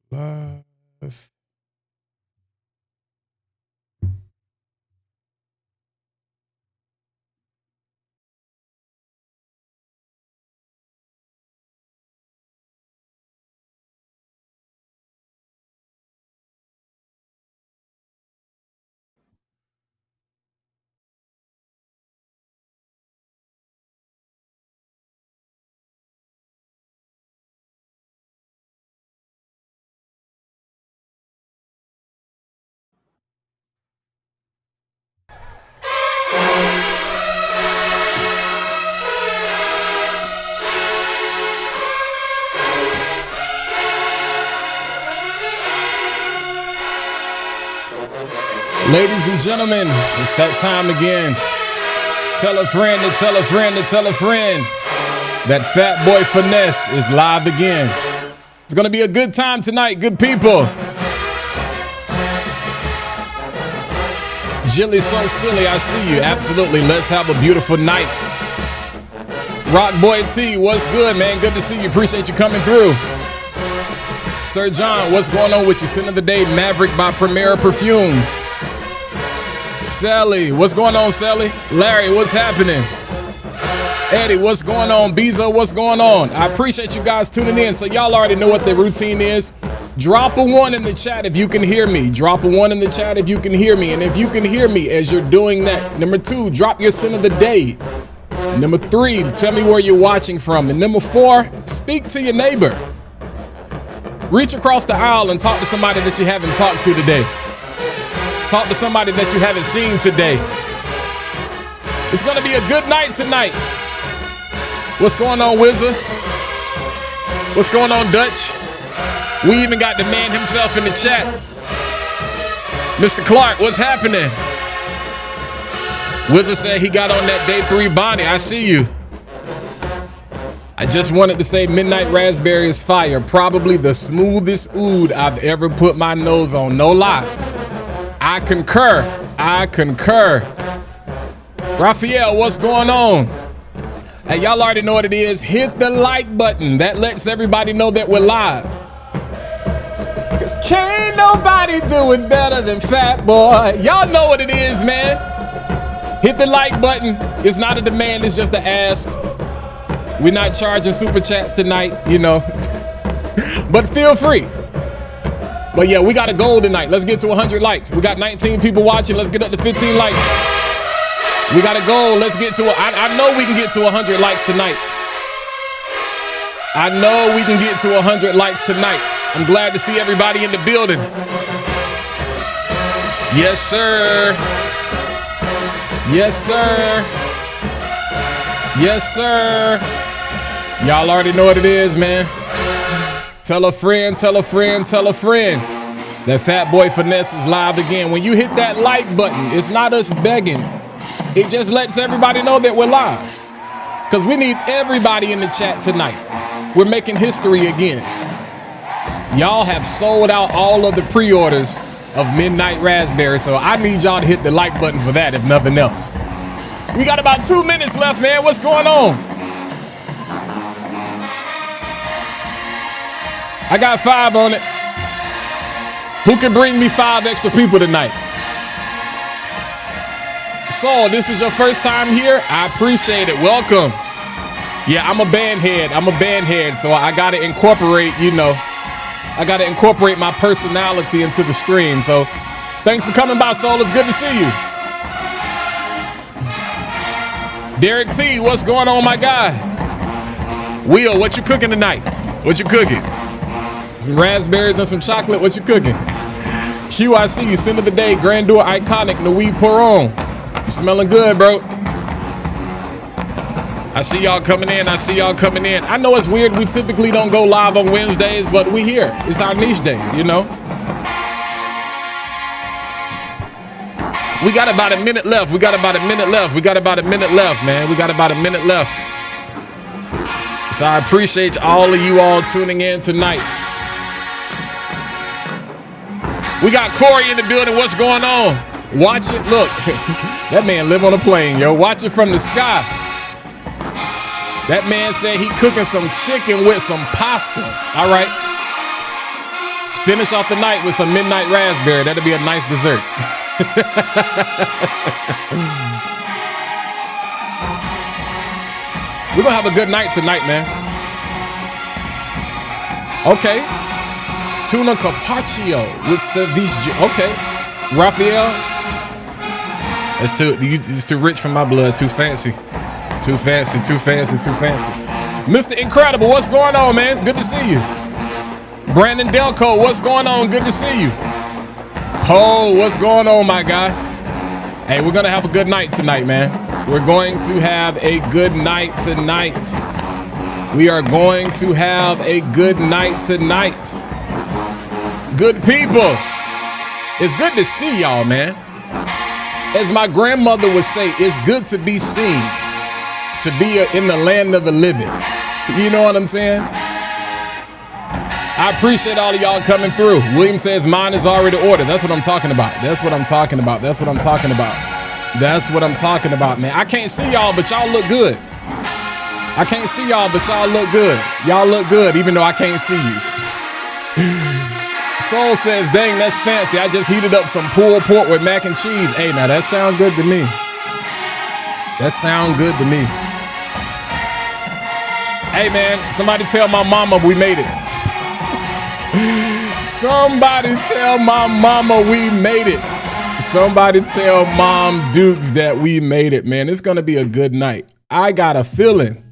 Plus. Ladies and gentlemen, it's that time again. Tell a friend to tell a friend to tell a friend that Fat Boy Finesse is live again. It's going to be a good time tonight, good people. Jilly So Silly, I see you. Absolutely. Let's have a beautiful night. Rock Boy T, what's good, man? Good to see you. Appreciate you coming through. Sir John, what's going on with you? Sin of the Day, Maverick by Perfumes. Sally, what's going on, Sally? Larry, what's happening? Eddie, what's going on? Bezo, what's going on? I appreciate you guys tuning in. So y'all already know what the routine is. Drop a 1 in the chat if you can hear me. Drop a 1 in the chat if you can hear me. And if you can hear me as you're doing that. Number 2, drop your sin of the day. Number 3, tell me where you're watching from. And number 4, speak to your neighbor. Reach across the aisle and talk to somebody that you haven't talked to today. Talk to somebody that you haven't seen today. It's gonna be a good night tonight. What's going on, Wizard? What's going on, Dutch? We even got the man himself in the chat. Mr. Clark, what's happening? Wizard said he got on that day 3 Bonnie. I see you. I just wanted to say Midnight Raspberry is fire. Probably the smoothest oud I've ever put my nose on. No lie. I concur. I concur. Raphael, what's going on? Hey, y'all already know what it is. Hit the like button. That lets everybody know that we're live. Cause can't nobody do it better than Fat Boy. Y'all know what it is, man. Hit the like button. It's not a demand, it's just an ask. We're not charging super chats tonight, you know. But feel free. But yeah, we got a goal tonight. Let's get to 100 likes. We got 19 people watching. Let's get up to 15 likes. We got a goal. Let's get to I know we can get to 100 likes tonight. I know we can get to 100 likes tonight. I'm glad to see everybody in the building. Yes, sir. Yes, sir. Yes, sir. Y'all already know what it is, man. Tell a friend, tell a friend, tell a friend that Fat Boy Finesse is live again. When you hit that like button, it's not us begging. It just lets everybody know that we're live. Because we need everybody in the chat tonight. We're making history again. Y'all have sold out all of the pre-orders of Midnight Raspberry, so I need y'all to hit the like button for that, if nothing else. We got about 2 minutes left, man. What's going on? I got 5 on it. Who can bring me 5 extra people tonight? Saul, this is your first time here? I appreciate it. Welcome. Yeah, I'm a band head, so I gotta incorporate, you know, I gotta incorporate my personality into the stream. So thanks for coming by, Saul. It's good to see you. Derek T, what's going on, my guy? Will, what you cooking tonight? What you cooking? Some raspberries and some chocolate. What you cooking? Q, I see you. Sin of the Day, Grandeur Iconic, Nui Poron. You smelling good, bro. I see y'all coming in. I see y'all coming in. I know it's weird. We typically don't go live on Wednesdays, but we here. It's our niche day, you know? We got about a minute left. We got about a minute left. We got about a minute left, man. We got about a minute left. So I appreciate all of you all tuning in tonight. We got Corey in the building. What's going on? Watch it. Look, that man live on a plane, yo. Watch it from the sky. That man said he cooking some chicken with some pasta. All right. Finish off the night with some midnight raspberry. That'll be a nice dessert. We're gonna have a good night tonight, man. Okay. Tuna carpaccio with ceviche. Okay. Raphael. It's too rich for my blood. Too fancy. Too fancy. Too fancy. Too fancy. Mr. Incredible, what's going on, man? Good to see you. Brandon Delco, what's going on? Good to see you. Poe, what's going on, my guy? Hey, we're gonna have a good night tonight, man. We're going to have a good night tonight. We are going to have a good night tonight. Good people. It's good to see y'all, man. As my grandmother would say, it's good to be seen, to be in the land of the living. You know what I'm saying? I appreciate all of y'all coming through. William says mine is already ordered. That's what I'm talking about. That's what I'm talking about. That's what I'm talking about. That's what I'm talking about, man. I can't see y'all, but y'all look good. I can't see y'all, but y'all look good. Y'all look good, even though I can't see you. Soul says, dang, that's fancy. I just heated up some pulled pork with mac and cheese. Hey, now that sounds good to me. That sounds good to me. Hey, man, somebody tell my mama we made it. Somebody tell my mama we made it. Somebody tell Mom Dukes that we made it, man. It's going to be a good night. I got a feeling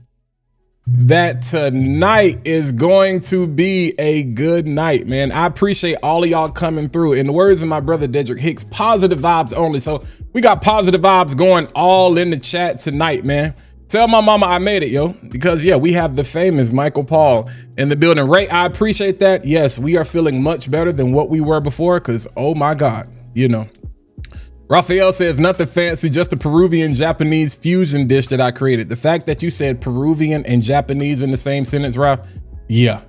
that tonight is going to be a good night, man. I appreciate all of y'all coming through. In the words of my brother Dedrick Hicks, positive vibes only. So we got positive vibes going all in the chat tonight, man. Tell my mama I made it, yo. Because, yeah, we have the famous Michael Paul in the building. Ray, I appreciate that. Yes, we are feeling much better than what we were before because, oh, my God, you know. Raphael says, nothing fancy, just a Peruvian-Japanese fusion dish that I created. The fact that you said Peruvian and Japanese in the same sentence, Ralph, yeah.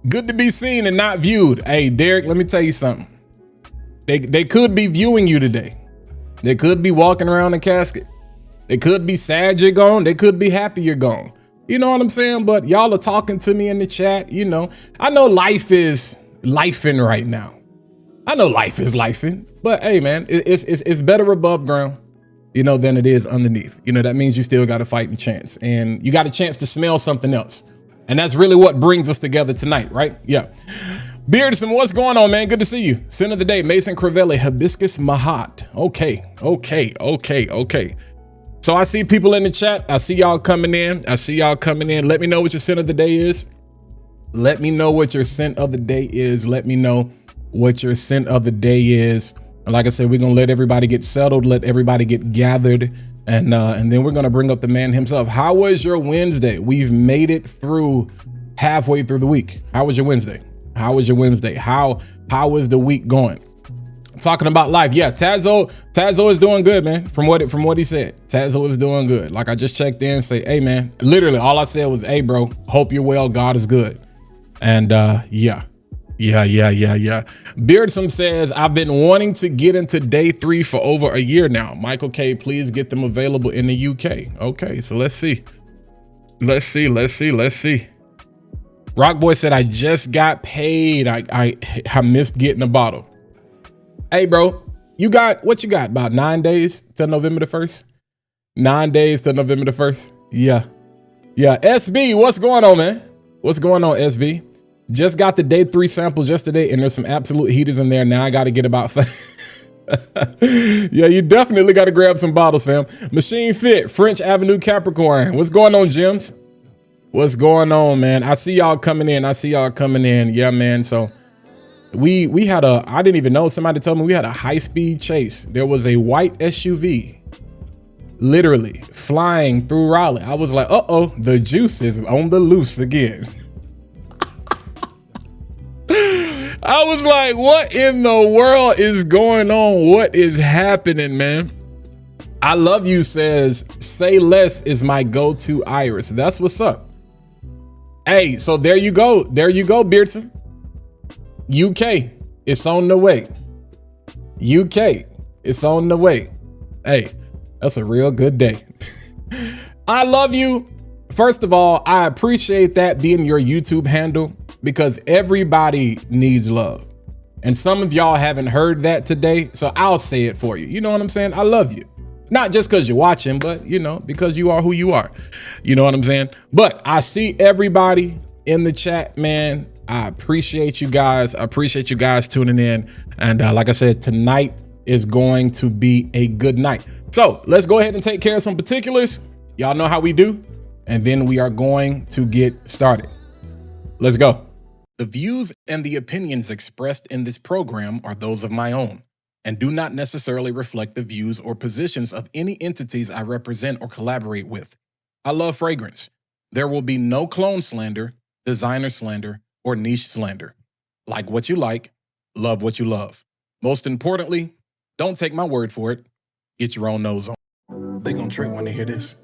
Good to be seen and not viewed. Hey, Derek, let me tell you something. They could be viewing you today. They could be walking around a casket. They could be sad you're gone. They could be happy you're gone. You know what I'm saying? But y'all are talking to me in the chat. You know, I know life is lifing right now. I know life is lifing, but hey, man, it's better above ground, you know, than it is underneath. You know, that means you still got a fighting chance and you got a chance to smell something else. And that's really what brings us together tonight, right? Yeah. Beardson, what's going on, man? Good to see you. Sin of the day, Mason Crivelli, Hibiscus Mahat. Okay. So I see people in the chat. I see y'all coming in. Let me know what your sin of the day is. Let me know what your sin of the day is. And like I said, we're going to let everybody get settled, let everybody get gathered. And then we're going to bring up the man himself. How was your Wednesday? We've made it through halfway through the week. How was your Wednesday? How was the week going? Talking about life. Yeah, Tazo is doing good, man. From what he said, Tazo is doing good. Like I just checked in and say, hey, man, literally all I said was, hey, bro, hope you're well. God is good. And yeah. Beardsome says, I've been wanting to get into day 3 for over a year now. Michael K, please get them available in the UK. Okay, so let's see. Rockboy said, I just got paid. I missed getting a bottle. Hey, bro, what you got? About 9 days till November the 1st? 9 days till November the 1st? Yeah. SB, what's going on, man? What's going on, SB? Just got the day 3 samples yesterday, and there's some absolute heaters in there. Now I got to get about 5. Yeah, you definitely got to grab some bottles, fam. Machine Fit, French Avenue, Capricorn. What's going on, Jims? What's going on, man? I see y'all coming in. Yeah, man. So we had I didn't even know. Somebody told me we had a high-speed chase. There was a white SUV literally flying through Raleigh. I was like, uh-oh, the juice is on the loose again. I was like, what in the world is going on? What is happening, man? I love you says, say less is my go-to iris. That's what's up. Hey, so there you go, Beardson. UK, it's on the way. Hey, that's a real good day. I love you. First of all, I appreciate that being your YouTube handle. because everybody needs love. And some of y'all haven't heard that today, so I'll say it for you. You know what I'm saying? I love you. Not just because you're watching, but, you know, because you are who you are. You know what I'm saying? But I see everybody in the chat, man. I appreciate you guys. I appreciate you guys tuning in. And like I said, tonight is going to be a good night. So let's go ahead and take care of some particulars. Y'all know how we do. And then we are going to get started. Let's go. The views and the opinions expressed in this program are those of my own and do not necessarily reflect the views or positions of any entities I represent or collaborate with. I love fragrance. There will be no clone slander, designer slander, or niche slander. Like what you like, love what you love. Most importantly, don't take my word for it. Get your own nose on. They gonna trip when they hear this.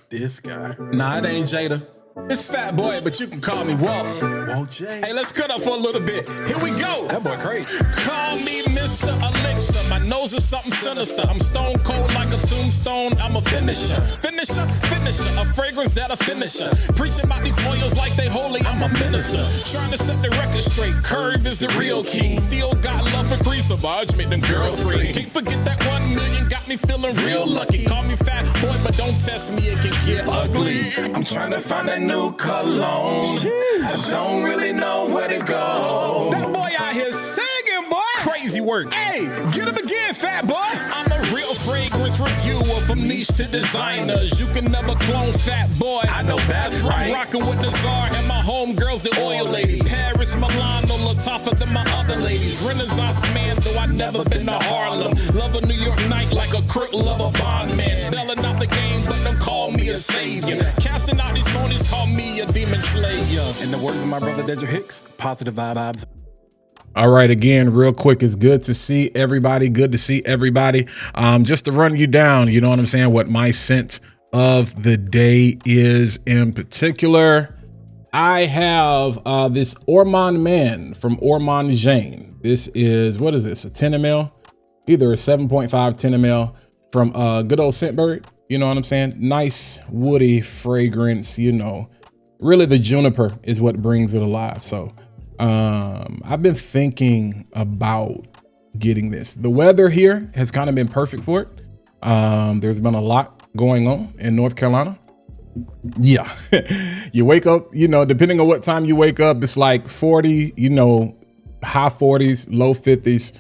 This guy. Nah, it ain't Jada. It's Fat Boy, but you can call me Walt. Walt J. Hey, let's cut up for a little bit. Here we go. That boy crazy. Call me Mr. Elixir. My nose is something sinister. I'm stone cold like a tombstone. I'm a finisher. Finisher. A fragrance that a finisher. Preaching about these oils like they holy. I'm a minister. Trying to set the record straight. Curve is the real king. Still got love for grease. Savage make them girls free. Can't forget that 1 million got me feeling real lucky. Call me Fat Boy, but don't test me. It can get ugly. I'm trying to find a new cologne. I don't really know where to go. That boy out here singing, boy. Crazy work. Hey, get him again, Fat Boy. I'm a real fragrance reviewer from niche to designers. You can never clone Fat Boy. I know that's right. I'm rocking with the czar and my homegirls, the oil lady. Paris, Milan, a little tougher than my other ladies. Renaissance man, though I never been to Harlem. Love a New York night like a crook, love a bond man. Belling out the game, but don't call me a savior. Casting out these phonies, call me a demon slayer. In the words of my brother Dedra Hicks, positive vibes. All right, again, real quick, it's good to see everybody. Good to see everybody. Just to run you down, you know what I'm saying, what my scent of the day is in particular. I have this Ormond Man from Ormond Jane. This is, what is this, a 10 ml? Either a 7.5, 10 ml from good old Scentbird. You know what I'm saying? Nice woody fragrance, you know. Really the juniper is what brings it alive. So I've been thinking about getting this. The weather here has kind of been perfect for it. There's been a lot going on in North Carolina. Yeah, you wake up, you know, depending on what time you wake up, it's like 40, you know, high 40s, low 50s.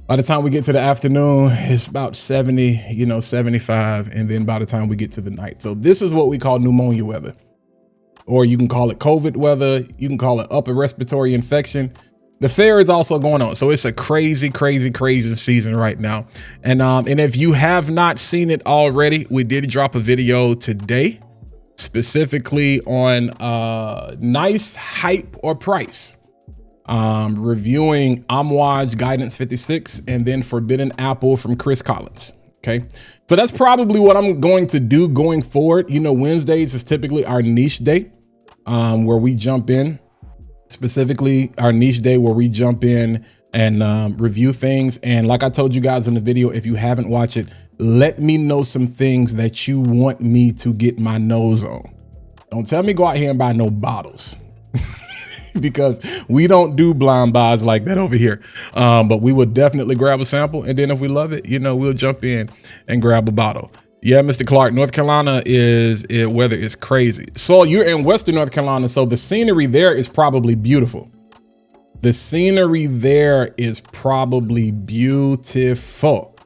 By the time we get to the afternoon, it's about 70, you know, 75. And then by the time we get to the night. So this is what we call pneumonia weather. Or you can call it COVID weather. You can call it upper respiratory infection. The fair is also going on. So it's a crazy, crazy, crazy season right now. And if you have not seen it already, we did drop a video today specifically on nice hype or price. Reviewing Amouage Guidance 56 and then Forbidden Apple from Chris Collins. Okay, so that's probably what I'm going to do going forward. You know, Wednesdays is typically our niche day where we jump in, specifically our niche day where we jump in and review things. And like I told you guys in the video, if you haven't watched it, let me know some things that you want me to get my nose on. Don't tell me go out here and buy no bottles. Because we don't do blind buys like that over here. But we will definitely grab a sample. And then if we love it, you know, we'll jump in and grab a bottle. Yeah, Mr. Clark, North Carolina weather is crazy. So you're in Western North Carolina. So the scenery there is probably beautiful. The scenery there is probably beautiful.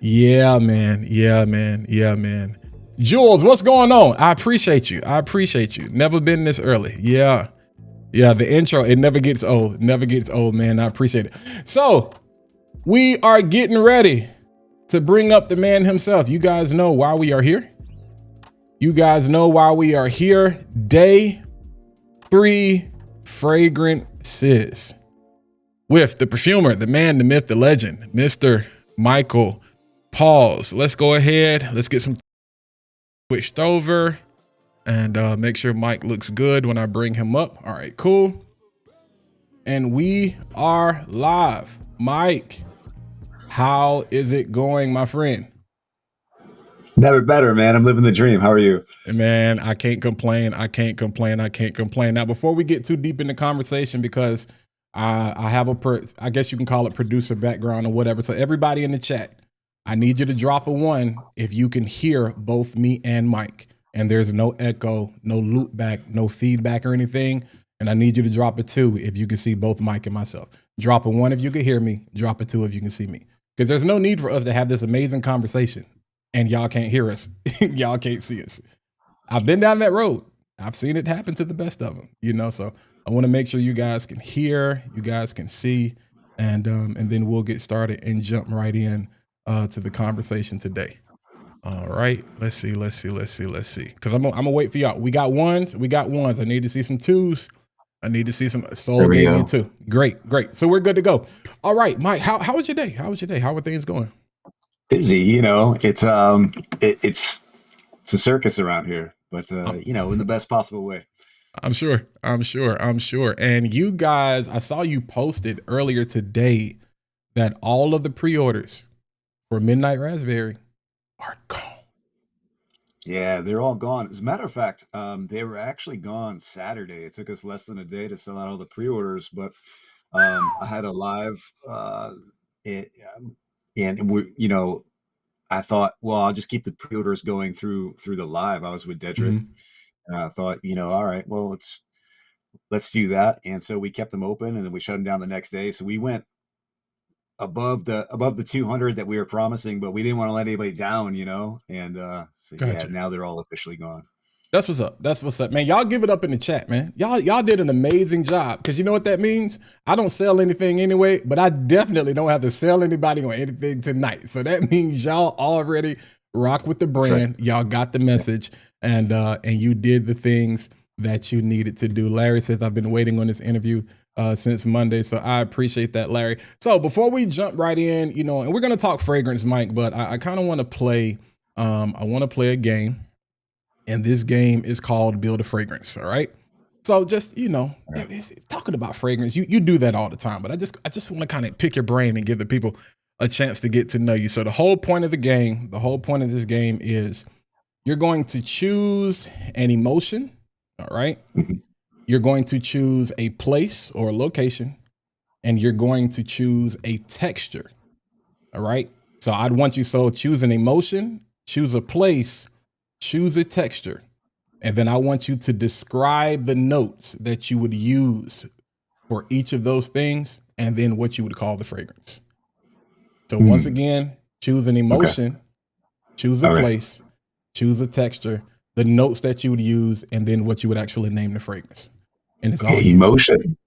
Yeah, man. Yeah, man. Yeah, man. Jules, what's going on? I appreciate you. I appreciate you. Never been this early. Yeah. Yeah, the intro, it never gets old. Never gets old, man. I appreciate it. So we are getting ready to bring up the man himself. You guys know why we are here. You guys know why we are here. Day 3 fragrances with the perfumer, the man, the myth, the legend, Mr. Michael Pauls. Let's go ahead. Let's get some switched over. And make sure Mike looks good when I bring him up. All right, cool. And we are live. Mike, how is it going, my friend? Better, man. I'm living the dream. How are you? Man, I can't complain. I can't complain. I can't complain. Now, before we get too deep in the conversation, because I have I guess you can call it producer background or whatever. So everybody in the chat, I need you to drop a one if you can hear both me and Mike, and there's no echo, no loop back, no feedback or anything. And I need you to drop a two if you can see both Mike and myself. Drop a one if you can hear me. Drop a two if you can see me. Because there's no need for us to have this amazing conversation and y'all can't hear us. Y'all can't see us. I've been down that road. I've seen it happen to the best of them, so I want to make sure you guys can hear, you guys can see, and then we'll get started and jump right in to the conversation today. All right, let's see. Because I'm gonna wait for y'all. We got ones. I need to see some twos. I need to see some. Soul gave me a two. Great. So we're good to go. All right, Mike. How was your day? How are things going? Busy, it's it's a circus around here, but in the best possible way. I'm sure. And you guys, I saw you posted earlier today that all of the pre-orders for Midnight Raspberry are gone. Yeah, they're all gone. As a matter of fact, they were actually gone Saturday. It took us less than a day to sell out all the pre-orders, but I had a live, and we, I thought, well, I'll just keep the pre-orders going through the live. I was with Dedrick. Mhm. And I thought, all right, well, let's do that. And so we kept them open, and then we shut them down the next day. So we went above the 200 that we were promising, but we didn't want to let anybody down, And so Gotcha. yeah, now they're all officially gone. That's what's up, man. Y'all give it up in the chat, man. Y'all did an amazing job, because you know what that means? I don't sell anything anyway, but I definitely don't have to sell anybody on anything tonight. So that means y'all already rock with the brand. Right. Y'all got the message, and you did the things that you needed to do. Larry says, I've been waiting on this interview since Monday. So I appreciate that, Larry. So before we jump right in, and we're going to talk fragrance, Mike, but I kind of want to play, a game. And this game is called Build a Fragrance. All right. So just, talking about fragrance, you do that all the time, but I just want to kind of pick your brain and give the people a chance to get to know you. So the whole point of this game is you're going to choose an emotion. All right. Mm-hmm. You're going to choose a place or a location, and you're going to choose a texture. All right. So I'd want you, choose an emotion, choose a place, choose a texture, and then I want you to describe the notes that you would use for each of those things, and then what you would call the fragrance. So once again, choose an emotion, choose a place, choose a texture, the notes that you would use, and then what you would actually name the fragrance. And it's all emotion.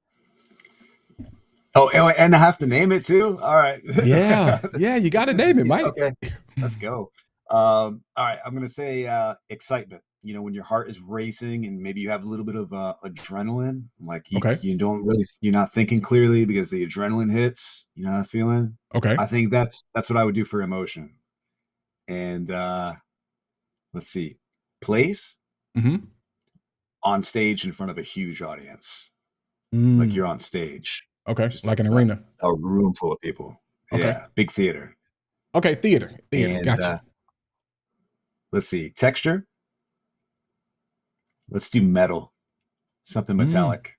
Oh, and I have to name it too? All right. Yeah, you got to name it, Mike. Okay, let's go. All right, I'm going to say excitement. When your heart is racing and maybe you have a little bit of adrenaline, like you're not thinking clearly because the adrenaline hits, you know that feeling? Okay. I think that's what I would do for emotion. And let's see, place, on stage in front of a huge audience. Like you're on stage. Okay, just like an arena. A room full of people. Okay. Yeah, big theater. Okay, theater. And, gotcha. Let's see, texture. Let's do metal, something metallic.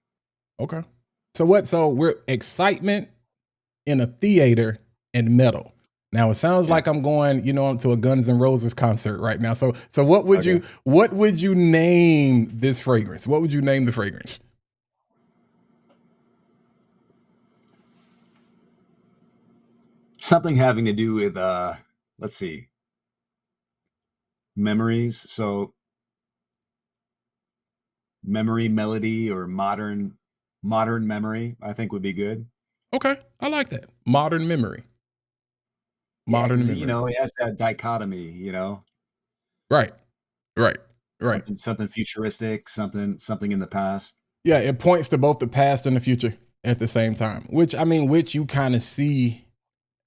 Okay. So we're excitement in a theater and metal. Now it sounds like I'm going, to a Guns N' Roses concert right now. So what would you name this fragrance? What would you name the fragrance? Something having to do with let's see, memories. So memory, melody, or modern memory, I think would be good. Okay, I like that. Modern memory. Modern memory. It has that dichotomy. Right. Something futuristic, something in the past. Yeah, it points to both the past and the future at the same time, which you kind of see.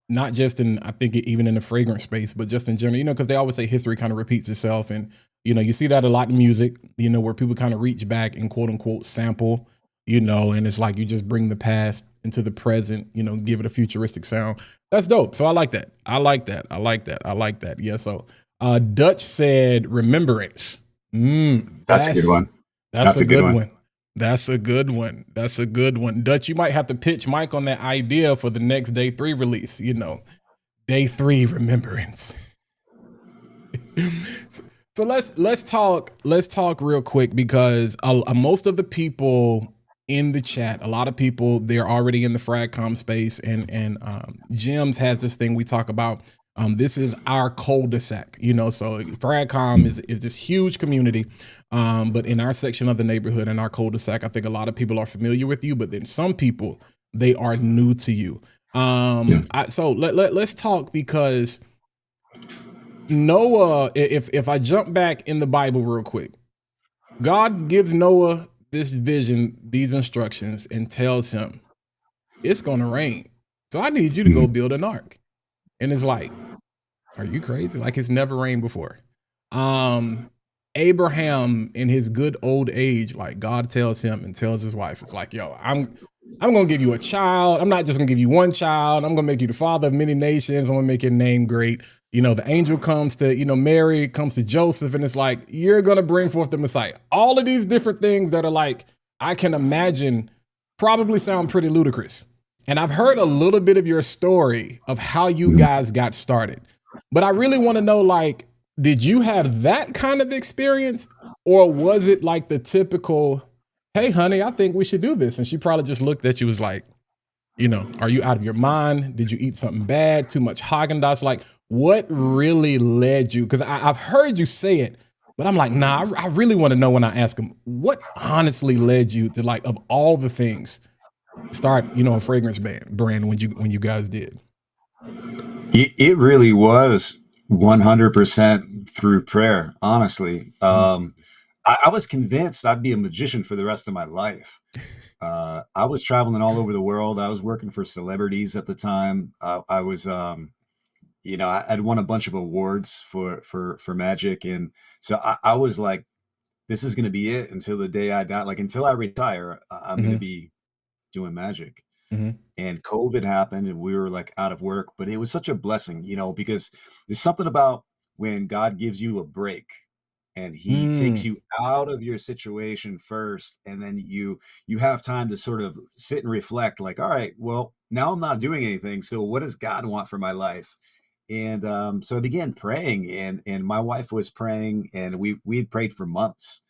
Not just I think even in the fragrance space, but just in general, because they always say history kind of repeats itself. And, you see that a lot in music, where people kind of reach back and quote unquote sample, and it's like you just bring the past into the present, give it a futuristic sound. That's dope. So I like that. Yeah. So Dutch said remembrance. That's a good one. That's That's a a good good one. one. That's a good one. That's a good one. Dutch, you might have to pitch Mike on that idea for the next day 3 release. Day 3 remembrance. So let's talk real quick, because most of the people in the chat, a lot of people, they're already in the fragcom space, and Jims has this thing we talk about. This is our cul-de-sac, so fragcom is this huge community, but in our section of the neighborhood, in our cul-de-sac, I think a lot of people are familiar with you, but then some people, they are new to you. So let's talk, because Noah, if I jump back in the Bible real quick, God gives Noah this vision, these instructions, and tells him it's going to rain. So I need you to go build an ark. And it's like, are you crazy? Like, it's never rained before. Abraham, in his good old age, like, God tells him and tells his wife, it's like, yo, I'm going to give you a child. I'm not just going to give you one child. I'm going to make you the father of many nations. I'm going to make your name great. The angel comes to, Mary, comes to Joseph, and it's like, you're going to bring forth the Messiah. All of these different things that are like, I can imagine, probably sound pretty ludicrous. And I've heard a little bit of your story of how you guys got started. But I really want to know, like, did you have that kind of experience, or was it like the typical, hey, honey, I think we should do this? And she probably just looked at you, was like, are you out of your mind? Did you eat something bad? Too much Haagen-Dazs? Like, what really led you? Because I've heard you say it, but I'm like, nah, I really want to know when I ask him, what honestly led you to, like, of all the things, start, a fragrance brand when you guys did? It really was 100% through prayer, honestly. I was convinced I'd be a magician for the rest of my life. I was traveling all over the world. I was working for celebrities at the time. I was, I'd won a bunch of awards for magic, and so I was like, this is going to be it until the day I die. Like, until I retire, I'm going to be doing magic. And COVID happened, and we were like out of work, but it was such a blessing, because there's something about when God gives you a break and he takes you out of your situation first, and then you have time to sort of sit and reflect, like, all right, well, now I'm not doing anything, so what does God want for my life? And so I began praying, and my wife was praying, and we had prayed for months,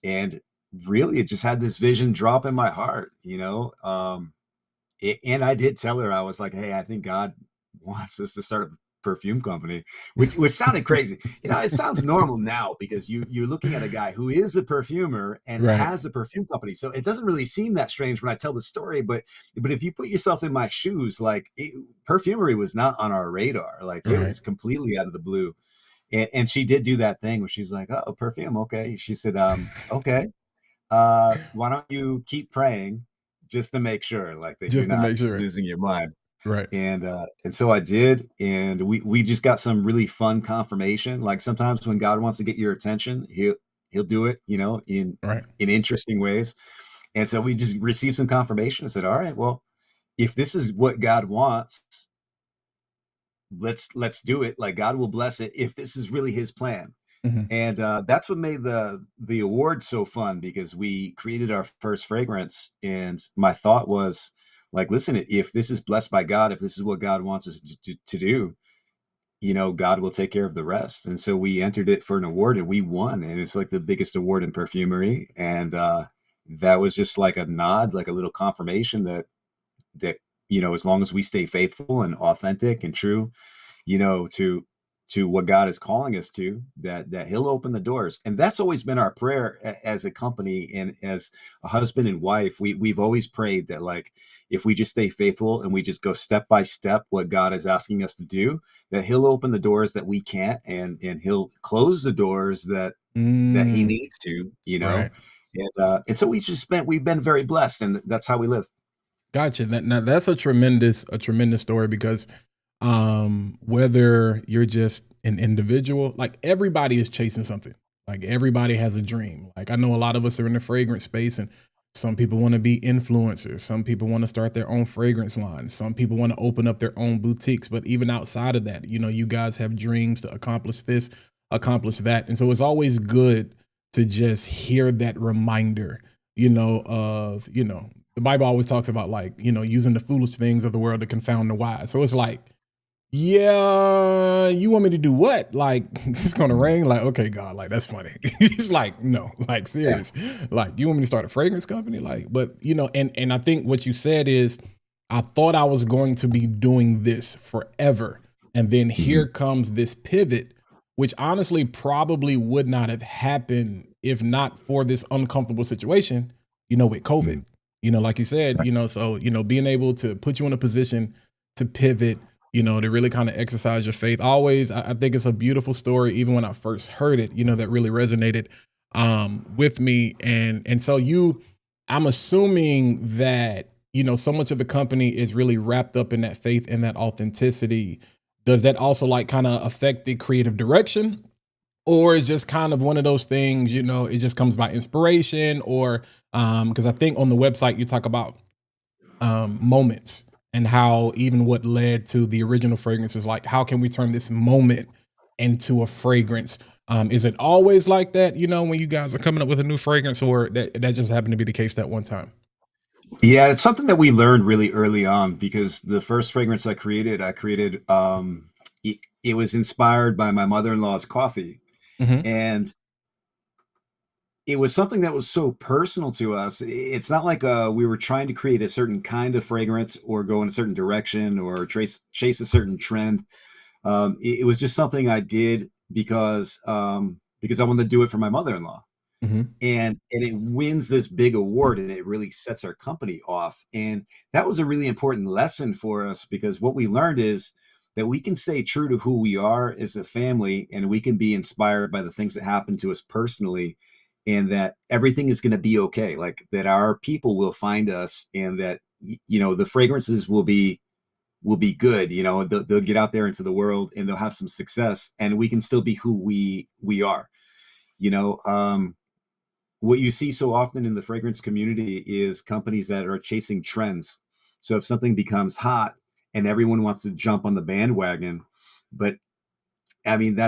and really it just had this vision drop in my heart, and I did tell her, I was like, "Hey, I think God wants us to start a perfume company," which sounded crazy. It sounds normal now because you're looking at a guy who is a perfumer and Right. has a perfume company, so it doesn't really seem that strange when I tell the story. But if you put yourself in my shoes, like, perfumery was not on our radar. Like, it Right. was completely out of the blue. And she did do that thing where she's like, "Oh, perfume, okay." She said, "Okay, why don't you keep praying just to make sure, like, that you're Just to not make sure. losing your mind?" Right. And so I did, and we just got some really fun confirmation. Like, sometimes when God wants to get your attention, he'll do it, Right. in interesting ways. And so we just received some confirmation and said, all right, well, if this is what God wants, let's do it. Like, God will bless it if this is really his plan. Mhm. And that's what made the award so fun, because we created our first fragrance, and my thought was, like, listen, if this is blessed by God, if this is what God wants us to do, God will take care of the rest. And so we entered it for an award, and we won, and it's like the biggest award in perfumery. And that was just like a nod, like a little confirmation that as long as we stay faithful and authentic and true, to what God is calling us to, that he'll open the doors. And that's always been our prayer as a company, and as a husband and wife. We've always prayed that, like, if we just stay faithful and we just go step by step what God is asking us to do, that he'll open the doors that we can't, and he'll close the doors that he Mm. needs to, Right. and so we've been very blessed, and that's how we live. Gotcha. Now that's a tremendous story, because whether you're just an individual, like, everybody is chasing something. Like, everybody has a dream. Like, I know a lot of us are in the fragrance space, and Some people want to be influencers. Some people want to start their own fragrance line. Some people want to open up their own boutiques. But even outside of that, you guys have dreams to accomplish this, accomplish that. And so it's always good to just hear that reminder, the Bible always talks about, like, using the foolish things of the world to confound the wise. So it's like, yeah, you want me to do what? Like, it's gonna rain? Like, okay, God, like, that's funny. He's like, no, like, Yeah. serious. Like, you want me to start a fragrance company? Like, but and I think what you said is, I thought I was going to be doing this forever. And then Mhm. here comes this pivot, which honestly probably would not have happened if not for this uncomfortable situation, with COVID. Mhm. Like you said, Right. so, being able to put you in a position to pivot, to really kind of exercise your faith. Always, I think it's a beautiful story. Even when I first heard it, that really resonated with me. And so I'm assuming that so much of the company is really wrapped up in that faith and that authenticity. Does that also, like, kind of affect the creative direction? Or is just kind of one of those things, it just comes by inspiration? Or because I think on the website you talk about moments, and how even what led to the original fragrance is like, how can we turn this moment into a fragrance? Is it always like that, when you guys are coming up with a new fragrance, or that just happened to be the case that one time? Yeah, it's something that we learned really early on because the first fragrance it was inspired by my mother-in-law's coffee. Hmm. And it was something that was so personal to us. It's not like we were trying to create a certain kind of fragrance or go in a certain direction or chase a certain trend. It was just something I did because I wanted to do it for my mother-in-law. Hmm. And it wins this big award, and it really sets our company off. And that was a really important lesson for us because what we learned is that we can stay true to who we are as a family, and we can be inspired by the things that happen to us personally, and that everything is going to be okay. Like that our people will find us, and that the fragrances will be good. They'll get out there into the world and they'll have some success, and we can still be who we are. you know um what you see so often in the fragrance community is companies that are chasing trends. So if something becomes hot and everyone wants to jump on the bandwagon, but I mean,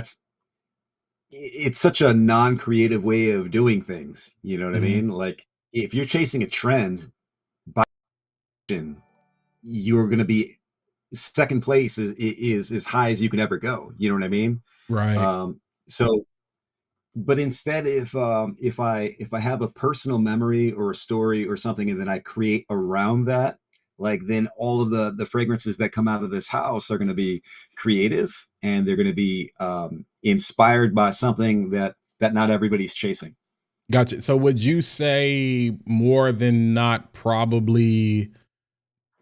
it's such a non-creative way of doing things. You know what I Hmm. mean? Like if you're chasing a trend, by definition, you're going to be second place is as high as you can ever go. You know what I mean? Right. So but instead, if I have a personal memory or a story or something and then I create around that, like then all of the fragrances that come out of this house are going to be creative, and they're going to be inspired by something that not everybody's chasing. Gotcha. So would you say more than not, probably,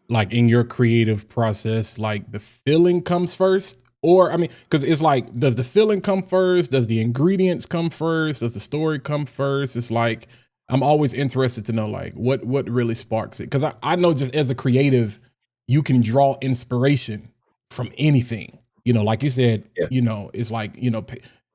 like, in your creative process, like, the feeling comes first? Or, I mean, because it's like, does the feeling come first? Does the ingredients come first? Does the story come first? It's like, I'm always interested to know, like, what really sparks it. Because I know, just as a creative, you can draw inspiration from anything. Like you said, Yeah. it's like,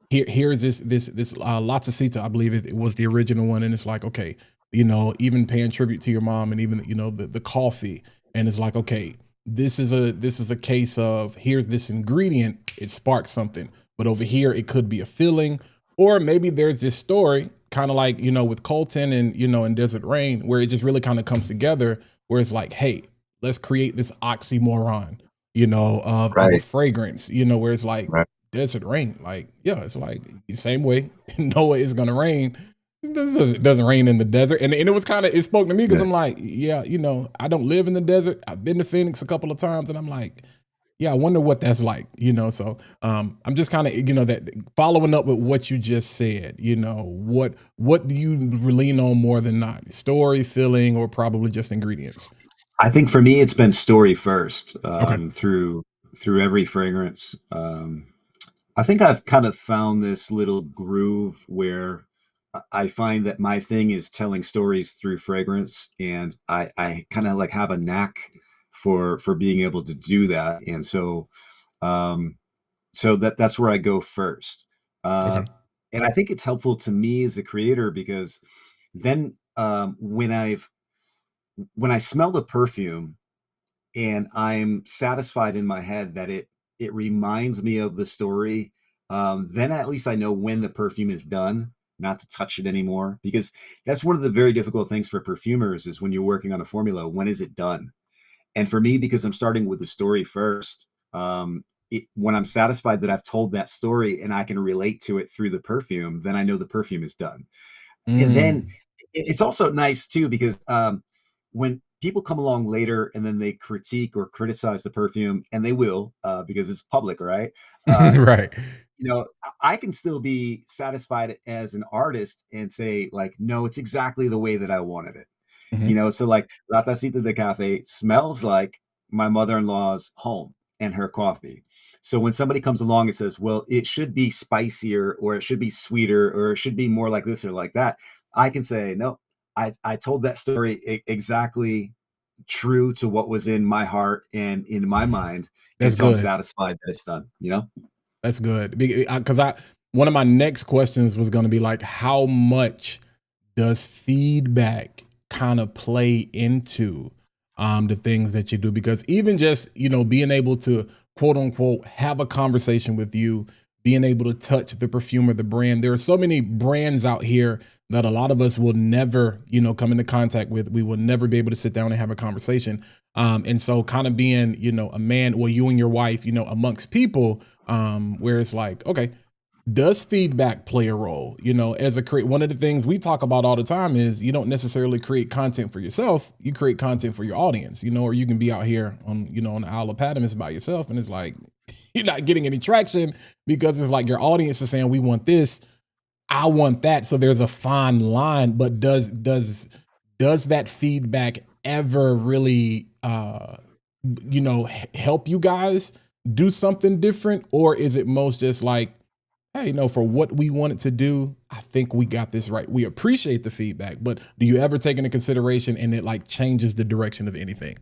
here's this lots of Sita, I believe it was the original one. And it's like, okay, even paying tribute to your mom, and even, the coffee. And it's like, okay, this is a case of, here's this ingredient, it sparks something, but over here it could be a feeling. Or maybe there's this story, kind of like, with Colton, and and Desert Rain, where it just really kind of comes together, where it's like, hey, let's create this oxymoron, of a Right. fragrance, where it's like Right. Desert Rain. Like, yeah, it's like the same way Noah is gonna rain. It doesn't rain in the desert. And it was kind of, it spoke to me, because Yeah. I'm like, yeah, I don't live in the desert. I've been to Phoenix a couple of times, and I'm like, yeah, I wonder what that's like, so I'm just kind of, that, following up with what you just said. What do you lean on more than not? Story, feeling, or probably just ingredients? I think for me, it's been story first, Okay. through every fragrance. I think I've kind of found this little groove where I find that my thing is telling stories through fragrance, and I kind of like have a knack for being able to do that, and um, so that's where I go first. Uh, Okay. and I think it's helpful to me as a creator because then when I smell the perfume and I'm satisfied in my head that it reminds me of the story, then at least I know when the perfume is done, not to touch it anymore. Because that's one of the very difficult things for perfumers is when you're working on a formula, when is it done? And for me, because I'm starting with the story first, when I'm satisfied that I've told that story and I can relate to it through the perfume, then I know the perfume is done. And then Mm. it's also nice too because when people come along later and then they critique or criticize the perfume, and they will because it's public, right? Uh, Right. I can still be satisfied as an artist and say like, no, it's exactly the way that I wanted it. Mhm. So like La Tacita de Cafe smells like my mother-in-law's home and her coffee. So when somebody comes along and says, well, it should be spicier or it should be sweeter or it should be more like this or like that, I can say, no, I told that story exactly true to what was in my heart and in my mind. And That's so I'm good. satisfied that it's done. That's good. Because I one of my next questions was going to be like, how much does feedback kind of play into the things that you do? Because even just being able to quote unquote have a conversation with you, being able to touch the perfume or the brand, there are so many brands out here that a lot of us will never come into contact with. We will never be able to sit down and have a conversation. And so kind of being a man, or you and your wife, amongst people, where it's like, okay, does feedback play a role? As a create, one of the things we talk about all the time is you don't necessarily create content for yourself, you create content for your audience, or you can be out here on the Isle of Patmos by yourself, and it's like you're not getting any traction because it's like your audience is saying, we want this, I want that. So there's a fine line, but does that feedback ever really help you guys do something different? Or is it most just like, hey, no, for what we wanted to do, I think we got this right. We appreciate the feedback, but do you ever take into consideration and it like changes the direction of anything?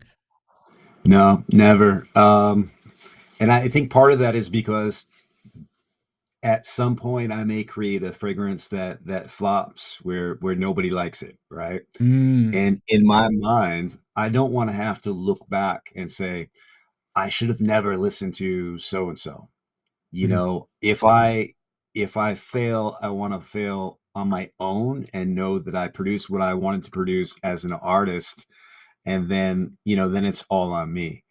No, never. And I think part of that is because at some point I may create a fragrance that flops where nobody likes it, right? Mm, And in my mind, I don't want to have to look back and say, I should have never listened to so and so. mhm, If I fail, I want to fail on my own and know that I produced what I wanted to produce as an artist. And then it's all on me.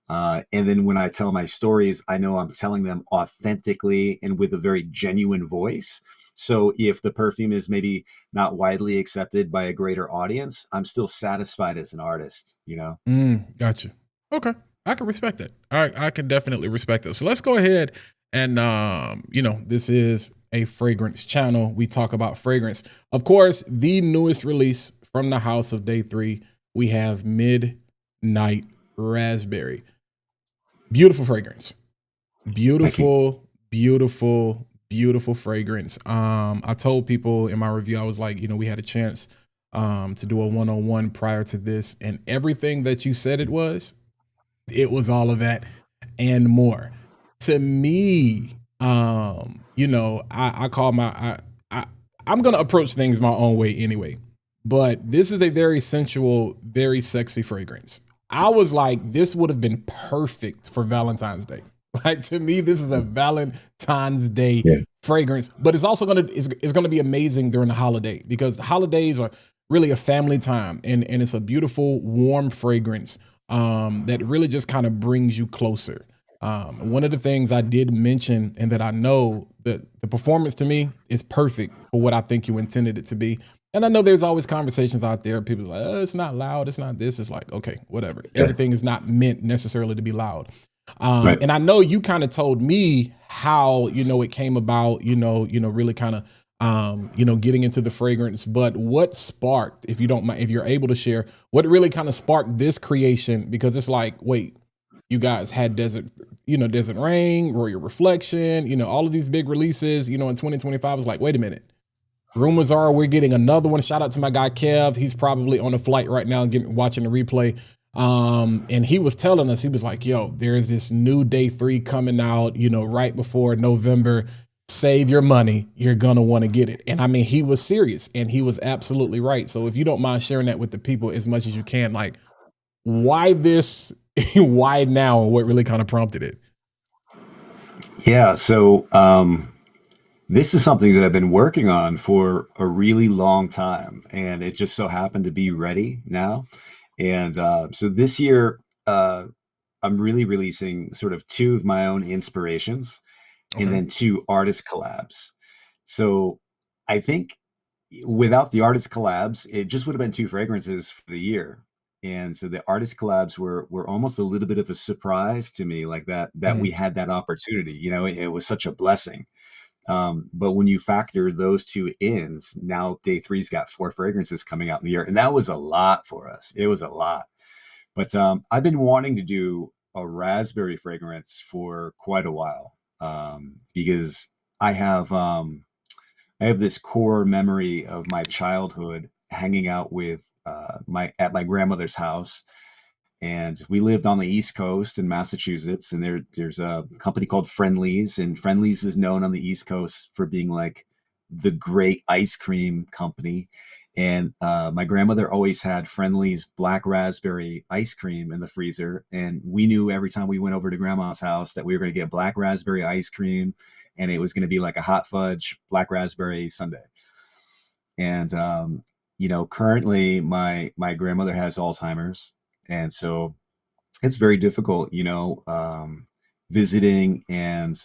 And then when I tell my stories, I know I'm telling them authentically and with a very genuine voice. So if the perfume is maybe not widely accepted by a greater audience, I'm still satisfied as an artist. gotcha. Okay. I can respect that. I can definitely respect that. So let's go ahead and this is a fragrance channel. We talk about fragrance. Of course, the newest release from the house of Day 3, we have Midnight Raspberry. Beautiful fragrance. Thank you. Beautiful, beautiful, beautiful fragrance. I told people in my review, I was like, we had a chance to do a one-on-one prior to this, and everything that you said it was all of that and more. To me, I call I I'm gonna approach things my own way anyway. But this is a very sensual, very sexy fragrance. I was like, this would have been perfect for Valentine's Day. Like to me, this is a Valentine's Day Yeah. fragrance, but it's gonna be amazing during the holiday because the holidays are really a family time, and it's a beautiful, warm fragrance that really just kind of brings you closer. One of the things I did mention, and that I know that the performance to me is perfect for what I think you intended it to be. And I know there's always conversations out there. People are like, oh, it's not loud. It's not this. It's like, okay, whatever. Yeah. Everything is not meant necessarily to be loud. Right. And I know you kind of told me how, it came about, really kind of, getting into the fragrance, but what sparked, if you don't mind, if you're able to share, what really kind of sparked this creation? Because it's like, wait, you guys had Desert Rain, Royal Reflection, all of these big releases, in 2025. I was like, wait a minute. Rumors are we're getting another one. Shout out to my guy Kev. He's probably on a flight right now, watching the replay. And he was telling us, he was like, yo, there's this new Day 3 coming out, right before November. save your money. You're going to want to get it. And I mean, he was serious and he was absolutely right. So if you don't mind sharing that with the people as much as you can, like why this, why now, and what really kind of prompted it? Yeah. So this is something that I've been working on for a really long time, and it just so happened to be ready now. And so this year, I'm really releasing sort of two of my own inspirations and Okay. then two artist collabs. So I think without the artist collabs, it just would have been two fragrances for the year. And so the artist collabs were almost a little bit of a surprise to me, like that Hmm. we had that opportunity. It was such a blessing. But when you factor those two ins, now day three's got four fragrances coming out in the year, and that was a lot for us. It was a lot. But I've been wanting to do a raspberry fragrance for quite a while because I have I have this core memory of my childhood hanging out with my at my grandmother's house, and we lived on the East Coast in Massachusetts, and there's a company called Friendly's, and Friendly's is known on the East Coast for being like the great ice cream company. And my grandmother always had Friendly's black raspberry ice cream in the freezer, and we knew every time we went over to grandma's house that we were going to get black raspberry ice cream, and it was going to be like a hot fudge black raspberry sundae. And currently my grandmother has Alzheimer's, and so it's very difficult, visiting and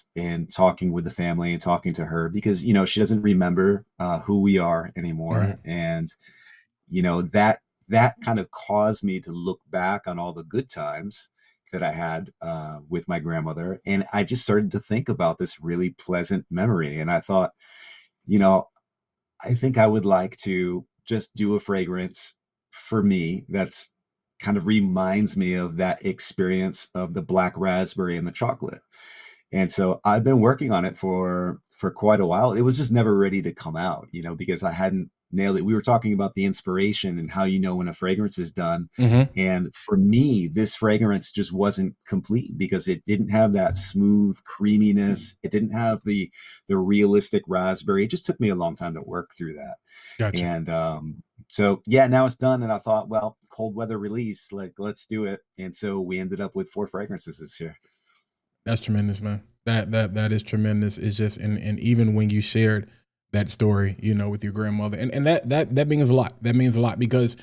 talking with the family and talking to her because she doesn't remember who we are anymore, Right. and that kind of caused me to look back on all the good times that I had with my grandmother, and I just started to think about this really pleasant memory, and I thought, you know, I think I would like to just do a fragrance for me that's kind of reminds me of that experience of the black raspberry and the chocolate. And so I've been working on it for quite a while. It was just never ready to come out, because I hadn't nailed it. We were talking about the inspiration and how when a fragrance is done. Hmm. And for me, this fragrance just wasn't complete because it didn't have that smooth creaminess. It didn't have the realistic raspberry. It just took me a long time to work through that. Gotcha. And so yeah, now it's done. And I thought, well, cold weather release, like let's do it. And so we ended up with four fragrances this year. That's tremendous, man. That is tremendous. It's just and even when you shared that story, with your grandmother, and that means a lot. That means a lot because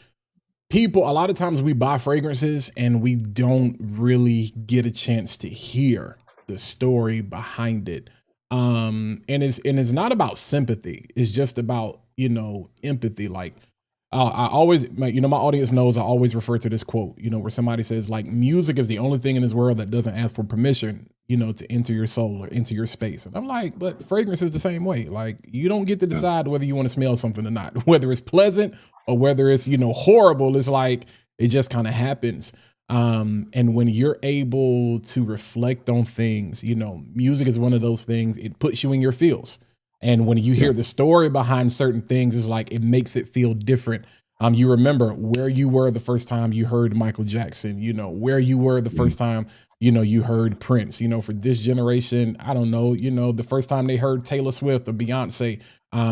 people a lot of times we buy fragrances and we don't really get a chance to hear the story behind it. And it's not about sympathy. It's just about empathy. Like I always, my audience knows I always refer to this quote, where somebody says like music is the only thing in this world that doesn't ask for permission, to enter your soul or into your space. And I'm like, but fragrance is the same way. Like you don't get to Yeah. decide whether you want to smell something or not, whether it's pleasant or whether it's, horrible. It's like, it just kind of happens. And when you're able to reflect on things, music is one of those things, it puts you in your feels. And when you Yeah. hear the story behind certain things, it's like it makes it feel different. You remember where you were the first time you heard Michael Jackson, where you were the Mhm. first time, you heard Prince, for this generation, I don't know, the first time they heard Taylor Swift or Beyonce,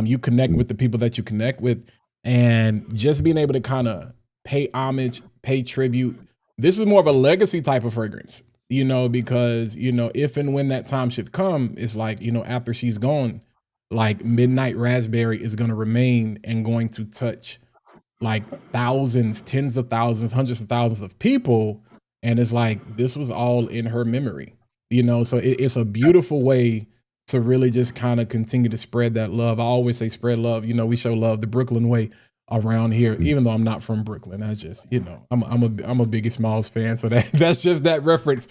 you connect Mhm. with the people that you connect with. And just being able to kind of pay homage, pay tribute. This is more of a legacy type of fragrance, because, if and when that time should come, it's like, after she's gone, like Midnight Raspberry is going to remain and going to touch like thousands, tens of thousands, hundreds of thousands of people. And it's like, this was all in her memory, so it's a beautiful way to really just kind of continue to spread that love. I always say spread love. We show love the Brooklyn way around here, Mhm. even though I'm not from Brooklyn. I just, I'm a Biggie Smalls fan. So that's just that reference.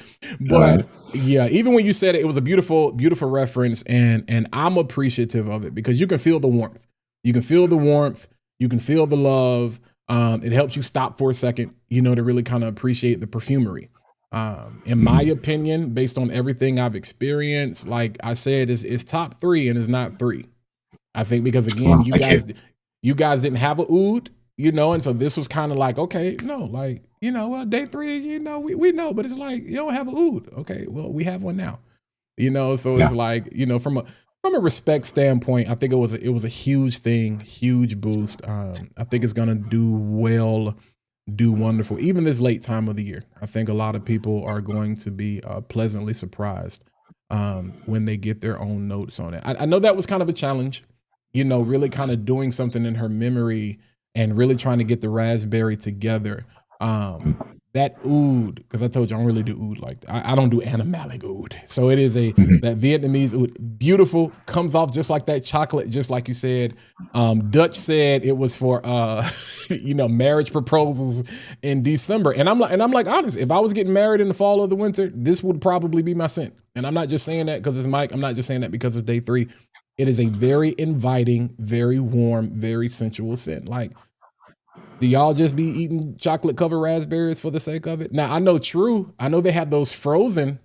All right. But yeah, even when you said it, it was a beautiful, beautiful reference. And I'm appreciative of it because you can feel the warmth. You can feel the warmth. You can feel the love. It helps you stop for a second, to really kind of appreciate the perfumery. In my Mhm. opinion, based on everything I've experienced, like I said, it's top three and it's not three. I think because again, Well, you thank you. guys didn't have a oud, and so this was kind of like, okay, no, like, well, day three, we know, but it's like you don't have a oud. Okay, well, we have one now. So it's Yeah. like, from a respect standpoint, I think it was a huge thing, huge boost. I think it's gonna do well, do wonderful, even this late time of the year. I think a lot of people are going to be pleasantly surprised when they get their own notes on it. I know that was kind of a challenge, really kind of doing something in her memory and really trying to get the raspberry together. Um, that oud, because I told you I don't really do oud like that. I don't do animalic oud. So it is Mhm. that Vietnamese oud, beautiful, comes off just like that chocolate, just like you said. Dutch said it was for marriage proposals in December. And I'm like honest, if I was getting married in the fall or the winter, this would probably be my scent. And I'm not just saying that because it's Mike. I'm not just saying that because it's day 3. It is a very inviting, very warm, very sensual scent. Like, do y'all just be eating chocolate covered raspberries for the sake of it? Now I know they have those frozen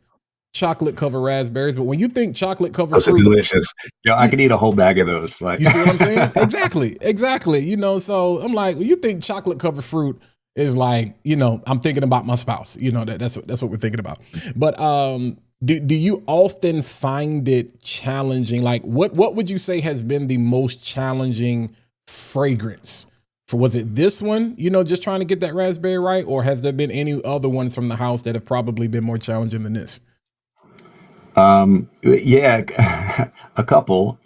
chocolate covered raspberries, but when you think chocolate covered Those are fruit, delicious. I you, could eat a whole bag of those. Like, you see what I'm saying? Exactly, exactly. So I'm like, when you think chocolate covered fruit is like, I'm thinking about my spouse. That's what we're thinking about. But do you often find it challenging? Like, what would you say has been the most challenging fragrance? Was it this one? Just trying to get that raspberry right, or has there been any other ones from the house that have probably been more challenging than this? yeah, a couple.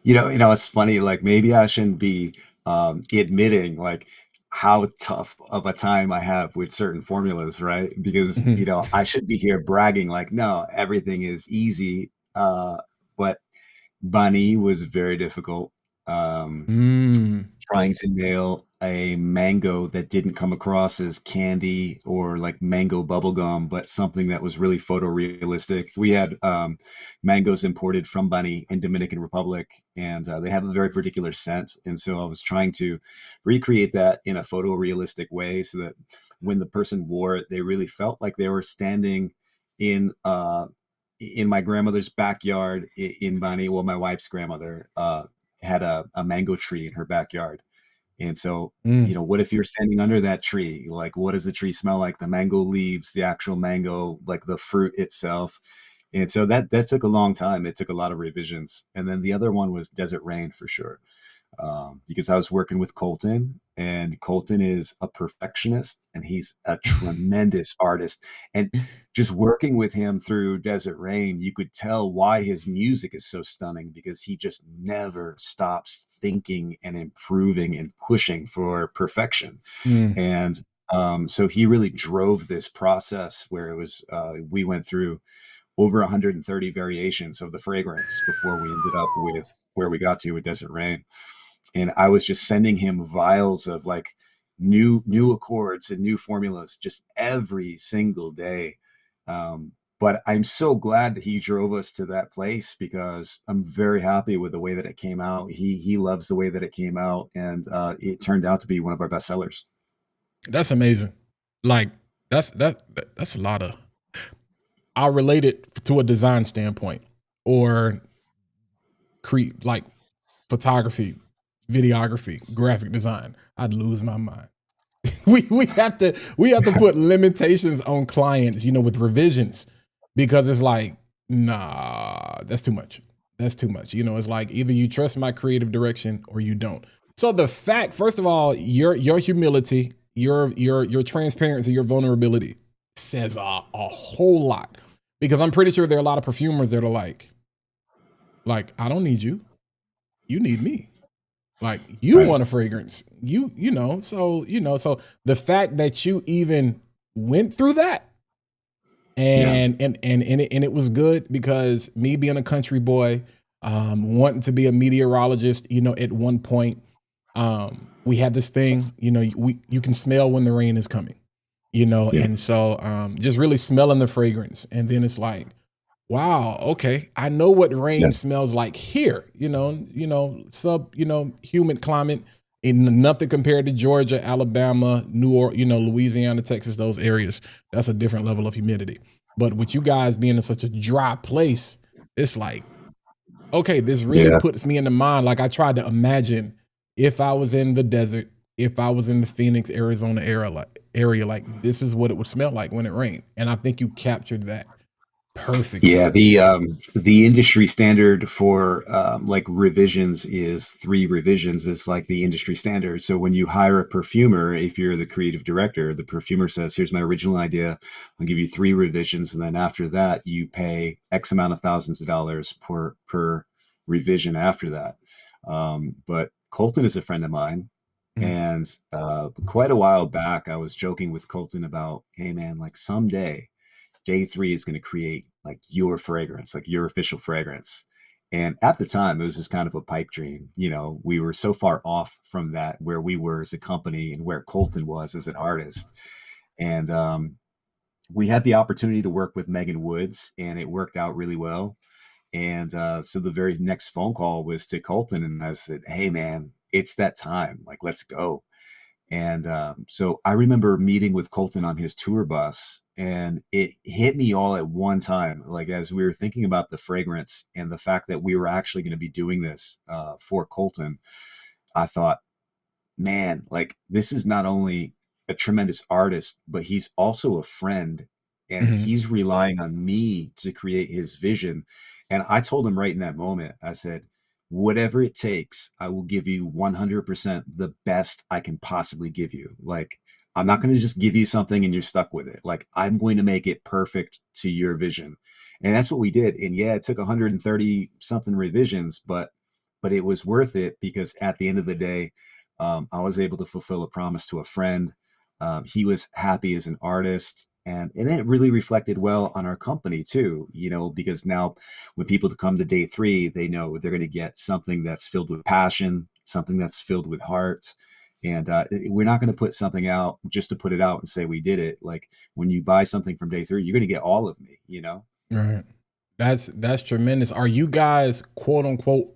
It's funny. Like, maybe I shouldn't be admitting like how tough of a time I have with certain formulas, right? Because Mhm. I should be here bragging like, no, everything is easy. But Bunny was very difficult. Um, Mm. Trying to nail a mango that didn't come across as candy or like mango bubblegum, but something that was really photorealistic. We had mangoes imported from Bunny in Dominican Republic, and they have a very particular scent. And so I was trying to recreate that in a photorealistic way so that when the person wore it, they really felt like they were standing in in my grandmother's backyard in Bunny. Well, my wife's grandmother had a mango tree in her backyard. And so, Mm. what if you're standing under that tree? Like, what does the tree smell like? The mango leaves, the actual mango, like the fruit itself. And so that took a long time. It took a lot of revisions. And then the other one was Desert Rain for sure, because I was working with Colton, and Colton is a perfectionist and he's a tremendous artist. And just working with him through Desert Rain, you could tell why his music is so stunning because he just never stops thinking and improving and pushing for perfection. Mm. And so he really drove this process where it was we went through over 130 variations of the fragrance before we ended up with where we got to with Desert Rain. And I was just sending him vials of like new accords and new formulas just every single day. But I'm so glad that he drove us to that place because I'm very happy with the way that it came out. He loves the way that it came out, and it turned out to be one of our best sellers. That's amazing. Like, that's a lot of. I'll relate it to a design standpoint, or create like photography, videography, graphic design. I'd lose my mind. We have to put limitations on clients, with revisions, because it's like, nah, that's too much. That's too much. It's like either you trust my creative direction or you don't. So the fact, first of all, your humility, your transparency, your vulnerability says a whole lot, because I'm pretty sure there are a lot of perfumers that are like, I don't need you. You need me. Like, you Right. want a fragrance. So the fact that you even went through that, Yeah. and it was good, because me being a country boy, wanting to be a meteorologist, at one point, we had this thing, you can smell when the rain is coming, Yeah. and so just really smelling the fragrance, and then it's like, wow, okay, I know what Yeah. rain smells like here. Humid climate, and nothing compared to Georgia, Alabama, New York, Louisiana, Texas, those areas. That's a different level of humidity. But with you guys being in such a dry place, it's like, okay, this really Yeah. puts me in the mind. Like, I tried to imagine if I was in the desert, if I was in the Phoenix, Arizona area, like this is what it would smell like when it rained. And I think you captured that perfectly. Yeah, the industry standard for like revisions is 3 revisions. It's like the industry standard. So when you hire a perfumer, if you're the creative director, the perfumer says, "Here's my original idea. I'll give you 3 revisions, and then after that, you pay X amount of thousands of dollars per revision after that." But Colton is a friend of mine, Mhm. and quite a while back, I was joking with Colton about, "Hey, man, like someday." Day three is going to create like your fragrance, like your official fragrance. And at the time, it was just kind of a pipe dream. You know, we were so far off from that where we were as a company and where Colton was as an artist. And we had the opportunity to work with Megan Woods, and it worked out really well. And so the very next phone call was to Colton, and I said, "Hey, man, it's that time. Like, let's go." And so I remember meeting with Colton on his tour bus, and it hit me all at one time. Like as we were thinking about the fragrance and the fact that we were actually going to be doing this for Colton, I thought, man, like this is not only a tremendous artist, but he's also a friend and Mhm. he's relying on me to create his vision. And I told him right in that moment, I said, whatever it takes, I will give you 100% the best I can possibly give you. Like, I'm not going to just give you something and you're stuck with it. Like, I'm going to make it perfect to your vision. And that's what we did. And yeah, it took 130 something revisions, but it was worth it because at the end of the day, I was able to fulfill a promise to a friend. He was happy as an artist, and it really reflected well on our company too. You know, because now when people come to day three, they know they're going to get something that's filled with passion, something that's filled with heart. And we're not going to put something out just to put it out and say we did it. Like when you buy something from day three, you're going to get all of me. You know. Right. That's tremendous. Are you guys quote unquote?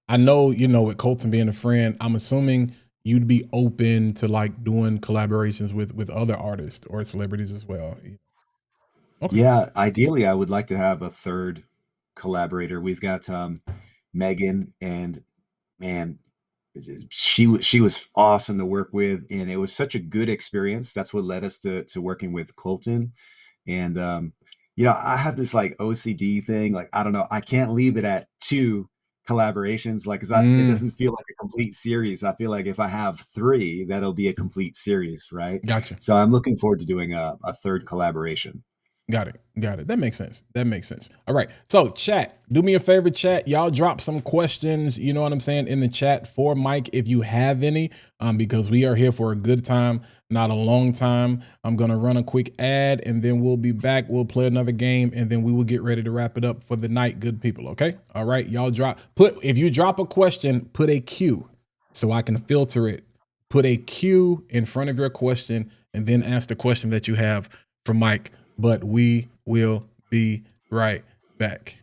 I know with Colton being a friend. I'm assuming you'd be open to like doing collaborations with other artists or celebrities as well. Okay. Yeah, ideally, I would like to have a third collaborator. We've got Megan, and man, she was awesome to work with, and it was such a good experience. That's what led us to working with Colton. And I have this like OCD thing. Like I don't know, I can't leave it at 2 collaborations. Like, 'cause it Mm, doesn't feel like a complete series. I feel like if I have 3, that'll be a complete series, right? gotcha. So I'm looking forward to doing a third collaboration. Got it. Got it. That makes sense. That makes sense. All right. So, chat, do me a favor, chat. Y'all drop some questions, you know what I'm saying, in the chat for Mike if you have any, because we are here for a good time, not a long time. I'm going to run a quick ad and then we'll be back. We'll play another game and then we will get ready to wrap it up for the night, good people. Okay. All right. Y'all if you drop a question, put a Q so I can filter it. Put a Q in front of your question and then ask the question that you have for Mike, but we will be right back.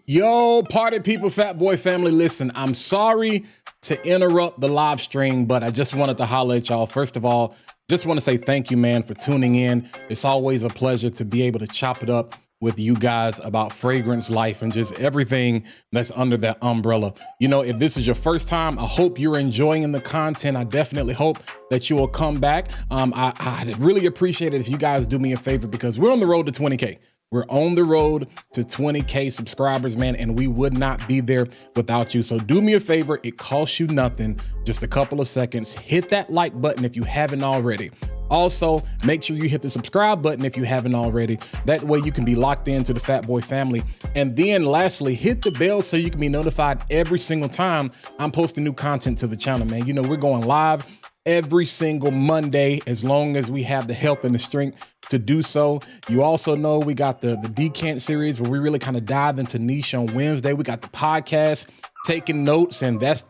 Yo, party people, fat boy family, listen, I'm sorry to interrupt the live stream, but I just wanted to holler at y'all. First of all, just want to say thank you, man, for tuning in. It's always a pleasure to be able to chop it up with you guys about fragrance life and just everything that's under that umbrella. If this is your first time, I hope you're enjoying the content. I definitely hope that you will come back. I'd really appreciate it if you guys do me a favor because we're on the road to 20K. We're on the road to 20K subscribers, man, and we would not be there without you. So do me a favor. It costs you nothing, just a couple of seconds. Hit that like button if you haven't already. Also, make sure you hit the subscribe button if you haven't already. That way you can be locked into the Fat Boy family. And then lastly, hit the bell so you can be notified every single time I'm posting new content to the channel, man. We're going live every single Monday as long as we have the health and the strength to do so. You also know we got the Decant series where we really kind of dive into niche on Wednesday. We got the podcast, taking notes, and that's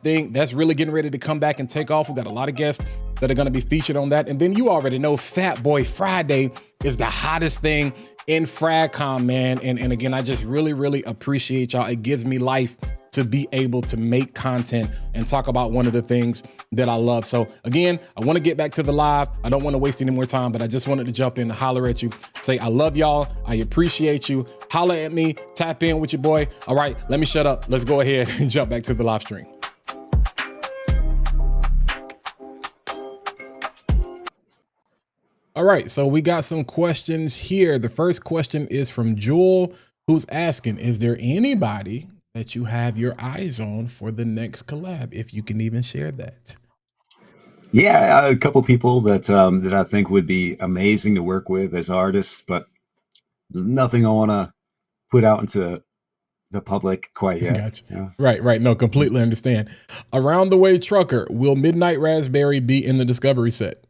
really getting ready to come back and take off. We got a lot of guests that are going to be featured on that. And then you already know Fat Boy Friday is the hottest thing in FragCom, man. And again, I just really, really appreciate y'all. It gives me life to be able to make content and talk about one of the things that I love. So again, I want to get back to the live. I don't want to waste any more time, but I just wanted to jump in and holler at you, say I love y'all. I appreciate you. Holler at me, tap in with your boy. All right, let me shut up. Let's go ahead and jump back to the live stream. All right, so we got some questions here. The first question is from Jewel, who's asking, is there anybody that you have your eyes on for the next collab, if you can even share that? Yeah, a couple people that I think would be amazing to work with as artists, but nothing I want to put out into the public quite yet. Gotcha. Yeah. Right, right. No, completely understand. Around the Way Trucker, will Midnight Raspberry be in the Discovery set?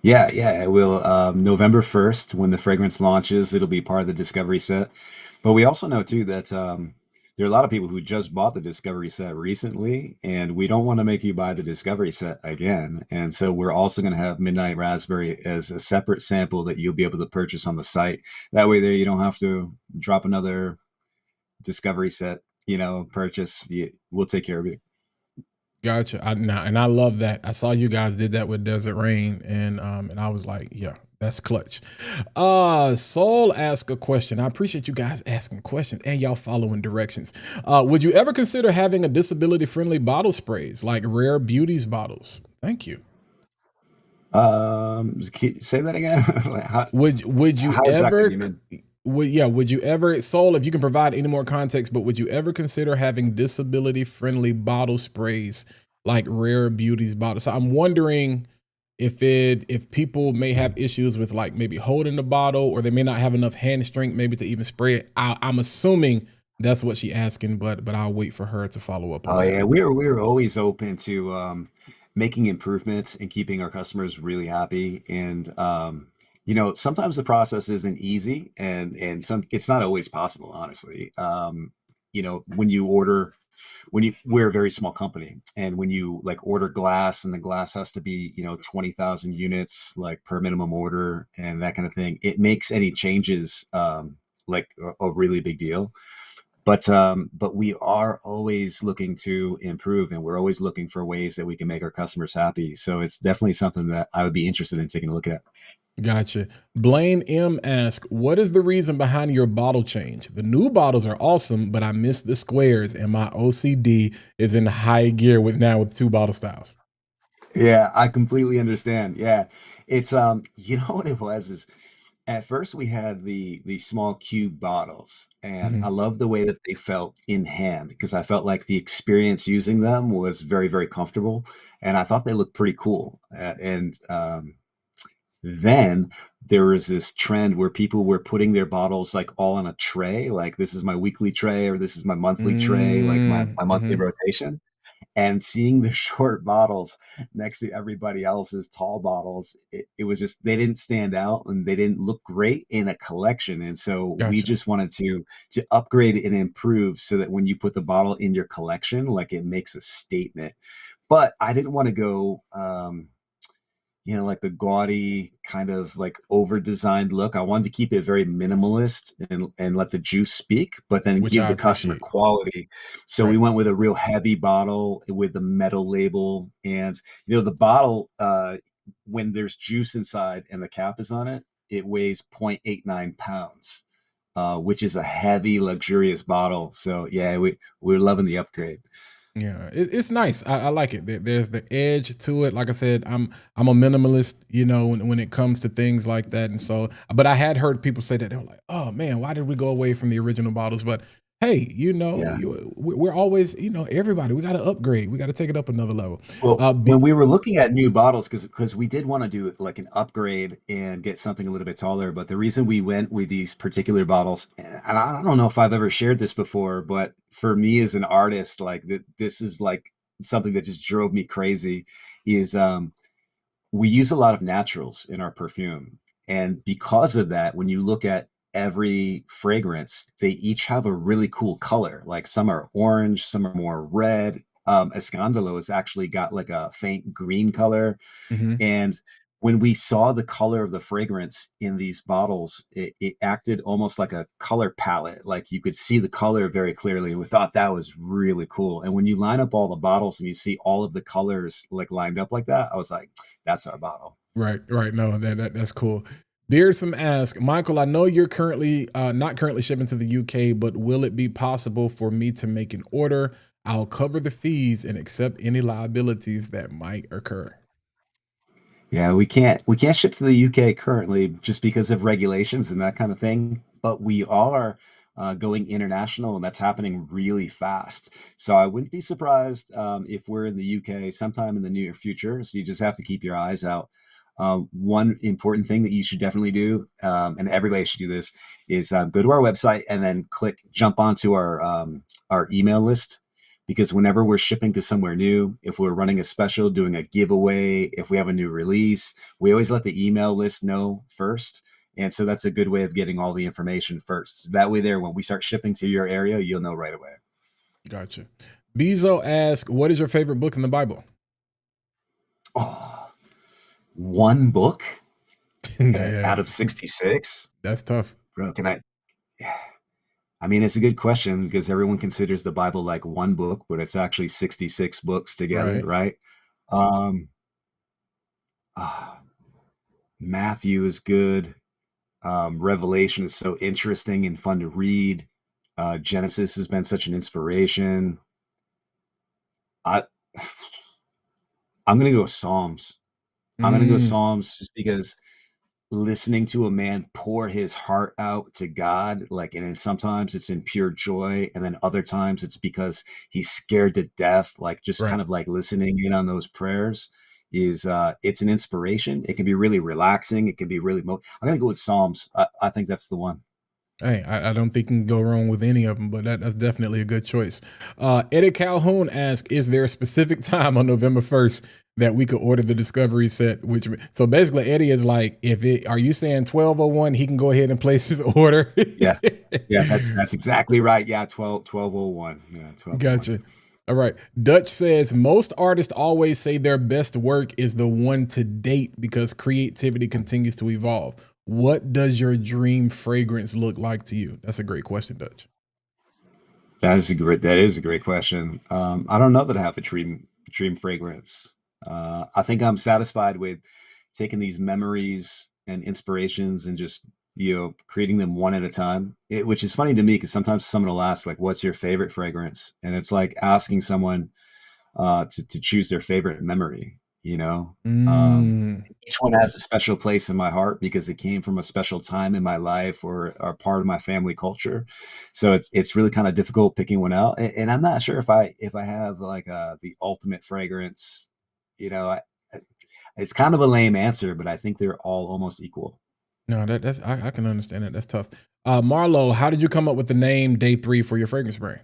Yeah, yeah, it will. November 1st, when the fragrance launches, it'll be part of the Discovery set. But we also know too that there are a lot of people who just bought the Discovery set recently, and we don't want to make you buy the Discovery set again. And so we're also going to have Midnight Raspberry as a separate sample that you'll be able to purchase on the site. That way, there you don't have to drop another Discovery set, purchase. We'll take care of you. Gotcha. And I love that. I saw you guys did that with Desert Rain, and I was like, yeah, that's clutch. Soul asked a question. I appreciate you guys asking questions and y'all following directions. Would you ever consider having a disability friendly bottle sprays like Rare Beauties bottles? Thank you. Say that again. Like, Would you how exactly do ever you mean? would you ever, Soul, if you can provide any more context, but would you ever consider having disability friendly bottle sprays like Rare Beauties bottles? So I'm wondering if people may have issues with like maybe holding the bottle, or they may not have enough hand strength maybe to even spray it. I'm assuming that's what she asking, but I'll wait for her to follow up on Oh that. yeah, we're always open to making improvements and keeping our customers really happy. And sometimes the process isn't easy, and some it's not always possible, honestly. When you order, we're a very small company, and when you like order glass, and the glass has to be 20,000 units like per minimum order and that kind of thing, it makes any changes like a really big deal. But we are always looking to improve, and we're always looking for ways that we can make our customers happy. So it's definitely something that I would be interested in taking a look at. Gotcha. Blaine M asked, what is the reason behind your bottle change? The new bottles are awesome, but I miss the squares, and my OCD is in high gear with two bottle styles. Yeah, I completely understand. Yeah. It's what it was is at first we had the small cube bottles, and I Mhm. love the way that they felt in hand because I felt like the experience using them was very, very comfortable, and I thought they looked pretty cool. And Then there was this trend where people were putting their bottles like all on a tray, like this is my weekly tray or this is my monthly tray, like my monthly Mhm. rotation. And seeing the short bottles next to everybody else's tall bottles, it was just they didn't stand out and they didn't look great in a collection. And so we Gotcha. just wanted to upgrade and improve so that when you put the bottle in your collection, like it makes a statement. But I didn't want to go like the gaudy kind of like over designed look. I wanted to keep it very minimalist and let the juice speak, but then Which give I the customer appreciate. quality. So we Right. went with a real heavy bottle with the metal label, and the bottle when there's juice inside and the cap is on it, it weighs 0.89 pounds. Which is a heavy, luxurious bottle. So yeah, we're loving the upgrade. Yeah, it's nice. I like it. There's the edge to it. Like I said, I'm a minimalist, when it comes to things like that. And so, but I had heard people say that they were like, "Oh man, why did we go away from the original bottles?" But hey, Yeah. we're always, everybody. We got to upgrade. We got to take it up another level. Well, Uh, when be, we were looking at new bottles, because we did want to do like an upgrade and get something a little bit taller, but the reason we went with these particular bottles, and I don't know if I've ever shared this before, but for me as an artist, like this is like something that just drove me crazy, is we use a lot of naturals in our perfume. And because of that, when you look at every fragrance, they each have a really cool color. Like some are orange, some are more red. Escandalo has actually got like a faint green color. mhm. And when we saw the color of the fragrance in these bottles, it acted almost like a color palette. Like you could see the color very clearly. And we thought that was really cool. And when you line up all the bottles and you see all of the colors like lined up like that, I was like, that's our bottle. Right, right. No, that's cool. Beardsome ask, Michael, I know you're currently not currently shipping to the UK, but will it be possible for me to make an order? I'll cover the fees and accept any liabilities that might occur. Yeah, we can't ship to the UK currently just because of regulations and that kind of thing, but we are going international, and that's happening really fast. So I wouldn't be surprised if we're in the UK sometime in the near future. So you just have to keep your eyes out. One important thing that you should definitely do, and everybody should do this, is go to our website and then jump onto our email list, because whenever we're shipping to somewhere new, if we're running a special, doing a giveaway, if we have a new release, we always let the email list know first. And so that's a good way of getting all the information first. So that way, there, when we start shipping to your area, you'll know right away. Gotcha. Bezo asks, what is your favorite book in the Bible? Oh, one book Yeah, out of 66? that's tough. Bro, can I? I mean, it's a good question because everyone considers the Bible like one book, but it's actually 66 books together, Right. right? Um, ah, Matthew is good. Revelation is so interesting and fun to read. Genesis has been such an inspiration. I I'm gonna go with Psalms. I'm gonna go Mm, Psalms just because listening to a man pour his heart out to God, like, and then sometimes it's in pure joy, and then other times it's because he's scared to death, like just right. kind of like listening in on those prayers is it's an inspiration. It can be really relaxing. It can be really I'm gonna go with Psalms. I think that's the one. Hey, I don't think you can go wrong with any of them, but that's definitely a good choice. Eddie Calhoun asks, is there a specific time on November 1st that we could order the Discovery set? So basically, Eddie is like, are you saying 12:01, he can go ahead and place his order? Yeah. Yeah, that's exactly right. Yeah, 1201. Yeah, 1201. Gotcha. All right. Dutch says most artists always say their best work is the one to date because creativity continues to evolve. What does your dream fragrance look like to you? That's a great question, Dutch. That is a great question. I don't know that I have a dream fragrance. I think I'm satisfied with taking these memories and inspirations and just creating them one at a time. Which is funny to me because sometimes someone will ask like, "What's your favorite fragrance?" And it's like asking someone to choose their favorite memory. Mm, Each one has a special place in my heart because it came from a special time in my life or part of my family culture. So it's really kind of difficult picking one out, and I'm not sure if I have like the ultimate fragrance. You know, it's kind of a lame answer, but I think they're all almost equal. no, I can understand that. That's tough. Marlo, how did you come up with the name Day Three for your fragrance brand?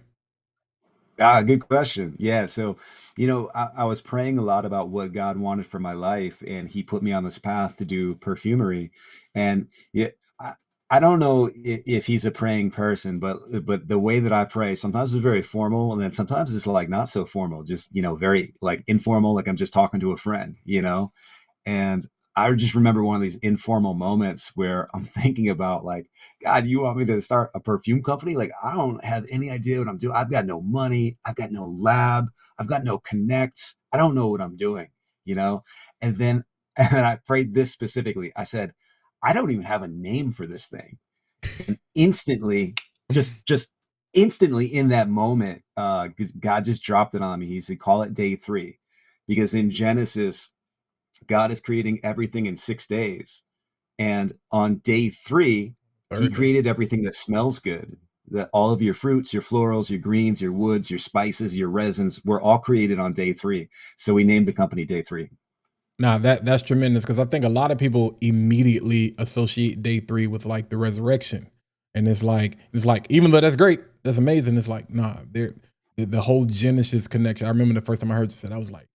Good question. Yeah, so I was praying a lot about what God wanted for my life, and He put me on this path to do perfumery. And yeah, I don't know if He's a praying person, but the way that I pray sometimes is very formal, and then sometimes it's like not so formal, just very like informal, like I'm just talking to a friend. And I just remember one of these informal moments where I'm thinking about like, God, you want me to start a perfume company? Like, I don't have any idea what I'm doing. I've got no money. I've got no lab. I've got no connects. I don't know what I'm doing, you know? And then, and then I prayed this specifically. I said, I don't even have a name for this thing. And instantly, just instantly in that moment, God just dropped it on me. He said, call it day three. Because in Genesis, God is creating everything in 6 days. And on day three, he Third day. created everything that smells good. That all of your fruits, your florals, your greens, your woods, your spices, your resins were all created on day three. So we named the company Day Three. Now that's tremendous because I think a lot of people immediately associate Day Three with like the resurrection, and it's like even though that's great, that's amazing. It's like nah, the whole Genesis connection. I remember the first time I heard you said, I was like,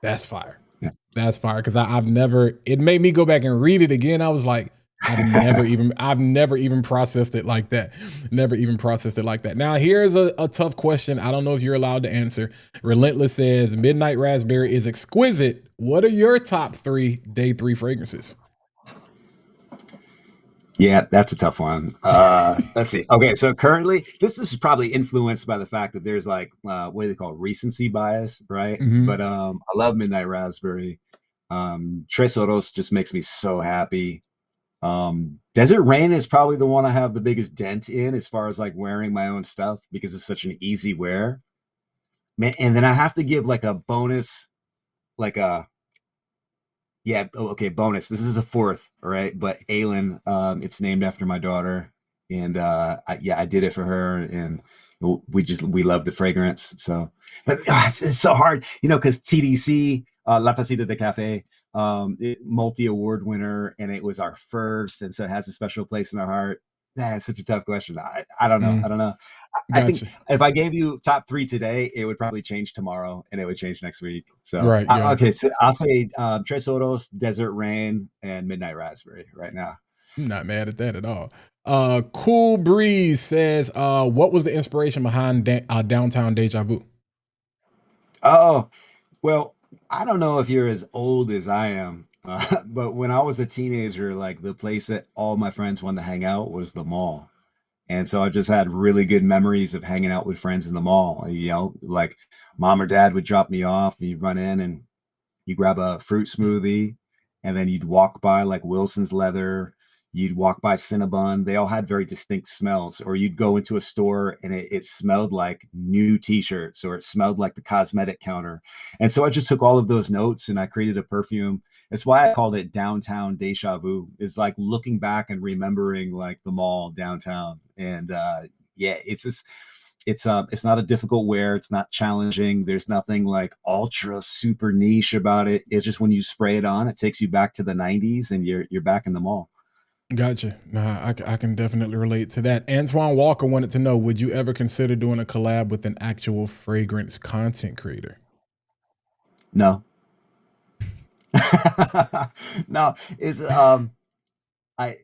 that's fire. Yeah. That's fire because I've never. It made me go back and read it again. I was like, I've never even processed it like that. Never even processed it like that. Now here's a tough question. I don't know if you're allowed to answer. Relentless says Midnight Raspberry is exquisite. What are your top three Day Three fragrances? Yeah, that's a tough one. Let's see. Okay, so currently, this is probably influenced by the fact that there's like what do they call recency bias, right? But Hmm. I love Midnight Raspberry. Tres Oros just makes me so happy. Desert Rain is probably the one I have the biggest dent in as far as like wearing my own stuff because it's such an easy wear. Man, and then I have to give like a bonus, like Yeah. Oh, okay. Bonus. This is a fourth, all right? But Aylin, it's named after my daughter, and yeah, I did it for her, and we love the fragrance. So, but it's so hard, because TDC, La Tacita de Cafe, multi-award winner, and it was our first, and so it has a special place in our heart. That's such a tough question. I don't know. I Mm, don't know. I think gotcha. if I gave you top three today, it would probably change tomorrow, and it would change next week. So, Right. Yeah. okay, so I'll say Tres Oros, Desert Rain, and Midnight Raspberry right now. I'm not mad at that at all. Cool Breeze says, what was the inspiration behind Downtown Deja Vu? Oh, well, I don't know if you're as old as I am, but when I was a teenager, like the place that all my friends wanted to hang out was the mall. And so I just had really good memories of hanging out with friends in the mall. Like mom or dad would drop me off, and you'd run in and you grab a fruit smoothie, and then you'd walk by like Wilson's Leather, you'd walk by Cinnabon. They all had very distinct smells. Or you'd go into a store and it smelled like new t-shirts, or it smelled like the cosmetic counter. And so I just took all of those notes and I created a perfume. That's why I called it Downtown Deja Vu. Is like looking back and remembering like the mall downtown. And yeah, it's not a difficult wear. It's not challenging. There's nothing like ultra super niche about it. It's just when you spray it on, it takes you back to the 90s, and you're back in the mall. Gotcha. Nah, I can definitely relate to that. Antoine Walker wanted to know, would you ever consider doing a collab with an actual fragrance content creator? No. No, it's I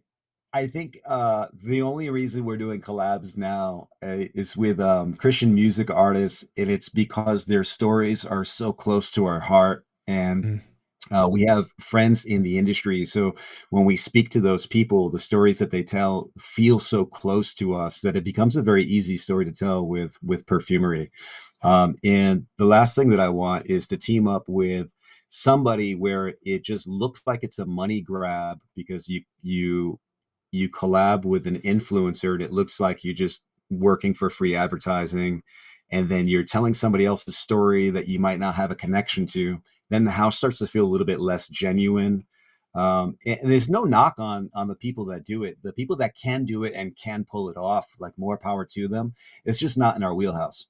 I think the only reason we're doing collabs now is with Christian music artists, and it's because their stories are so close to our heart. And Mm, we have friends in the industry. So when we speak to those people, the stories that they tell feel so close to us that it becomes a very easy story to tell with perfumery. And the last thing that I want is to team up with somebody where it just looks like it's a money grab, because you collab with an influencer and it looks like you're just working for free advertising, and then you're telling somebody else's story that you might not have a connection to. Then the house starts to feel a little bit less genuine. And there's no knock on the people that do it. The people that can do it and can pull it off, like more power to them. It's just not in our wheelhouse.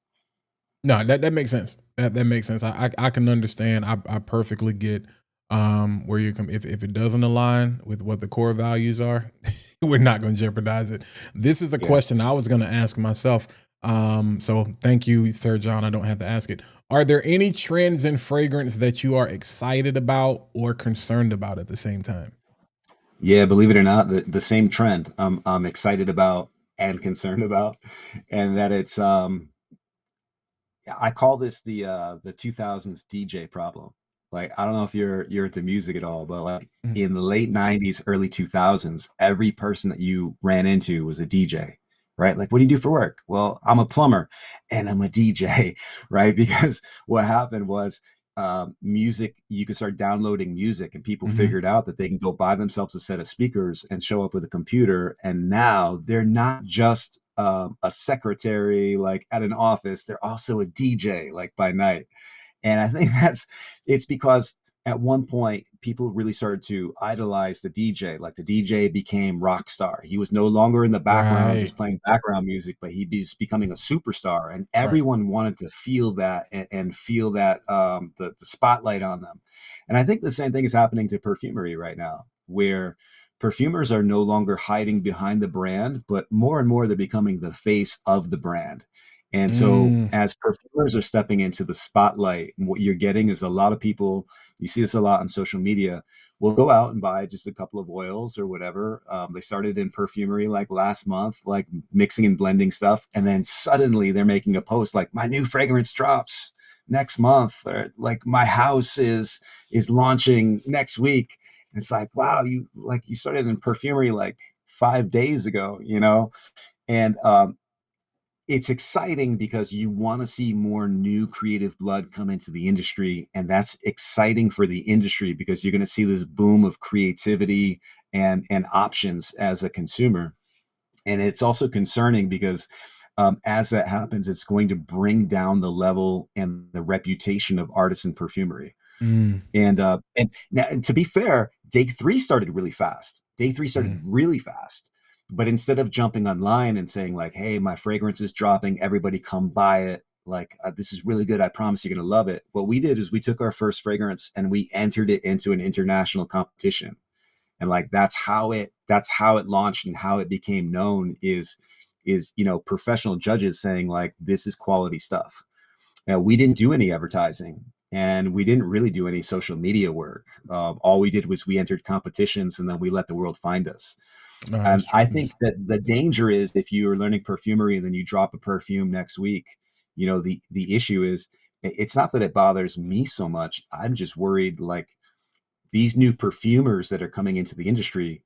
no, that makes sense. That makes sense. I can understand. I perfectly get where you come. If it doesn't align with what the core values are, we're not going to jeopardize it. This is a Yeah. question I was going to ask myself. So thank you, Sir John. I don't have to ask it. Are there any trends in fragrance that you are excited about or concerned about at the same time? Yeah, believe it or not, the same trend I'm excited about and concerned about, and that it's I call this the 2000s DJ problem. Like, I don't know if you're into music at all, but like Mm, in the late 90s, early 2000s, every person that you ran into was a DJ, right? Like, what do you do for work? Well, I'm a plumber and I'm a DJ, right? Because what happened was music, you could start downloading music, and people mhm. figured out that they can go buy themselves a set of speakers and show up with a computer. And now they're not just a secretary like at an office, they're also a DJ like by night. And I think it's because at one point people really started to idolize the DJ. Like the DJ became rock star. He was no longer in the background Right, just playing background music, but he was becoming a superstar, and right. everyone wanted to feel that, and feel that the spotlight on them. And I think the same thing is happening to perfumery right now, where perfumers are no longer hiding behind the brand, but more and more they're becoming the face of the brand. And so Mm, as perfumers are stepping into the spotlight, what you're getting is a lot of people, you see this a lot on social media, will go out and buy just a couple of oils or whatever. They started in perfumery like last month, like mixing and blending stuff. And then suddenly they're making a post like, my new fragrance drops next month, or like my house is launching next week. And it's like, wow, you started in perfumery like 5 days ago, and it's exciting because you want to see more new creative blood come into the industry, and that's exciting for the industry because you're going to see this boom of creativity and options as a consumer. And it's also concerning because as that happens, it's going to bring down the level and the reputation of artisan perfumery. Mm, And now, and to be fair, day three started really fast. Day three started mm. really fast. But instead of jumping online and saying like, "Hey, my fragrance is dropping. Everybody come buy it. Like, this is really good. I promise you're gonna love it." What we did is we took our first fragrance and we entered it into an international competition. And like that's how it launched and how it became known is professional judges saying like this is quality stuff. We didn't do any advertising and we didn't really do any social media work. All we did was we entered competitions and then we let the world find us. No, that's And true. I think that the danger is if you are learning perfumery and then you drop a perfume next week, the issue is it's not that it bothers me so much. I'm just worried like these new perfumers that are coming into the industry,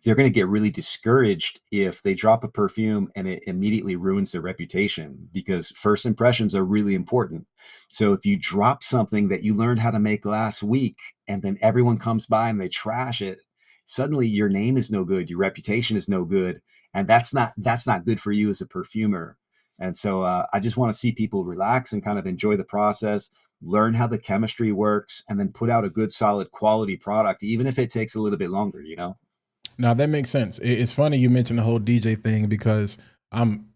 they're going to get really discouraged if they drop a perfume and it immediately ruins their reputation because first impressions are really important. So if you drop something that you learned how to make last week and then everyone comes by and they trash it, suddenly your name is no good, your reputation is no good, and that's not good for you as a perfumer. And so I just want to see people relax and kind of enjoy the process, learn how the chemistry works, and then put out a good, solid, quality product, even if it takes a little bit longer. Now that makes sense. It's funny you mentioned the whole DJ thing because I'm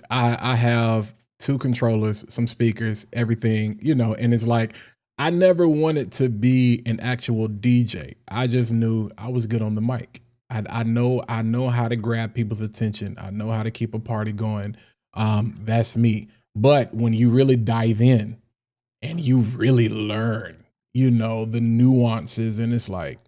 I have two controllers, some speakers, everything, and it's like I never wanted to be an actual DJ. I just knew I was good on the mic. I know how to grab people's attention. I know how to keep a party going. That's me. But when you really dive in and you really learn, the nuances, and it's like,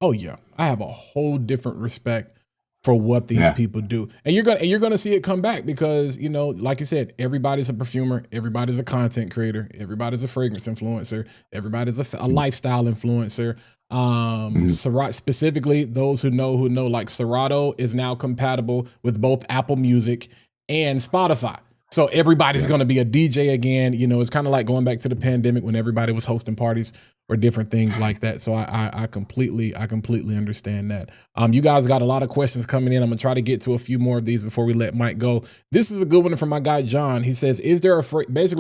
oh yeah, I have a whole different respect for what these Yeah. people do. And you're gonna see it come back because, like you said, everybody's a perfumer, everybody's a content creator, everybody's a fragrance influencer, everybody's a lifestyle influencer. Mhm. Serato, specifically those who know, like Serato is now compatible with both Apple Music and Spotify. So everybody's Yeah. going to be a DJ again. It's kind of like going back to the pandemic when everybody was hosting parties or different things like that. So I completely understand that. You guys got a lot of questions coming in. I'm gonna try to get to a few more of these before we let Mike go. This is a good one from my guy John. He says, is there a fragrance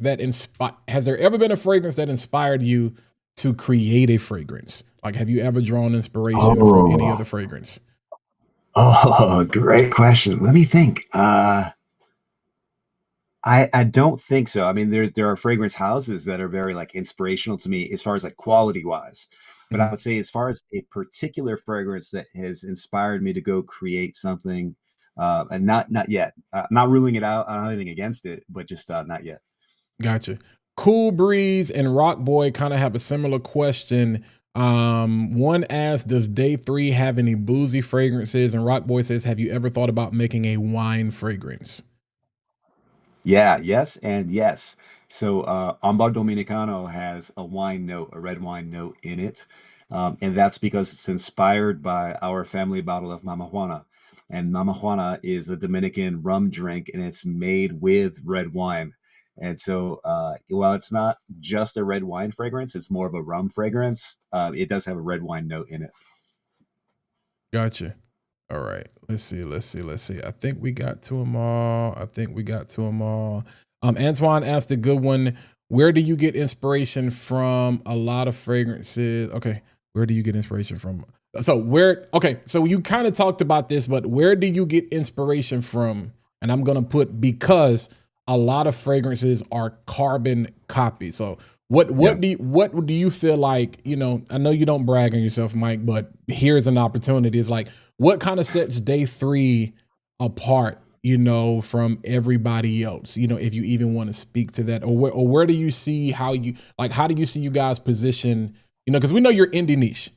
that has there ever been a fragrance that inspired you to create a fragrance? Like, have you ever drawn inspiration from any Oh, other fragrance? oh, great question. Let me think. I don't think so. I mean, there are fragrance houses that are very like inspirational to me as far as like quality wise. But I Mhm. would say as far as a particular fragrance that has inspired me to go create something, and not yet. Not ruling it out. I don't have anything against it, but just not yet. Gotcha. Cool Breeze and Rock Boy kind of have a similar question. One asks, does Day 3 have any boozy fragrances? And Rock Boy says, have you ever thought about making a wine fragrance? Yeah, yes, and yes. So Ambar Dominicano has a wine note, a red wine note in it. And that's because it's inspired by our family bottle of Mama Juana. And Mama Juana is a Dominican rum drink and it's made with red wine. And so while it's not just a red wine fragrance, it's more of a rum fragrance. It does have a red wine note in it. Gotcha. All right. Let's see. I think we got to them all. Antoine asked a good one. Where do you get inspiration from? A lot of fragrances. Okay. Where do you get inspiration from? So you kind of talked about this, but where do you get inspiration from? And I'm going to put because a lot of fragrances are carbon copies. So what Yeah. what do you feel like, I know you don't brag on yourself, Mike, but here's an opportunity. It's like what kind of sets Day 3 apart, from everybody else? If you even want to speak to that, or where do you see how do you see you guys position, because we know you're indie niche.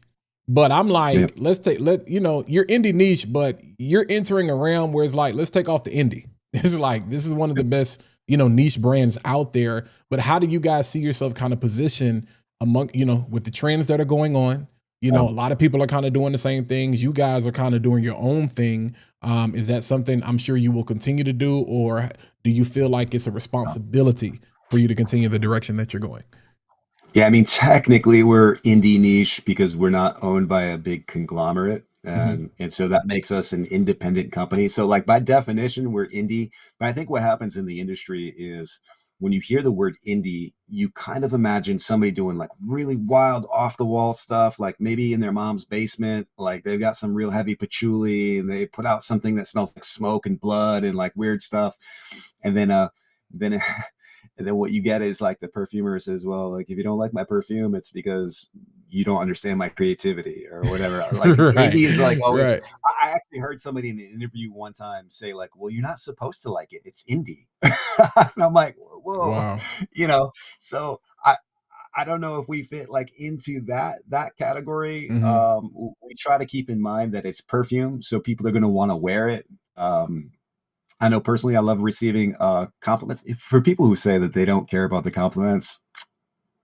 But I'm Yeah. like, you're indie niche, but you're entering a realm where it's like, let's take off the indie. It's like this is one of the best, niche brands out there. But how do you guys see yourself kind of position among, with the trends that are going on? A Yeah. lot of people are kind of doing the same things. You guys are kind of doing your own thing. Is that something I'm sure you will continue to do, or do you feel like it's a responsibility for you to continue the direction that you're going? Yeah, I mean, technically we're indie niche because we're not owned by a big conglomerate. Hmm. And so that makes us an independent company. So like by definition, we're indie. But I think what happens in the industry is when you hear the word indie, you kind of imagine somebody doing like really wild off the wall stuff, like maybe in their mom's basement, like they've got some real heavy patchouli and they put out something that smells like smoke and blood and like weird stuff. And then and then what you get is like the perfumer says, well, like if you don't like my perfume, it's because you don't understand my creativity or whatever. Like Right. indie is like always. Right. I actually heard somebody in an interview one time say like, well, you're not supposed to like it. It's indie. And I'm like, whoa, Wow. you know. So I don't know if we fit like into that category. Mm-hmm. We try to keep in mind that it's perfume, so people are going to want to wear it. I know personally, I love receiving compliments. For people who say that they don't care about the compliments,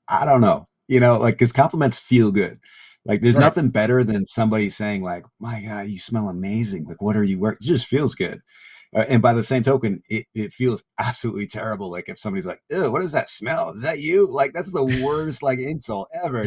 I don't know, like because compliments feel good. Like there's Right. nothing better than somebody saying like, "My God, you smell amazing." Like, what are you wearing? It just feels good. And by the same token, it feels absolutely terrible. Like if somebody's like, "Ew, what does that smell? Is that you?" Like that's the worst like insult ever.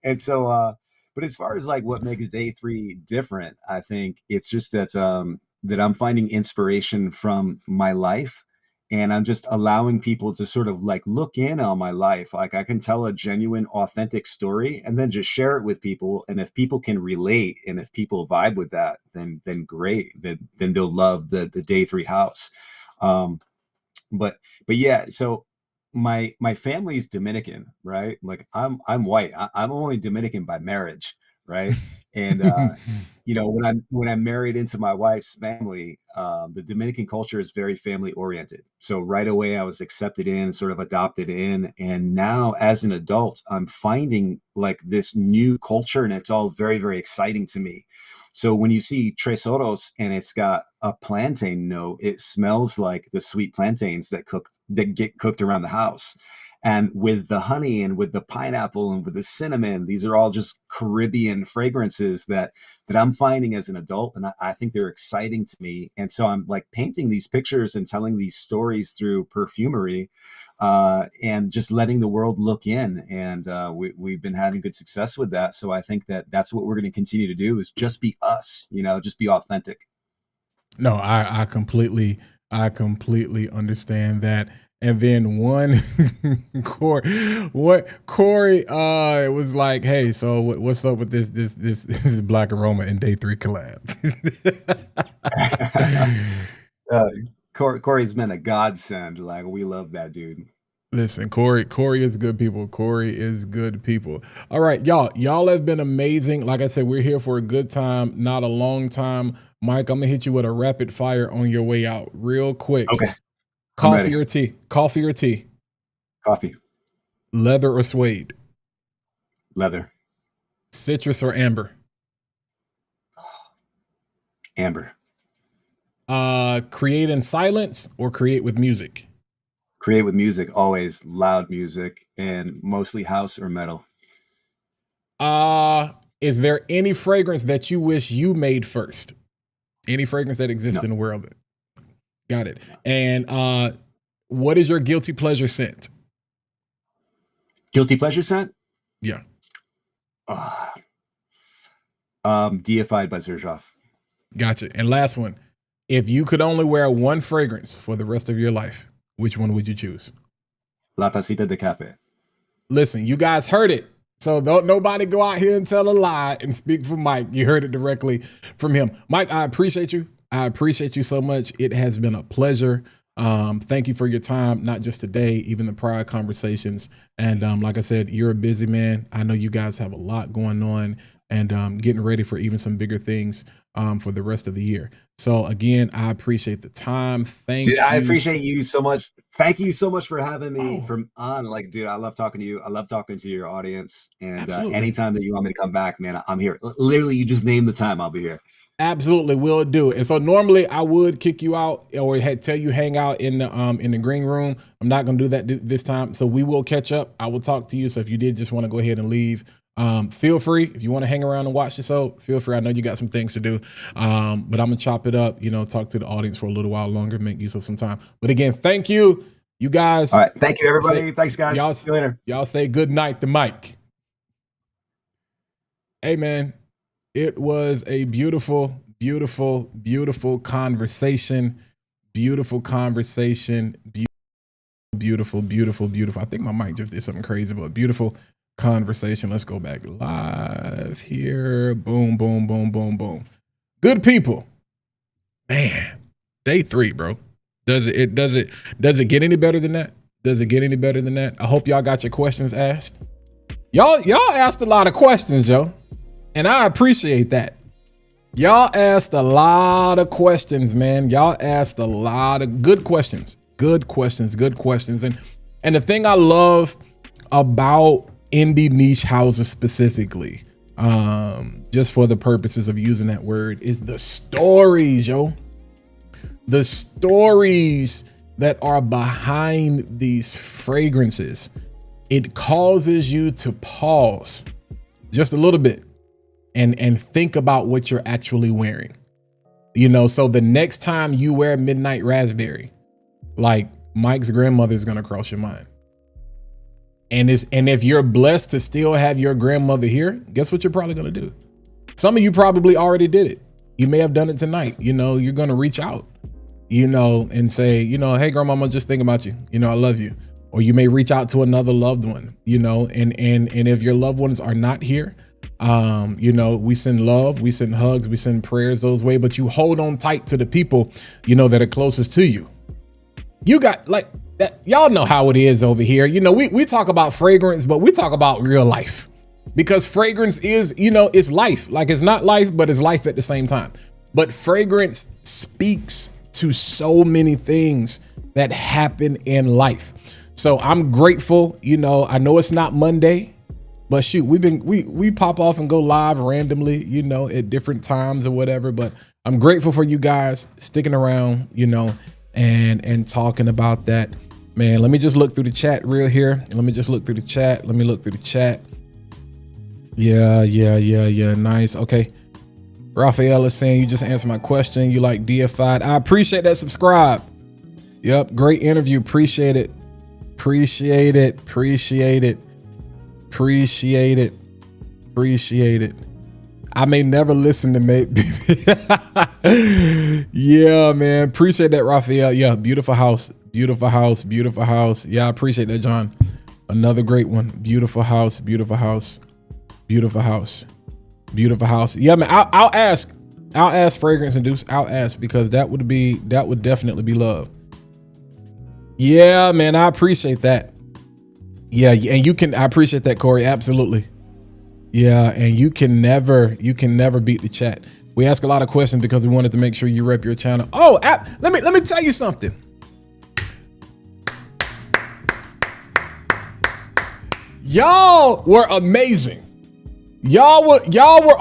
And so, but as far as like what makes day three different, I think it's just that I'm finding inspiration from my life, and I'm just allowing people to sort of like look in on my life. Like I can tell a genuine, authentic story, and then just share it with people. And if people can relate, and if people vibe with that, then great. Then they'll love the day three house. Um, but yeah, so my family is Dominican, right? Like I'm white. I'm only Dominican by marriage, right? And when I'm married into my wife's family, the Dominican culture is very family oriented. So right away I was accepted in, sort of adopted in, and now as an adult, I'm finding like this new culture, and it's all very, very exciting to me. So when you see Tres Oros and it's got a plantain note, it smells like the sweet plantains that get cooked around the house. And with the honey and with the pineapple and with the cinnamon, these are all just Caribbean fragrances that I'm finding as an adult, and I think they're exciting to me. And so I'm like painting these pictures and telling these stories through perfumery, and just letting the world look in. And we've been having good success with that. So I think that that's what we're going to continue to do is just be us, just be authentic. No, I completely understand that. And then one Corey it was like, hey, so what's up with this Black Aroma in day three collab? uh, Corey's been a godsend. Like we love that dude. Listen, Corey is good people. Corey is good people. All right, y'all have been amazing. Like I said, we're here for a good time, not a long time. Mike, I'm gonna hit you with a rapid fire on your way out, real quick. Okay, I'm Coffee ready. or tea? Coffee or tea? Coffee, Leather or suede? leather, Citrus or amber? amber. Create in silence or create with music? Create with music, always loud music, and mostly house or metal. Uh, is there any fragrance that you wish you made first? Any fragrance that exists No, in the world? Got it. no. And what is your guilty pleasure scent? Guilty pleasure scent? Yeah. Ah, deified by Zerjoff. Gotcha. And last one. If you could only wear one fragrance for the rest of your life, which one would you choose? La tacita de café. Listen, you guys heard it. So don't nobody go out here and tell a lie and speak for Mike. You heard it directly from him. Mike, I appreciate you. I appreciate you so much. It has been a pleasure. Thank you for your time, not just today, even the prior conversations. And like I said, you're a busy man. I know you guys have a lot going on and getting ready for even some bigger things for the rest of the year. So again, I appreciate the time. Thank Dude, I you. appreciate you so much. Thank you so much for having me Oh, from on. Like, dude, I love talking to you. I love talking to your audience. And absolutely. anytime that you want me to come back, man, I'm here. Literally, you just name the time, I'll be here. Absolutely, will do. And so normally I would kick you out or tell you hang out in the green room. I'm not going to do that this time. So we will catch up. I will talk to you. So if you did just want to go ahead and leave, feel free. If you want to hang around and watch the show, feel free. I know you got some things to do, but I'm gonna chop it up. Talk to the audience for a little while longer, make use of some time. But again, thank you, you guys. All right. Thank you, Say everybody. Thanks, guys. y'all. See you later. Y'all say good night to Mike. Hey man. It was a beautiful, beautiful, beautiful conversation. Beautiful conversation. beautiful, beautiful, beautiful. I think my mic just did something crazy, but beautiful conversation. Let's go back live here. Boom, boom, boom, boom, boom. Good people. Man, day 3, bro. Does it get any better than that? Does it get any better than that? I hope y'all got your questions asked. Y'all asked a lot of questions, yo. And I appreciate that. Y'all asked a lot of questions, man. Y'all asked a lot of good questions. Good questions. And the thing I love about indie niche houses specifically, just for the purposes of using that word, is the stories, yo. The stories that are behind these fragrances. It causes you to pause just a little bit and think about what you're actually wearing. You know, so the next time you wear Midnight Raspberry, like Mike's grandmother is going to cross your mind. And if you're blessed to still have your grandmother here, guess what you're probably going to do? Some of you probably already did it. You may have done it tonight. You know, you're going to reach out, you know, and say, you know, hey, grandmama, just think about you. You know, I love you. Or you may reach out to another loved one, you know, and if your loved ones are not here, you know, we send love, we send hugs, we send prayers those way, but you hold on tight to the people, you know, that are closest to you. You got like that. Y'all know how it is over here. You know, we talk about fragrance, but we talk about real life, because fragrance is, you know, it's life. Like, it's not life, but it's life at the same time. But fragrance speaks to so many things that happen in life. So I'm grateful. You know, I know it's not Monday, but shoot, we pop off and go live randomly, you know, at different times or whatever. But I'm grateful for you guys sticking around, you know, and talking about that. Man, let me just look through the chat real here. Let me just look through the chat. Let me look through the chat. Yeah. Nice. Okay. Raphael is saying, you just answered my question. You like deified. I appreciate that. Subscribe. Yep. Great interview. Appreciate it. I may never listen to maybe. Yeah, man. Appreciate that, Raphael. Yeah. Beautiful house. Yeah. I appreciate that, John. Another great one. Beautiful house. Yeah, man. I'll ask Fragrance Induce. I'll ask, because that would definitely be love. Yeah, man, I appreciate that. Yeah, and I appreciate that, Corey. Absolutely. Yeah, and you can never beat the chat. We ask a lot of questions because we wanted to make sure you rep your channel. Oh, let me tell you something. Y'all were amazing. Y'all were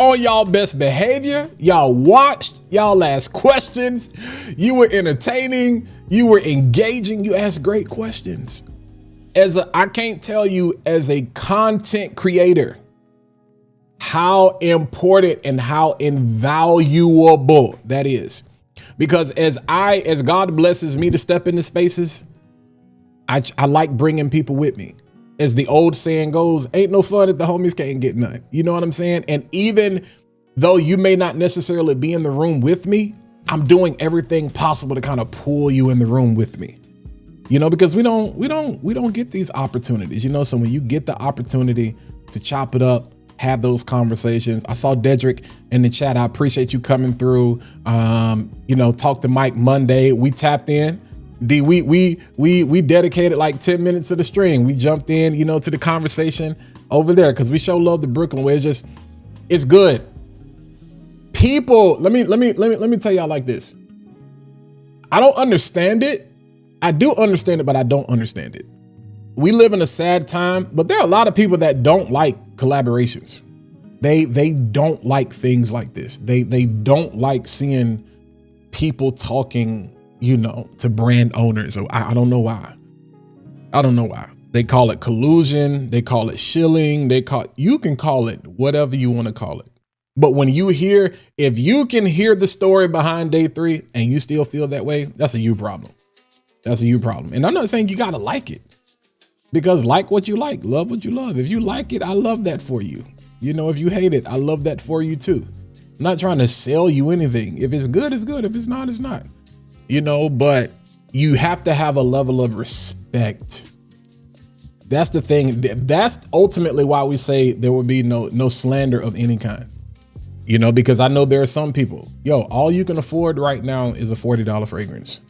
on y'all best behavior. Y'all watched, y'all asked questions. You were entertaining, you were engaging, you asked great questions. I can't tell you, as a content creator, how important and how invaluable that is. Because as God blesses me to step into spaces, I like bringing people with me. As the old saying goes, ain't no fun if the homies can't get none. You know what I'm saying? And even though you may not necessarily be in the room with me, I'm doing everything possible to kind of pull you in the room with me. You know, because we don't get these opportunities, you know. So when you get the opportunity to chop it up, have those conversations. I saw Dedrick in the chat. I appreciate you coming through. You know, talk to Mike Monday. We tapped in. We dedicated like 10 minutes of the stream. We jumped in, you know, to the conversation over there, because we show love to Brooklyn, where it's good. People, let me tell y'all like this. I don't understand it. I do understand it, but I don't understand it. We live in a sad time, but there are a lot of people that don't like collaborations. They don't like things like this. They don't like seeing people talking, you know, to brand owners. I don't know why. They call it collusion. They call it shilling. You can call it whatever you want to call it. But when if you can hear the story behind day 3 and you still feel that way, that's a you problem. And I'm not saying you got to like it, because like what you like, love what you love. If you like it, I love that for you. You know, if you hate it, I love that for you too. I'm not trying to sell you anything. If it's good, it's good. If it's not, it's not. You know, but you have to have a level of respect. That's the thing. That's ultimately why we say there will be no slander of any kind. You know, because I know there are some people, all you can afford right now is a $40 fragrance.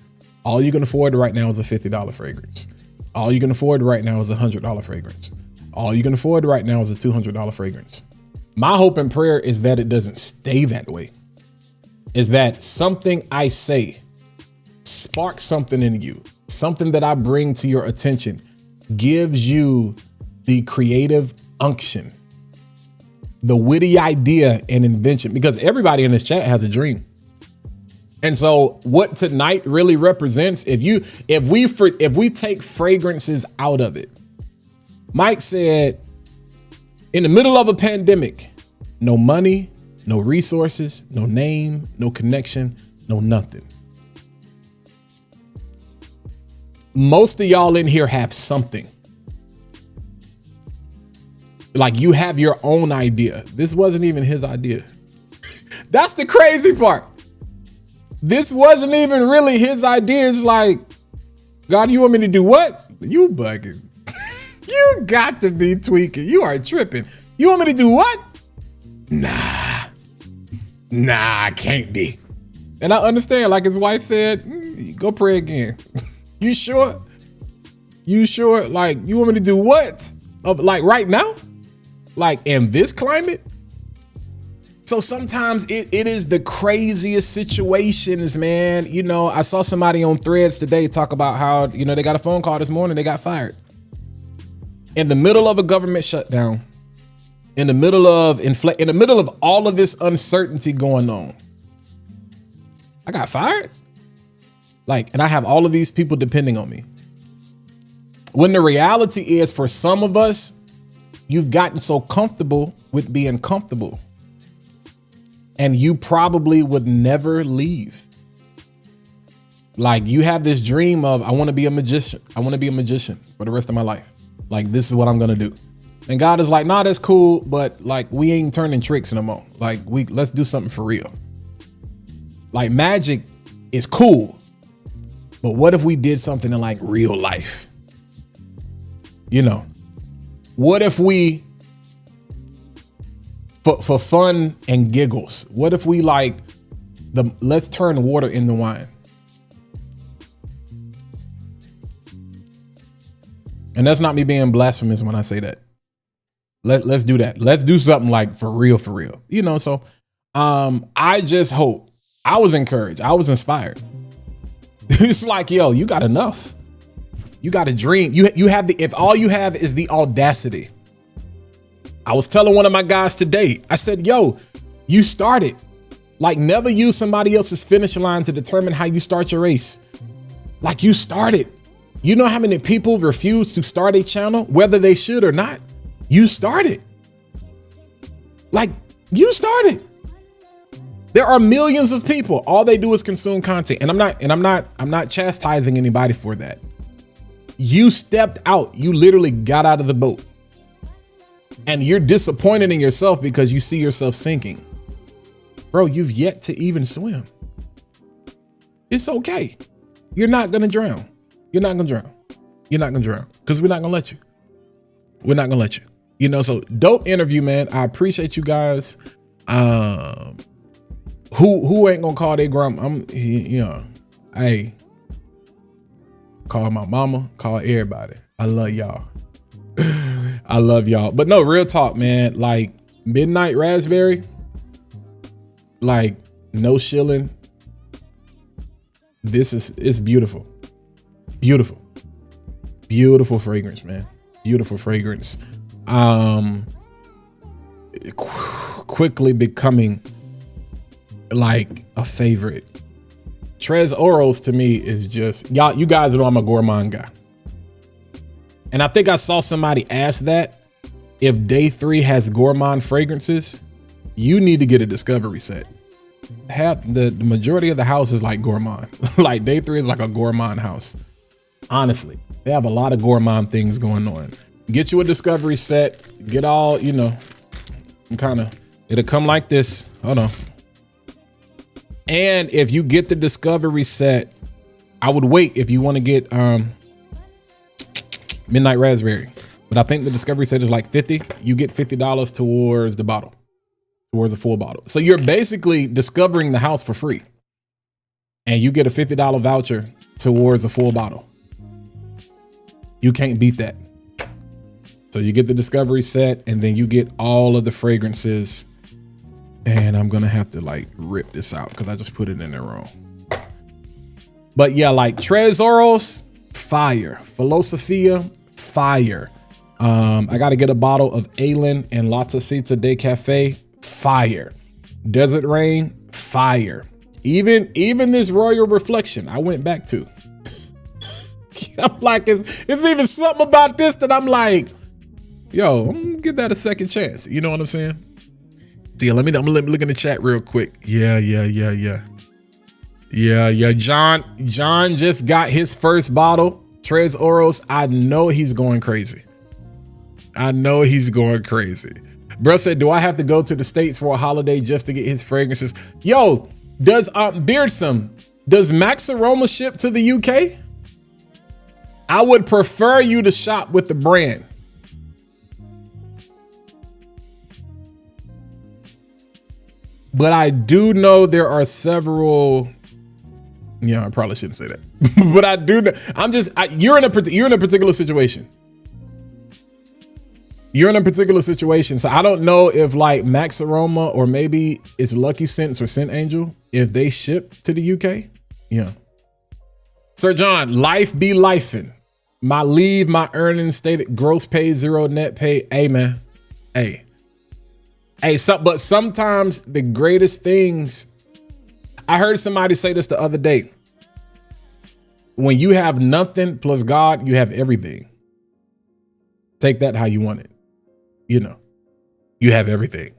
All you can afford right now is a $50 fragrance. All you can afford right now is a $100 fragrance. All you can afford right now is a $200 fragrance. My hope and prayer is that it doesn't stay that way. Is that something I say sparks something in you, something that I bring to your attention gives you the creative unction, the witty idea and invention, because everybody in this chat has a dream. And so what tonight really represents, if we take fragrances out of it, Mike said, in the middle of a pandemic, no money, no resources, no name, no connection, no nothing. Most of y'all in here have something. Like you have your own idea. This wasn't even his idea. That's the crazy part. This wasn't even really his idea. It's like, God, you want me to do what? You bugging. You got to be tweaking. You are tripping. You want me to do what? Nah, I can't be. And I understand, like his wife said, go pray again. You sure? You sure? Like, you want me to do what? Like right now? Like in this climate? So sometimes it is the craziest situations, man. You know, I saw somebody on Threads today talk about how, they got a phone call this morning, they got fired. In the middle of a government shutdown, in the middle of all of this uncertainty going on, I got fired. And I have all of these people depending on me. When the reality is, for some of us, you've gotten so comfortable with being comfortable, and you probably would never leave. Like you have this dream of, I want to be a magician. I want to be a magician for the rest of my life. Like, this is what I'm going to do. And God is like, nah, that's cool. But like, we ain't turning tricks no more. Like let's do something for real. Like magic is cool. But what if we did something in like real life? What if we, for fun and giggles, what if we let's turn water into wine? And that's not me being blasphemous when I say that. Let's do that. Let's do something like for real. So I just hope, I was encouraged. I was inspired. It's like, you got enough. You got a dream. You have if all you have is the audacity. I was telling one of my guys today, I said, you started. Like, never use somebody else's finish line to determine how you start your race. Like, you started. You know how many people refuse to start a channel, whether they should or not? You started. Like, you started. There are millions of people. All they do is consume content. And I'm not chastising anybody for that. You stepped out. You literally got out of the boat. And you're disappointed in yourself because you see yourself sinking. Bro, you've yet to even swim. It's okay. You're not going to drown. You're not going to drown. You're not going to drown because we're not going to let you. We're not going to let you. So dope interview, man. I appreciate you guys. Who ain't going to call their grandma? Hey, call my mama, call everybody. I love y'all. I love y'all. But no, real talk, man. Like Midnight Raspberry, like no shilling. It's beautiful. Beautiful fragrance, man. Beautiful fragrance. Quickly becoming like a favorite. Tres Oros to me is just, y'all, you guys know I'm a gourmand guy. And I think I saw somebody ask that if day 3 has gourmand fragrances, you need to get a discovery set. The majority of the house is like gourmand. Like day 3 is like a gourmand house. Honestly, they have a lot of gourmand things going on. Get you a discovery set, get all, it'll come like this. Hold on. And if you get the discovery set, I would wait if you want to get Midnight Raspberry, but I think the discovery set is like 50. You get $50 towards the bottle, towards a full bottle. So you're basically discovering the house for free, and you get a $50 voucher towards a full bottle. You can't beat that. So you get the discovery set, and then you get all of the fragrances. And I'm gonna have to like rip this out because I just put it in there wrong. But yeah, like Tres Oros, fire. Philosophia, fire. I gotta get a bottle of Alin and La Tacita de Cafe, fire. Desert Rain, fire. Even this Royal Reflection, I went back to. I'm like, it's even something about this that I'm like, yo, I'm gonna give that a second chance. You know what I'm saying? So yeah, I'm gonna look in the chat real quick. Yeah. John just got his first bottle. Tres Oros. I know he's going crazy. Bro said, do I have to go to the States for a holiday just to get his fragrances? Yo, does Beardsome, does Max Aroma ship to the UK? I would prefer you to shop with the brand. But I do know there are several. Yeah, I probably shouldn't say that. But I do know. You're in a particular situation. You're in a particular situation. So I don't know if like Max Aroma or maybe it's Lucky Scents or Scent Angel, if they ship to the UK. Yeah. Sir John, life be lifing. My leave, my earnings stated gross pay, zero net pay. Hey, man. Hey, but sometimes the greatest things, I heard somebody say this the other day. When you have nothing plus God, you have everything. Take that how you want it. You know, you have everything.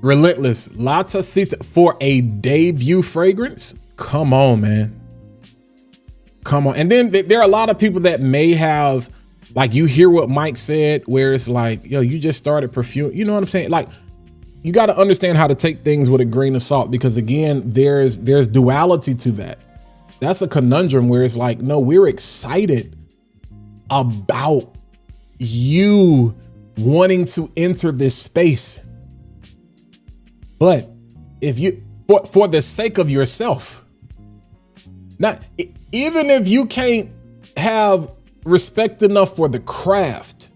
Relentless, La Tacita for a debut fragrance. Come on, man. Come on. And then there are a lot of people that may have, like, you hear what Mike said, where it's like, yo, you just started perfume. You know what I'm saying? Like, you got to understand how to take things with a grain of salt, because again, there's duality to that. That's a conundrum where it's like, no, we're excited about you wanting to enter this space. But if you, for the sake of yourself, not even if you can't have respect enough for the craft,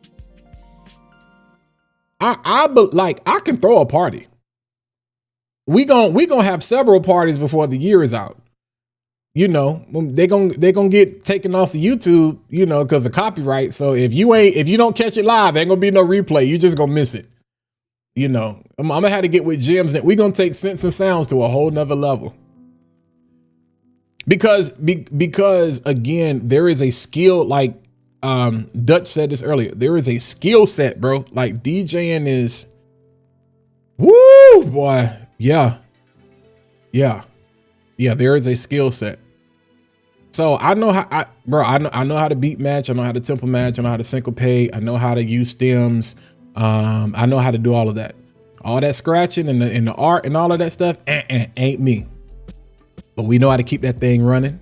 I can throw a party. We gonna have several parties before the year is out. You know, they gonna get taken off the YouTube, you know, because of copyright. So if you don't catch it live, ain't gonna be no replay. You just gonna miss it. You know, I'm gonna have to get with Gems, and we gonna take Scents and Sounds to a whole nother level. Because again, there is a skill, like Dutch said this earlier, there is a skill set, bro. Like DJing is, woo, boy. Yeah, there is a skill set. So I know how I know how to beat match. I know how to tempo match. I know how to syncopate. I know how to use stems. I know how to do all of that. All that scratching and the art and all of that stuff ain't me. But we know how to keep that thing running.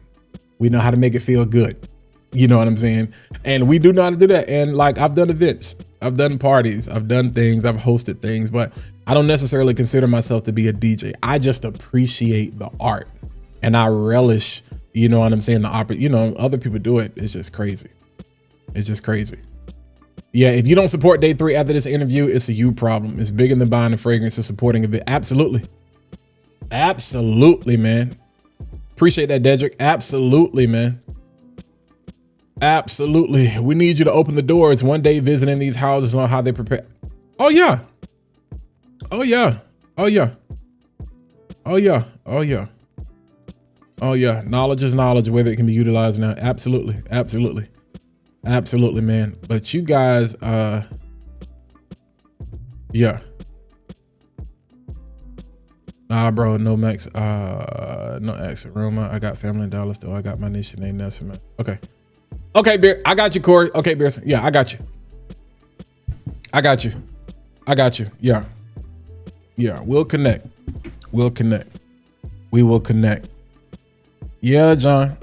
We know how to make it feel good. You know what I'm saying? And we do know how to do that. And like, I've done events, I've done parties, I've done things, I've hosted things, but I don't necessarily consider myself to be a DJ. I just appreciate the art and I relish, you know what I'm saying? Other people do it. It's just crazy. It's just crazy. Yeah, if you don't support day 3 after this interview, it's a you problem. It's bigger than buying a fragrance and supporting a bit. Absolutely. Absolutely, man. Appreciate that, Dedrick. Absolutely, man. Absolutely. We need you to open the doors one day, visiting these houses on how they prepare. Oh, yeah. Oh, yeah. Oh, yeah. Oh, yeah. Oh, yeah. Oh, yeah. Knowledge is knowledge, whether it can be utilized now. Absolutely. Absolutely. Absolutely, man. But you guys, yeah. Nah, bro, no Max, no X Aroma. I got family in Dallas, though. I got my niece named Nelson, man. Okay. Okay, Bear. I got you, Corey. Okay, Bear. Yeah, I got you. I got you. I got you. Yeah. Yeah, we'll connect. We'll connect. We will connect. Yeah, John.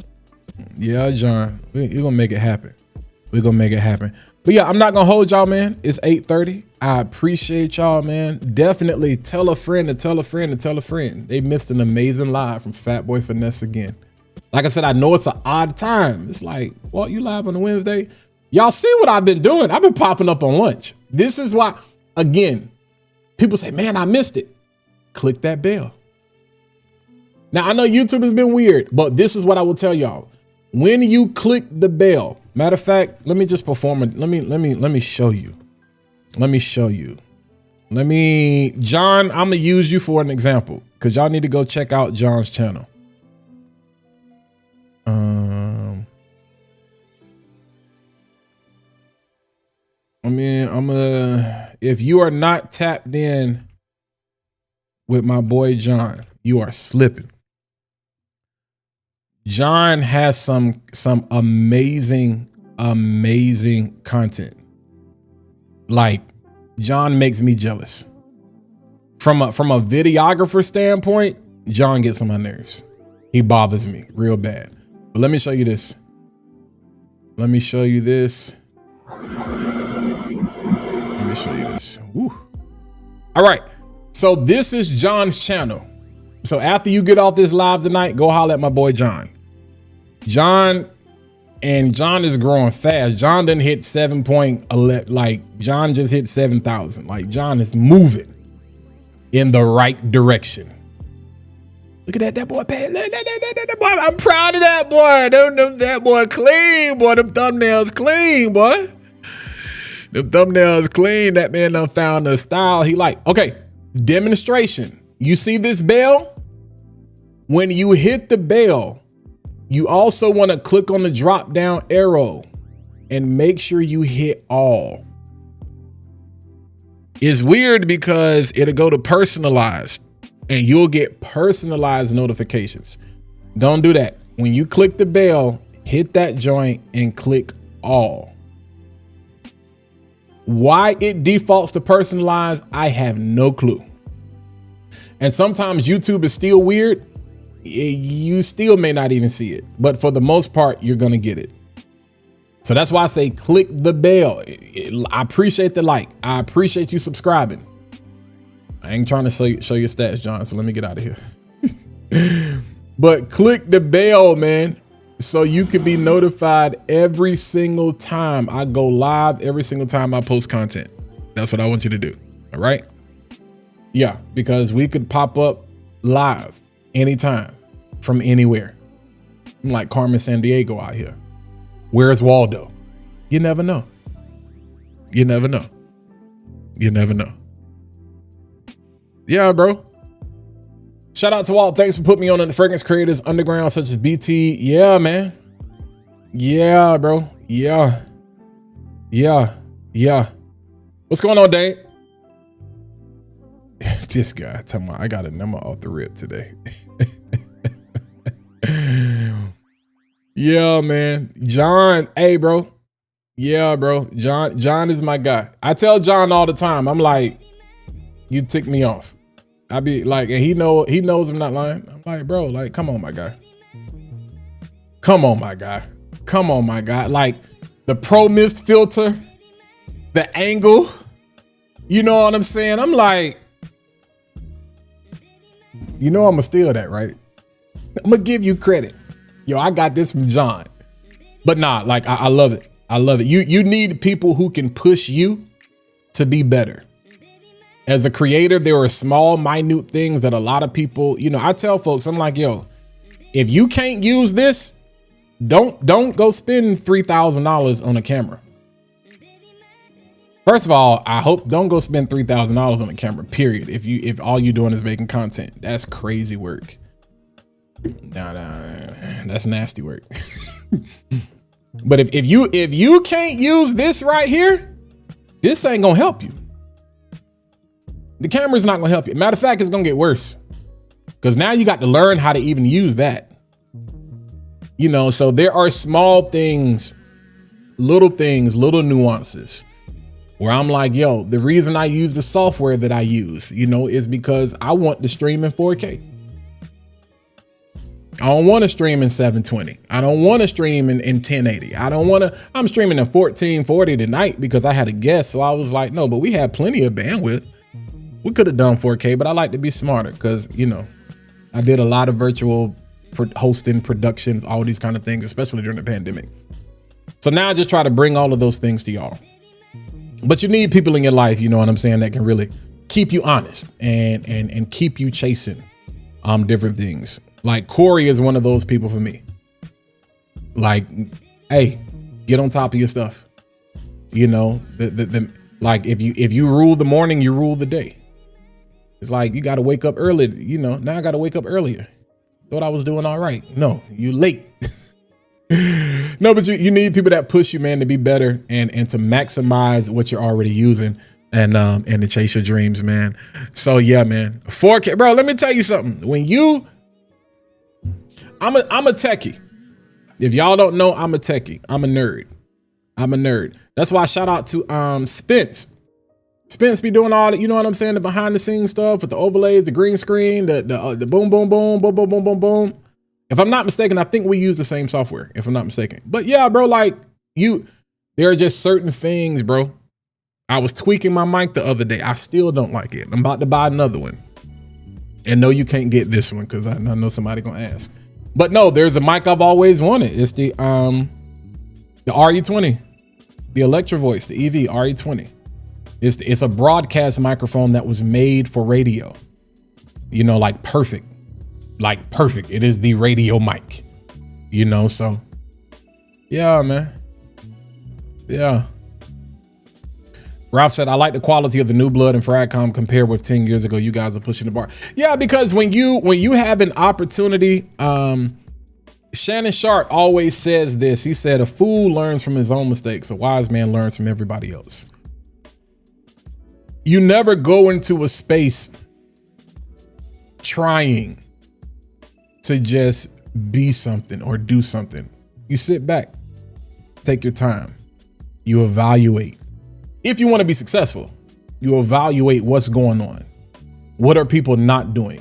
Yeah, John. We're gonna make it happen. We're gonna make it happen. But yeah, I'm not gonna hold y'all, man. It's 8:30. I appreciate y'all, man. Definitely tell a friend to tell a friend to tell a friend. They missed an amazing live from Fat Boy Finesse again. Like I said, I know it's an odd time. It's like, well, you live on a Wednesday. Y'all see what I've been doing? I've been popping up on lunch. This is why, again, people say, man, I missed it. Click that bell. Now, I know YouTube has been weird, but this is what I will tell y'all. When you click the bell, matter of fact, let me just perform it. Let me show you. Let me show you. John, I'm gonna use you for an example because y'all need to go check out John's channel. If you are not tapped in with my boy John, you are slipping. John has some amazing content. Like, John makes me jealous. From a videographer standpoint, John gets on my nerves. He bothers me real bad. But let me show you this. Let me show you this. Woo. All right. So this is John's channel. So after you get off this live tonight, go holler at my boy John. John is growing fast. John didn't hit 7.11. Like, John just hit 7,000. Like, John is moving in the right direction. Look at that boy. That boy, I'm proud of that boy. That boy clean, boy. Them thumbnails clean, boy. Them thumbnails clean. That man done found a style he like. Okay, demonstration. You see this bell? When you hit the bell, you also want to click on the drop down arrow and make sure you hit all. It's weird because it'll go to personalized and you'll get personalized notifications. Don't do that. When you click the bell, hit that joint and click all. Why it defaults to personalized, I have no clue. And sometimes YouTube is still weird. You still may not even see it, but for the most part, you're going to get it. So that's why I say click the bell. I appreciate the like. I appreciate you subscribing. I ain't trying to show your stats, John, so let me get out of here. But click the bell, man, so you can be notified every single time I go live, every single time I post content. That's what I want you to do. All right. Yeah, because we could pop up live anytime from anywhere. I'm like Carmen Sandiego out here. Where's Waldo? You never know. You never know. You never know. Yeah, bro. Shout out to Walt. Thanks for putting me on the Fragrance Creators Underground, such as BT. Yeah, man. Yeah, bro. Yeah. What's going on, Dave? This guy, tell me I got a number off the rip today. Yeah, man. John, hey, bro. Yeah, bro. John is my guy. I tell John all the time, I'm like, you tick me off. I be like, and he knows I'm not lying. I'm like, bro, like, come on, my guy. Come on, my guy. Come on, my guy. Like, the Pro Mist filter, the angle, you know what I'm saying? I'm like, you know I'm gonna steal that, right? I'm gonna give you credit. Yo, I got this from John. But nah, like, I love it. I love it. You need people who can push you to be better. As a creator, there are small, minute things that a lot of people, you know, I tell folks, I'm like, yo, if you can't use this, don't go spend $3,000 on a camera. First of all, I hope don't go spend $3,000 on a camera, period. If all you're doing is making content, that's crazy work. Nah, that's nasty work. But if you can't use this right here, this ain't gonna help you. The camera's not gonna help you. Matter of fact, it's gonna get worse because now you got to learn how to even use that. You know, so there are small things, little nuances where I'm like, yo, the reason I use the software that I use, you know, is because I want to stream in 4K. I don't want to stream in 720. I don't want to stream in 1080. I'm streaming in 1440 tonight because I had a guest. So I was like, no, but we had plenty of bandwidth. We could have done 4K, but I like to be smarter because, you know, I did a lot of virtual hosting, productions, all these kind of things, especially during the pandemic. So now I just try to bring all of those things to y'all. But you need people in your life, you know what I'm saying, that can really keep you honest and keep you chasing different things. Like Corey is one of those people for me. Like, hey, get on top of your stuff. You know, like if you rule the morning, you rule the day. It's like you got to wake up early. You know, now I got to wake up earlier. Thought I was doing all right. No, you late. No, but you need people that push you, man, to be better and to maximize what you're already using and to chase your dreams, man. So yeah, man, 4K, bro. Let me tell you something. I'm a techie. If y'all don't know, I'm a techie. I'm a nerd. That's why I shout out to Spence. Spence be doing all the, you know what I'm saying, the behind the scenes stuff with the overlays, the green screen, the boom, boom, boom, boom, boom, boom, boom, boom. If I'm not mistaken, I think we use the same software, if I'm not mistaken. But yeah, bro, like there are just certain things, bro. I was tweaking my mic the other day. I still don't like it. I'm about to buy another one. And no, you can't get this one because I know somebody gonna ask. But no, there's a mic I've always wanted. It's the RE20, the Electro Voice, the EV RE20. It's a broadcast microphone that was made for radio. You know, like perfect. It is the radio mic, you know? So yeah, man. Yeah. Ralph said, I like the quality of the new blood and Fragcom compared with 10 years ago. You guys are pushing the bar. Yeah, because when you have an opportunity, Shannon Sharp always says this. He said, a fool learns from his own mistakes. A wise man learns from everybody else. You never go into a space trying to just be something or do something. You sit back, take your time, you evaluate. If you want to be successful, you evaluate what's going on. What are people not doing?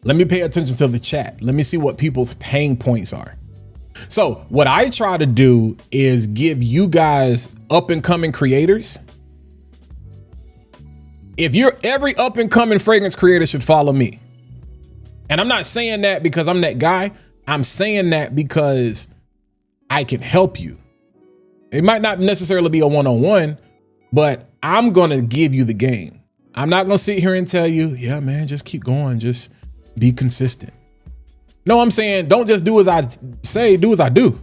Let me pay attention to the chat. Let me see what people's pain points are. So what I try to do is give you guys up and coming creators. If you're every up and coming fragrance creator should follow me. And I'm not saying that because I'm that guy. I'm saying that because I can help you. It might not necessarily be a one-on-one, but I'm going to give you the game. I'm not going to sit here and tell you, yeah, man, just keep going. Just be consistent. No, I'm saying don't just do as I say, do as I do.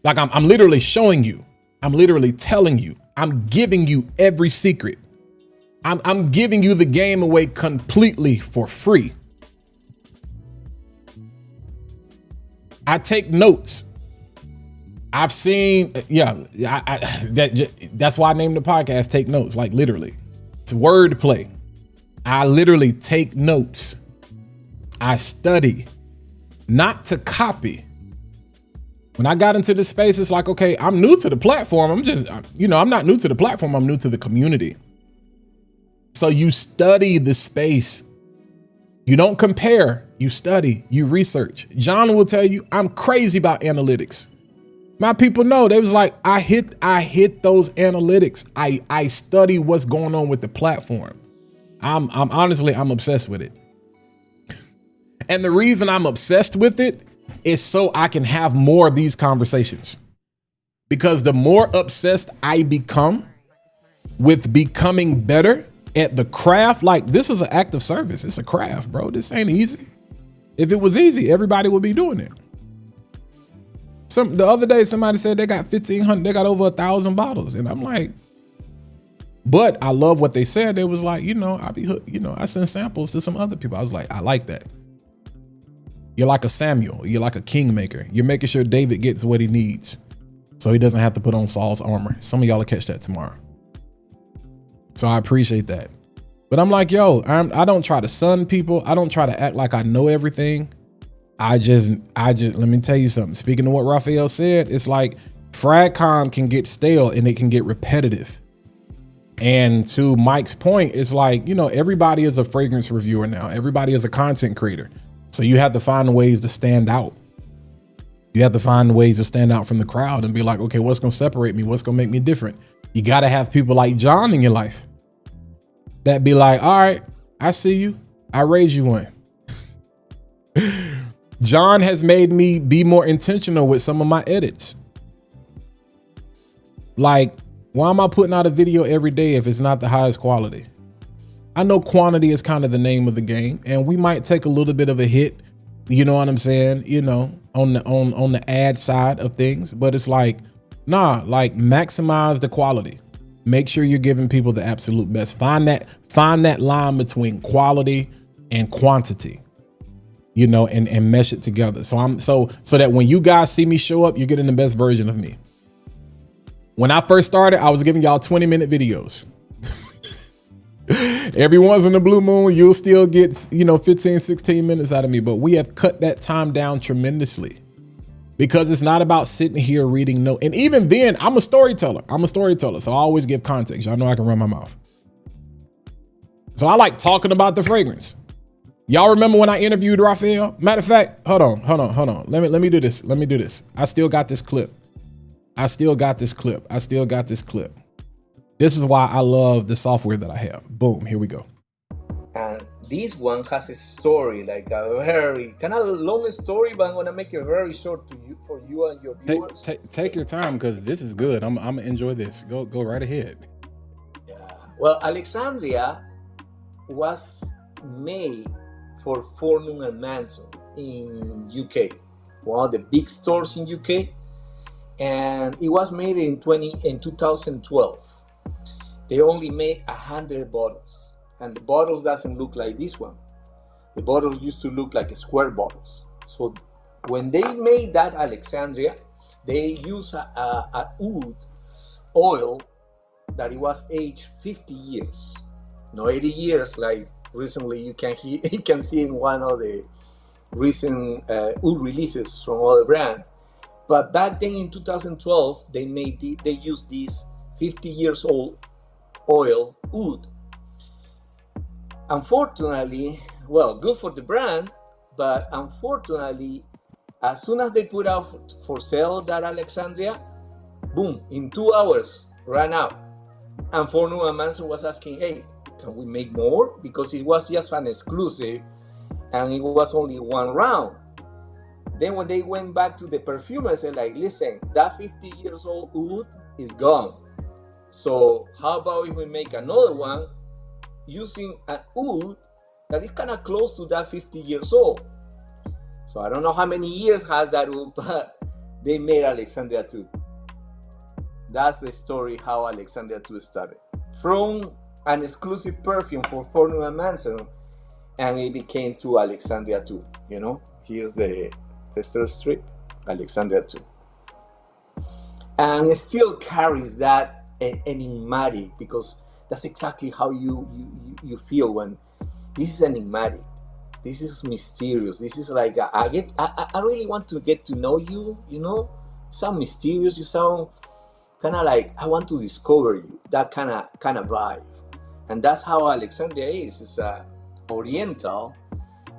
Like I'm literally showing you. I'm literally telling you. I'm giving you every secret. I'm giving you the game away completely for free. I take notes. I've seen, that's why I named the podcast Take Notes, like literally. It's wordplay. I literally take notes. I study, not to copy. When I got into this space, it's like, okay, I'm new to the platform. I'm not new to the platform. I'm new to the community. So you study the space. You don't compare, you study, you research. John will tell you, I'm crazy about analytics. My people know, they was like, I hit those analytics. I study what's going on with the platform. I'm honestly obsessed with it. And the reason I'm obsessed with it is so I can have more of these conversations. Because the more obsessed I become with becoming better at the craft, like this is an act of service. It's a craft, bro. This ain't easy. If it was easy, everybody would be doing it. The other day, somebody said they got 1,500, they got over 1,000 bottles. And I'm like, but I love what they said. They was like, I send samples to some other people. I was like, I like that. You're like a Samuel. You're like a kingmaker. You're making sure David gets what he needs so he doesn't have to put on Saul's armor. Some of y'all will catch that tomorrow. So I appreciate that. But I'm like, yo, I don't try to sun people. I don't try to act like I know everything. I just, let me tell you something. Speaking of what Raphael said, it's like Fragcom can get stale and it can get repetitive. And to Mike's point, it's like, everybody is a fragrance reviewer now. Everybody is a content creator. So you have to find ways to stand out. You have to find ways to stand out from the crowd and be like, okay, what's going to separate me? What's going to make me different? You got to have people like John in your life that be like, all right, I see you. I raised you one. John has made me be more intentional with some of my edits. Like, why am I putting out a video every day if it's not the highest quality? I know quantity is kind of the name of the game, and we might take a little bit of a hit, you know what I'm saying? You know, on the ad side of things, but it's like, nah, like maximize the quality. Make sure you're giving people the absolute best. Find that line between quality and quantity, you know, and mesh it together. So that when you guys see me show up, you're getting the best version of me. When I first started, I was giving y'all 20-minute videos. Every once in the blue moon, you'll still get, you know, 15, 16 minutes out of me. But we have cut that time down tremendously because it's not about sitting here reading notes. And even then, I'm a storyteller. So I always give context. Y'all know I can run my mouth. So I like talking about the fragrance. Y'all remember when I interviewed Raphael? Matter of fact, hold on. Let me do this. I still got this clip. This is why I love the software that I have. Boom, here we go. And this one has a story, like a very kind of long story, but I'm gonna make it very short for you and your viewers. Take your time because this is good. I'm gonna enjoy this. Go right ahead. Yeah. Well, Alexandria was made for Fortnum and Mason in UK, one of the big stores in UK, and it was made in 2012. They only made 100 bottles, and the bottles doesn't look like this one. The bottles used to look like square bottles. So when they made that Alexandria, they used a wood oil that it was aged 50 years, no 80 years like recently you can see in one of the recent wood releases from other brand. But back then in 2012, they used this 50 years old oil wood. Unfortunately, well, good for the brand, but unfortunately, as soon as they put out for sale that Alexandria, boom, in 2 hours, ran out. And Fortnum and Mason was asking, hey, can we make more? Because it was just an exclusive and it was only one round. Then when they went back to the perfumer, said like, listen, that 50 years old wood is gone. So how about if we make another one using an wood that is kind of close to that 50 years old? So I don't know how many years has that wood, but they made Alexandria 2. That's the story how Alexandria 2 started. From an exclusive perfume for Fortnum and Mason, and it became to Alexandria 2. You know, here's the tester strip, Alexandria 2. And it still carries that enigmatic, because that's exactly how you feel when this is enigmatic, this is mysterious, this is like I really want to get to know you. You know, you sound mysterious, you sound kind of like I want to discover you, that kind of vibe. And that's how Alexandria is. It's a oriental,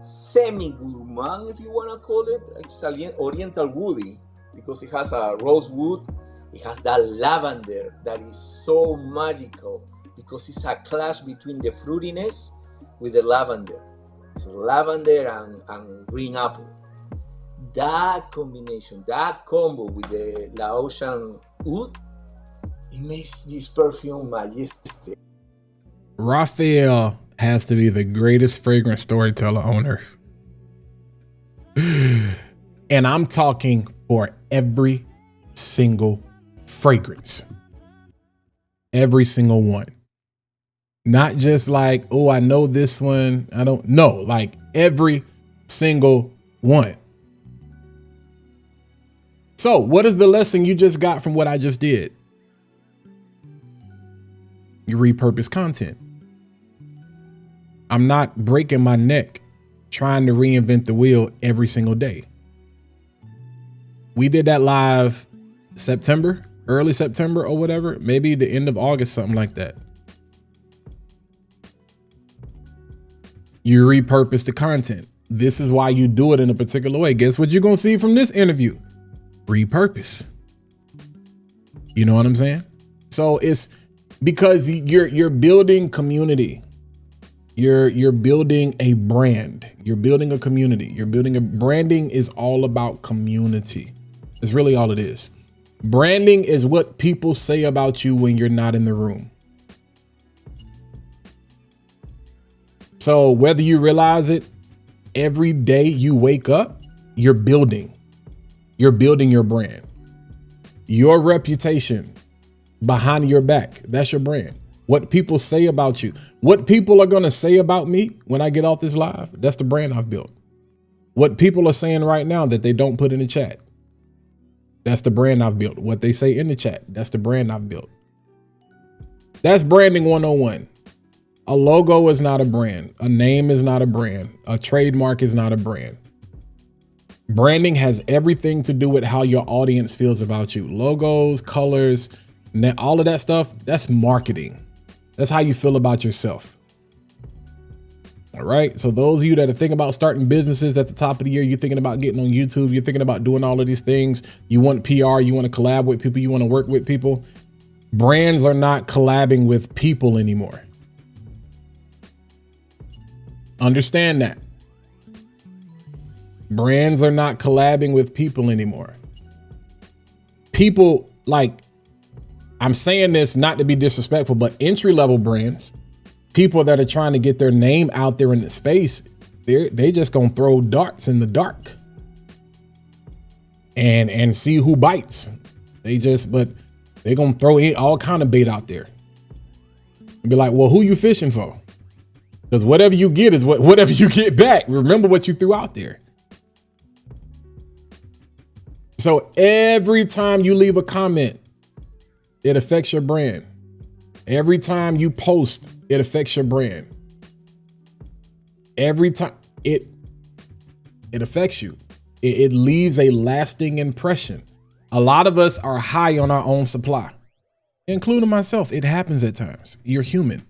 semi-gourmand, if you want to call it. It's oriental woody because it has a rose wood. It has that lavender that is so magical because it's a clash between the fruitiness with the lavender. So lavender and green apple. That combination, that combo with the Laotian wood, it makes this perfume majestic. Raphael has to be the greatest fragrance storyteller on earth. And I'm talking for every single fragrance. Every single one. Not just like, oh, I know this one. I don't know. Like every single one. So what is the lesson you just got from what I just did? You repurpose content. I'm not breaking my neck trying to reinvent the wheel every single day. We did that live September, early September or whatever, maybe the end of August, something like that. You repurpose the content. This is why you do it in a particular way. Guess what you're going to see from this interview? Repurpose. You know what I'm saying? So it's because you're building community. You're building a brand. You're building a community. Branding is all about community. It's really all it is. Branding is what people say about you when you're not in the room. So whether you realize it, every day you wake up, you're building your brand, your reputation behind your back. That's your brand. What people say about you, what people are going to say about me when I get off this live, that's the brand I've built. What people are saying right now that they don't put in the chat, that's the brand I've built. What they say in the chat, that's the brand I've built. That's branding 101. A logo is not a brand. A name is not a brand. A trademark is not a brand. Branding has everything to do with how your audience feels about you. Logos, colors, all of that stuff, that's marketing. That's how you feel about yourself. All right. So those of you that are thinking about starting businesses at the top of the year, you're thinking about getting on YouTube, you're thinking about doing all of these things. You want PR, you want to collab with people, you want to work with people. Brands are not collabing with people anymore. Understand that. Brands are not collabing with people anymore. People, like, I'm saying this not to be disrespectful, but entry-level brands, people that are trying to get their name out there in the space, they just gonna throw darts in the dark and see who bites. But they're gonna throw in all kind of bait out there and be like, well, who you fishing for? Because whatever you get is whatever you get back. Remember what you threw out there. So every time you leave a comment, it affects your brand. Every time you post, it affects your brand. Every time it affects you. It leaves a lasting impression. A lot of us are high on our own supply, including myself. It happens at times. You're human.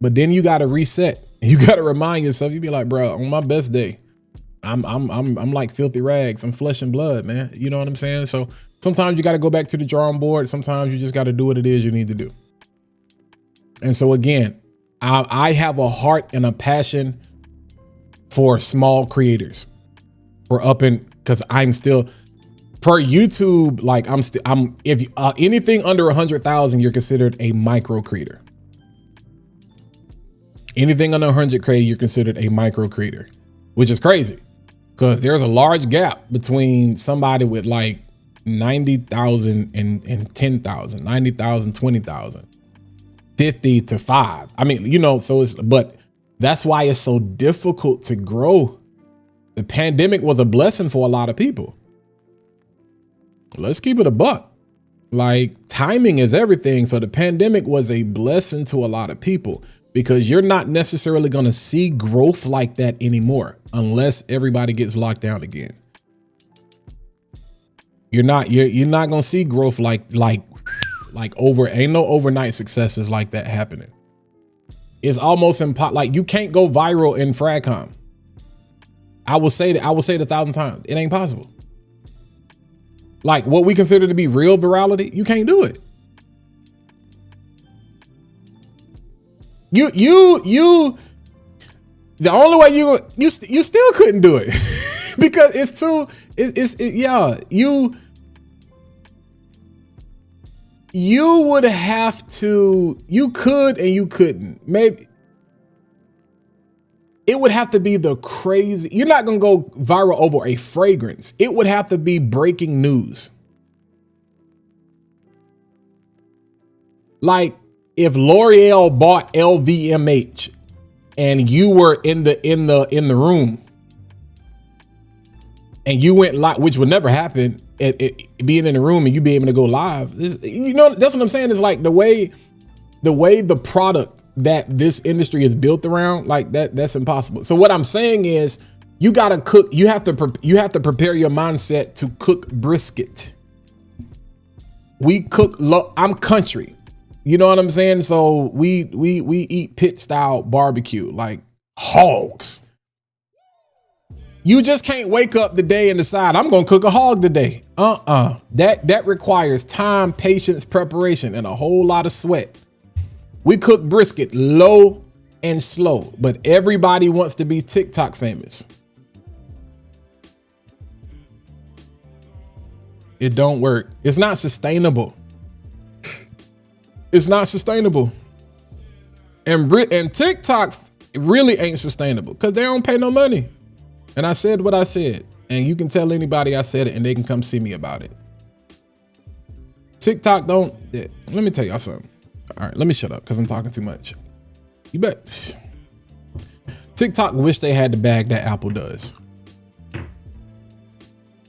But then you got to reset. You got to remind yourself. You be like, bro, on my best day, I'm like filthy rags. I'm flesh and blood, man. You know what I'm saying? So sometimes you got to go back to the drawing board. Sometimes you just got to do what it is you need to do. And so again, I have a heart and a passion for small creators. Because I'm still per YouTube, like if anything under 100,000, you're considered a micro creator. Anything under 100K, you're considered a micro creator, which is crazy because there's a large gap between somebody with like 90,000 and 10,000, 90,000, 20,000, 50 to 5. I mean, you know, but that's why it's so difficult to grow. The pandemic was a blessing for a lot of people. Let's keep it a buck. Like, timing is everything. So the pandemic was a blessing to a lot of people because you're not necessarily going to see growth like that anymore unless everybody gets locked down again. You're not going to see growth like ain't no overnight successes like that happening. It's almost impossible. Like, you can't go viral in Fragcom. I will say it 1,000 times. It ain't possible. Like, what we consider to be real virality, you can't do it. The only way you still couldn't do it because you would have to, you could and you couldn't. Maybe it would have to be the crazy. You're not going to go viral over a fragrance. It would have to be breaking news. Like if L'Oreal bought LVMH and you were in the room and you went live, which would never happen, being in the room and you be able to go live. You know, that's what I'm saying. Is like the way the product that this industry is built around, like that's impossible. So what I'm saying is you got to cook. You have to prepare your mindset to cook brisket. We cook I'm country. You know what I'm saying? So we eat pit style barbecue like hogs. You just can't wake up today and decide I'm gonna cook a hog today. That requires time, patience, preparation, and a whole lot of sweat. We cook brisket low and slow, but everybody wants to be TikTok famous. It don't work. It's not sustainable. It's not sustainable. And TikTok really ain't sustainable because they don't pay no money. And I said what I said. And you can tell anybody I said it and they can come see me about it. TikTok don't. Let me tell y'all something. All right, let me shut up because I'm talking too much. You bet. TikTok wish they had the bag that Apple does.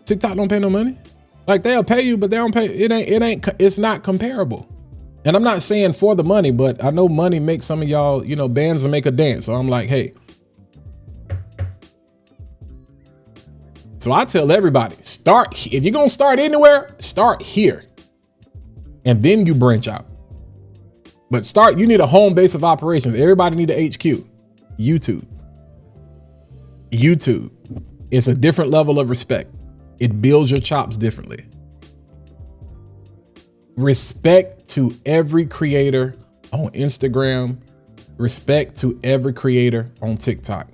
TikTok don't pay no money. Like they'll pay you, but they don't pay. It's not comparable. And I'm not saying for the money, but I know money makes some of y'all, bands will make a dance. So I'm like, hey. So I tell everybody, if you're going to start anywhere, start here. And then you branch out. But you need a home base of operations. Everybody need a HQ. YouTube. It's a different level of respect. It builds your chops differently. Respect to every creator on Instagram. Respect to every creator on TikTok.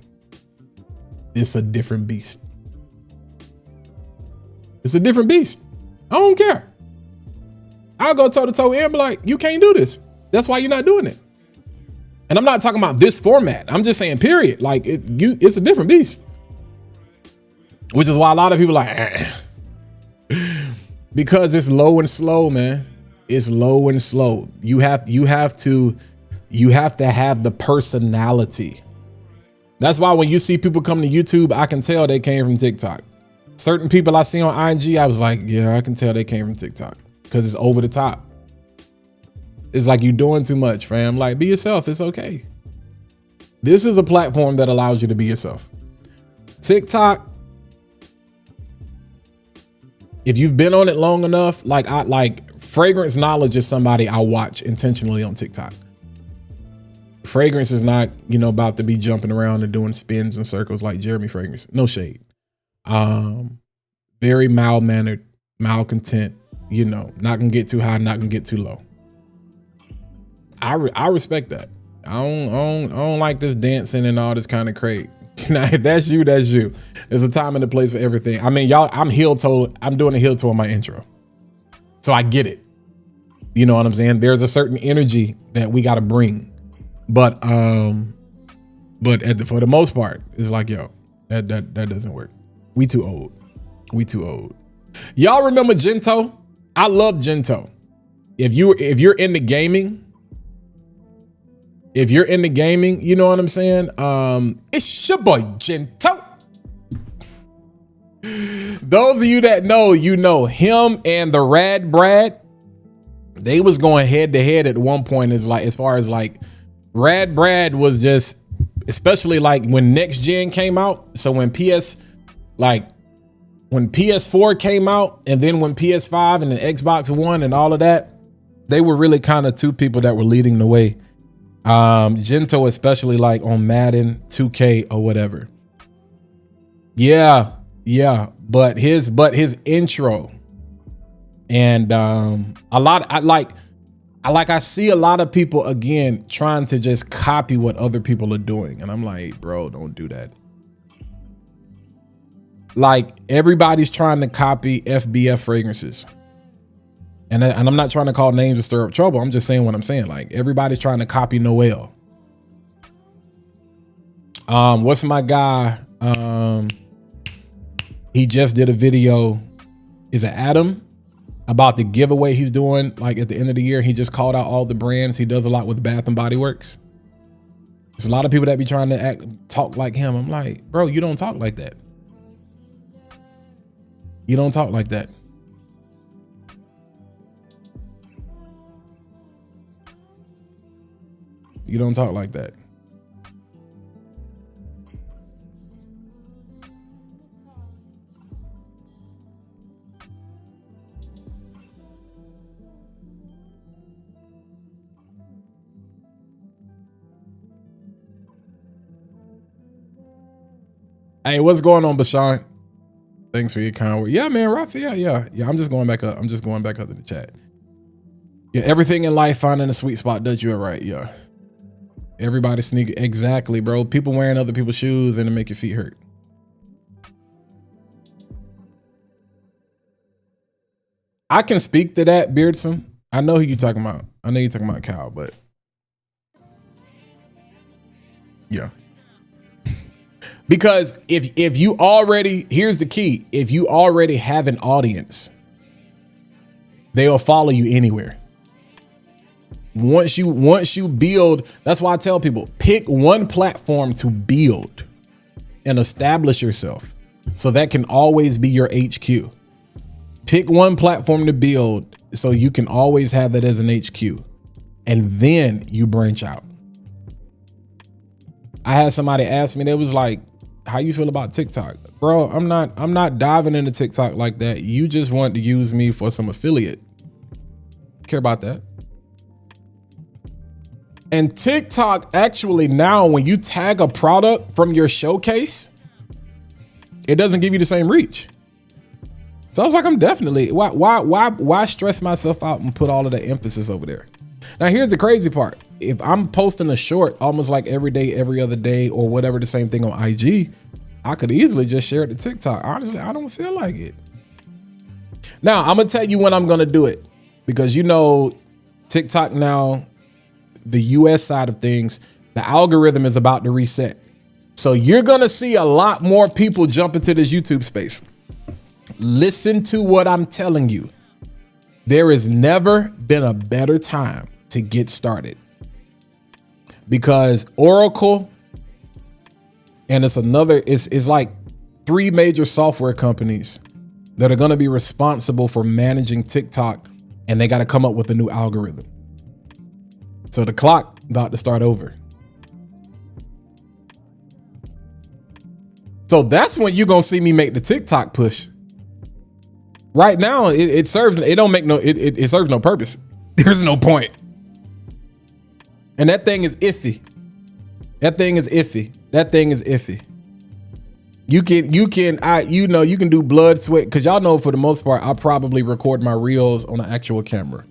It's a different beast. It's a different beast. I don't care. I'll go toe to toe and be like, you can't do this. That's why you're not doing it. And I'm not talking about this format. I'm just saying, period. Like it's a different beast. Which is why a lot of people are like, because it's low and slow, man. It's low and slow. You have to have the personality. That's why when you see people come to YouTube, I can tell they came from TikTok. Certain people I see on IG, I was like, yeah, I can tell they came from TikTok because it's over the top. It's like you're doing too much, fam. Like, be yourself. It's okay. This is a platform that allows you to be yourself. TikTok, if you've been on it long enough, like fragrance knowledge is somebody I watch intentionally on TikTok. Fragrance is not, about to be jumping around and doing spins and circles like Jeremy Fragrance. No shade. Very mild-mannered, malcontent, not gonna get too high, not gonna get too low. I respect that. I don't like this dancing and all this kind of crate. If that's you, that's you. There's a time and a place for everything. I mean, y'all, I'm doing a heel toe in my intro. So I get it. You know what I'm saying? There's a certain energy that we got to bring. But for the most part, it's like, yo, that doesn't work. We too old. Y'all remember Gento? I love Gento. If you're into gaming, you know what I'm saying? It's your boy Gento. Those of you that know, him and the Rad Brad, they was going head to head at one point. As far as Rad Brad was just, especially when next gen came out. So when PS4 came out, and then when PS5 and the Xbox One and all of that, they were really kind of two people that were leading the way. Gento, especially on Madden 2K or whatever. Yeah. But his intro and I see a lot of people again trying to just copy what other people are doing, and I'm like, bro, don't do that. Everybody's trying to copy FBF fragrances. And I'm not trying to call names to stir up trouble. I'm just saying what I'm saying. Everybody's trying to copy Noel. What's my guy? He just did a video. Is it Adam? About the giveaway he's doing at the end of the year. He just called out all the brands. He does a lot with Bath and Body Works. There's a lot of people that be trying to talk like him. I'm like, bro, you don't talk like that. You don't talk like that. You don't talk like that. Hey, what's going on, Bashan? Thanks for your kind word. Yeah, man, Raphael. Yeah. I'm just going back up. I'm just going back up to the chat. Yeah, everything in life, finding a sweet spot does you right. Yeah. Everybody sneak. Exactly, bro. People wearing other people's shoes and it make your feet hurt. I can speak to that, Beardson. I know who you talking about. I know you're talking about Cal, but yeah. Because if you already, here's the key. If you already have an audience, they'll follow you anywhere. Once you build, that's why I tell people, pick one platform to build and establish yourself. So that can always be your HQ. Pick one platform to build so you can always have that as an HQ. And then you branch out. I had somebody ask me, they was like, how you feel about TikTok? Bro, I'm not diving into TikTok like that. You just want to use me for some affiliate. Care about that. And TikTok actually now, when you tag a product from your showcase, it doesn't give you the same reach. So I was like, I'm definitely, why stress myself out and put all of the emphasis over there? Now, here's the crazy part. If I'm posting a short almost like every day, every other day, or whatever, the same thing on IG, I could easily just share it to TikTok. Honestly, I don't feel like it. Now, I'm going to tell you when I'm going to do it, because you know, TikTok now, the US side of things, the algorithm is about to reset. So you're going to see a lot more people jump into this YouTube space. Listen to what I'm telling you. There has never been a better time to get started, because Oracle, and it's like 3 major software companies that are going to be responsible for managing TikTok, and they got to come up with a new algorithm. So the clock about to start over. So that's when you're going to see me make the TikTok push. Right now, it serves no purpose. There's no point. And that thing is iffy. You can do blood, sweat, because y'all know for the most part, I probably record my reels on an actual camera.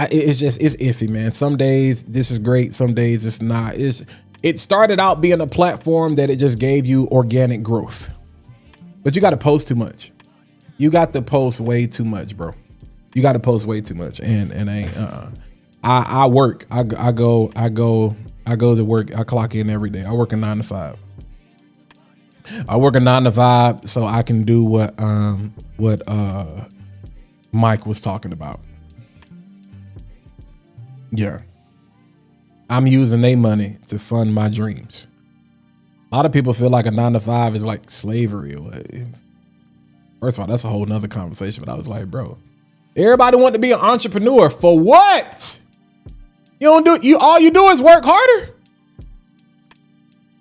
It's iffy, man. Some days this is great, some days it's not. It started out being a platform that it just gave you organic growth, but you got to post too much. You got to post way too much, bro. You got to post way too much, and I work. I go to work. I clock in every day. I work a 9 to 5. I work a 9 to 5 so I can do what Mike was talking about. Yeah. I'm using their money to fund my dreams. A lot of people feel like a 9 to 5 is like slavery. First of all, that's a whole nother conversation, but I was like, bro, everybody want to be an entrepreneur. For what? All you do is work harder.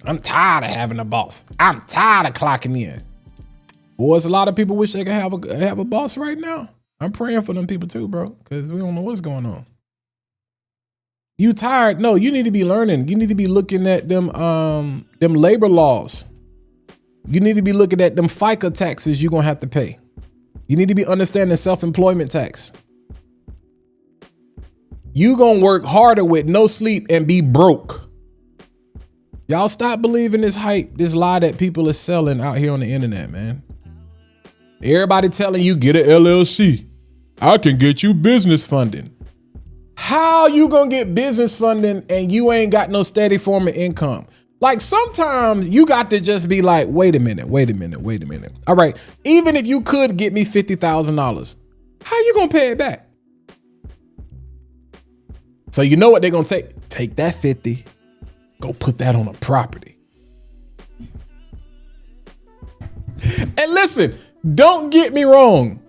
I'm tired of having a boss. I'm tired of clocking in. Boys, a lot of people wish they could have a boss right now. I'm praying for them people too, bro, because we don't know what's going on. You tired? No, you need to be learning. You need to be looking at them labor laws. You need to be looking at them FICA taxes you're gonna have to pay. You need to be understanding self-employment tax. You gonna work harder with no sleep and be broke. Y'all stop believing this hype, this lie that people are selling out here on the internet, man. Everybody telling you get an LLC. I can get you business funding. How you gonna get business funding and you ain't got no steady form of income? Like, sometimes you got to just be like, wait a minute. All right, even if you could get me $50,000, how you gonna pay it back? So you know what they're gonna take? Take that 50, go put that on a property. And listen, don't get me wrong.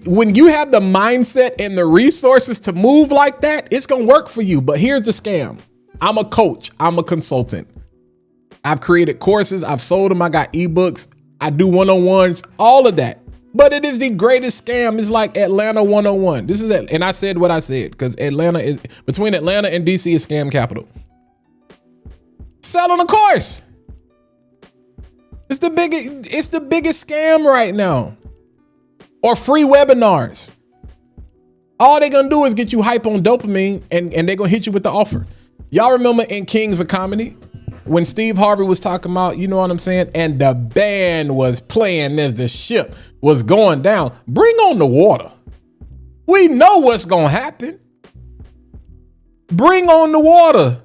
When you have the mindset and the resources to move like that, it's gonna work for you. But here's the scam. I'm a coach. I'm a consultant. I've created courses. I've sold them. I got ebooks. I do one-on-ones, all of that. But it is the greatest scam. It's like Atlanta 101. This is it. And I said what I said, because between Atlanta and DC is scam capital. Selling a course. It's the biggest scam right now. Or free webinars. All they're gonna do is get you hype on dopamine and they're gonna hit you with the offer. Y'all remember in Kings of Comedy when Steve Harvey was talking about, you know what I'm saying? And the band was playing as the ship was going down. Bring on the water. We know what's gonna happen. Bring on the water.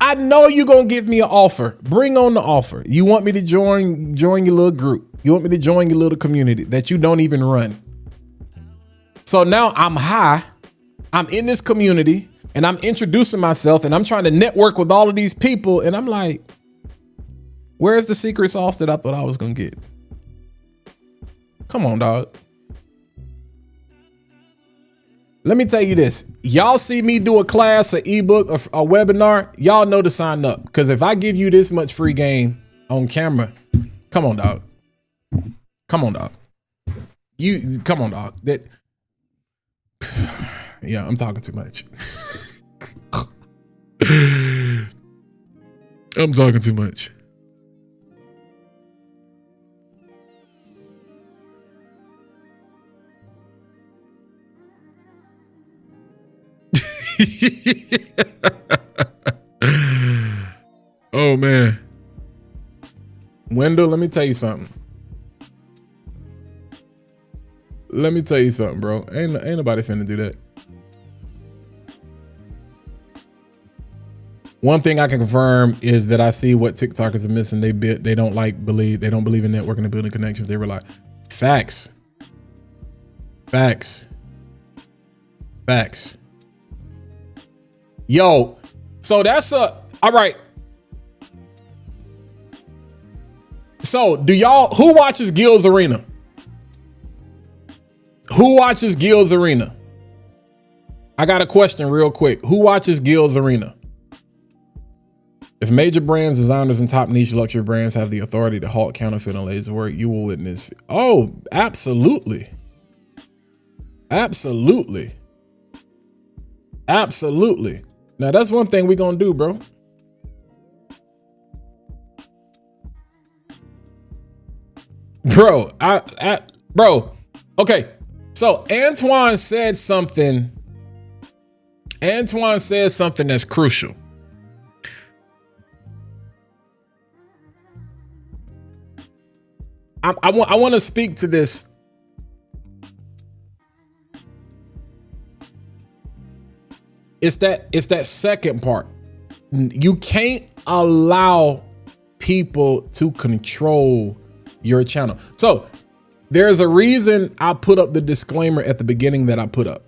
I know you're gonna give me an offer. Bring on the offer. You want me to join your little group. You want me to join your little community that you don't even run. So now I'm high. I'm in this community and I'm introducing myself and I'm trying to network with all of these people. And I'm like, where's the secret sauce that I thought I was gonna get? Come on, dog. Let me tell you this. Y'all see me do a class, an ebook, a webinar, y'all know to sign up. Because if I give you this much free game on camera, come on, dog. Come on, dog. Come on, dog. Yeah, I'm talking too much. I'm talking too much. Oh man. Wendell, let me tell you something. Bro. Ain't nobody finna do that. One thing I can confirm is that I see what TikTokers are missing. They don't believe in networking and building connections. They rely. Facts. Yo, so that's all right. So who watches Gil's Arena? Who watches Gil's Arena? I got a question real quick. Who watches Gil's Arena? If major brands, designers, and top niche luxury brands have the authority to halt counterfeit and laser work, you will witness. Oh, absolutely. Absolutely. Now that's one thing we're gonna do, bro. Bro. Okay. So Antoine said something that's crucial. I want to speak to this. It's that second part. You can't allow people to control your channel. So there's a reason I put up the disclaimer at the beginning that I put up.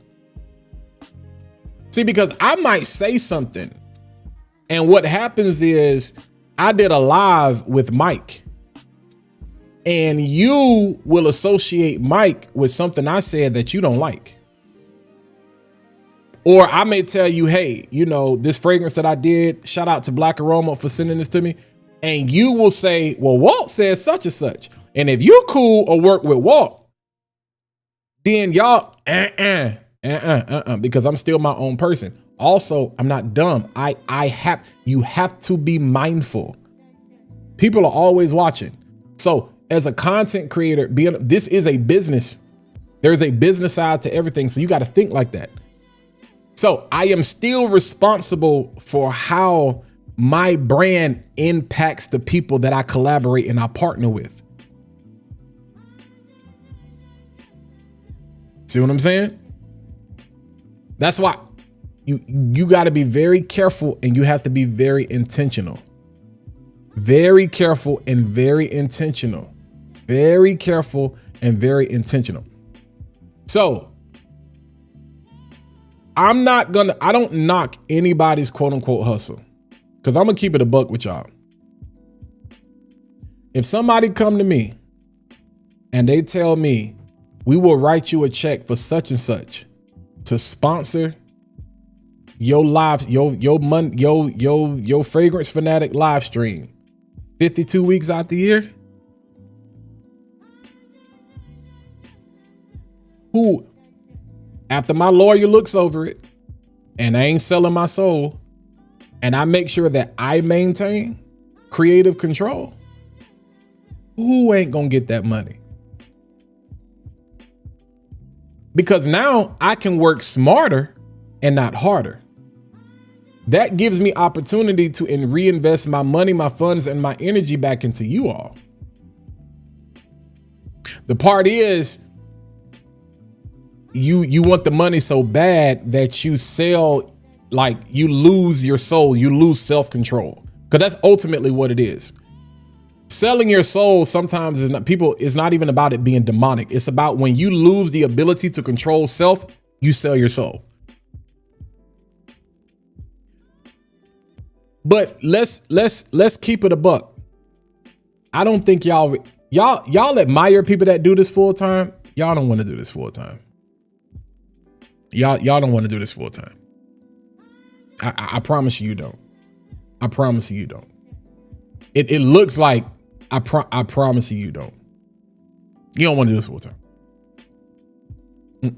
See, because I might say something, and what happens is I did a live with Mike, and you will associate Mike with something I said that you don't like. Or I may tell you, hey, you know, this fragrance that I did, shout out to Black Aroma for sending this to me. And you will say, well, Walt says such and such. And if you cool or work with Walt, then y'all, because I'm still my own person. Also, I'm not dumb. You have to be mindful. People are always watching. So as a content creator, this is a business. There's a business side to everything. So you got to think like that. So I am still responsible for how my brand impacts the people that I collaborate and I partner with. See what I'm saying? That's why you got to be very careful, and you have to be very intentional. Very careful and very intentional. Very careful and very intentional. So I don't knock anybody's quote unquote hustle, because I'm gonna keep it a buck with y'all. If somebody come to me and they tell me, we will write you a check for such and such to sponsor your live, your Fragrance Fanatic live stream 52 weeks out the year. Who, after my lawyer looks over it and I ain't selling my soul, and I make sure that I maintain creative control, who ain't gonna get that money? Because now I can work smarter and not harder. That gives me opportunity to reinvest my money, my funds, and my energy back into you all. The part is, you want the money so bad that you sell, like you lose your soul, you lose self-control. Because that's ultimately what it is. Selling your soul sometimes is not even about it being demonic. It's about when you lose the ability to control self, you sell your soul. But let's keep it a buck. I don't think y'all admire people that do this full time. Y'all don't want to do this full time. Y'all don't want to do this full time. I promise you don't. I promise you don't. It looks like I promise you don't. You don't want to do this full time. You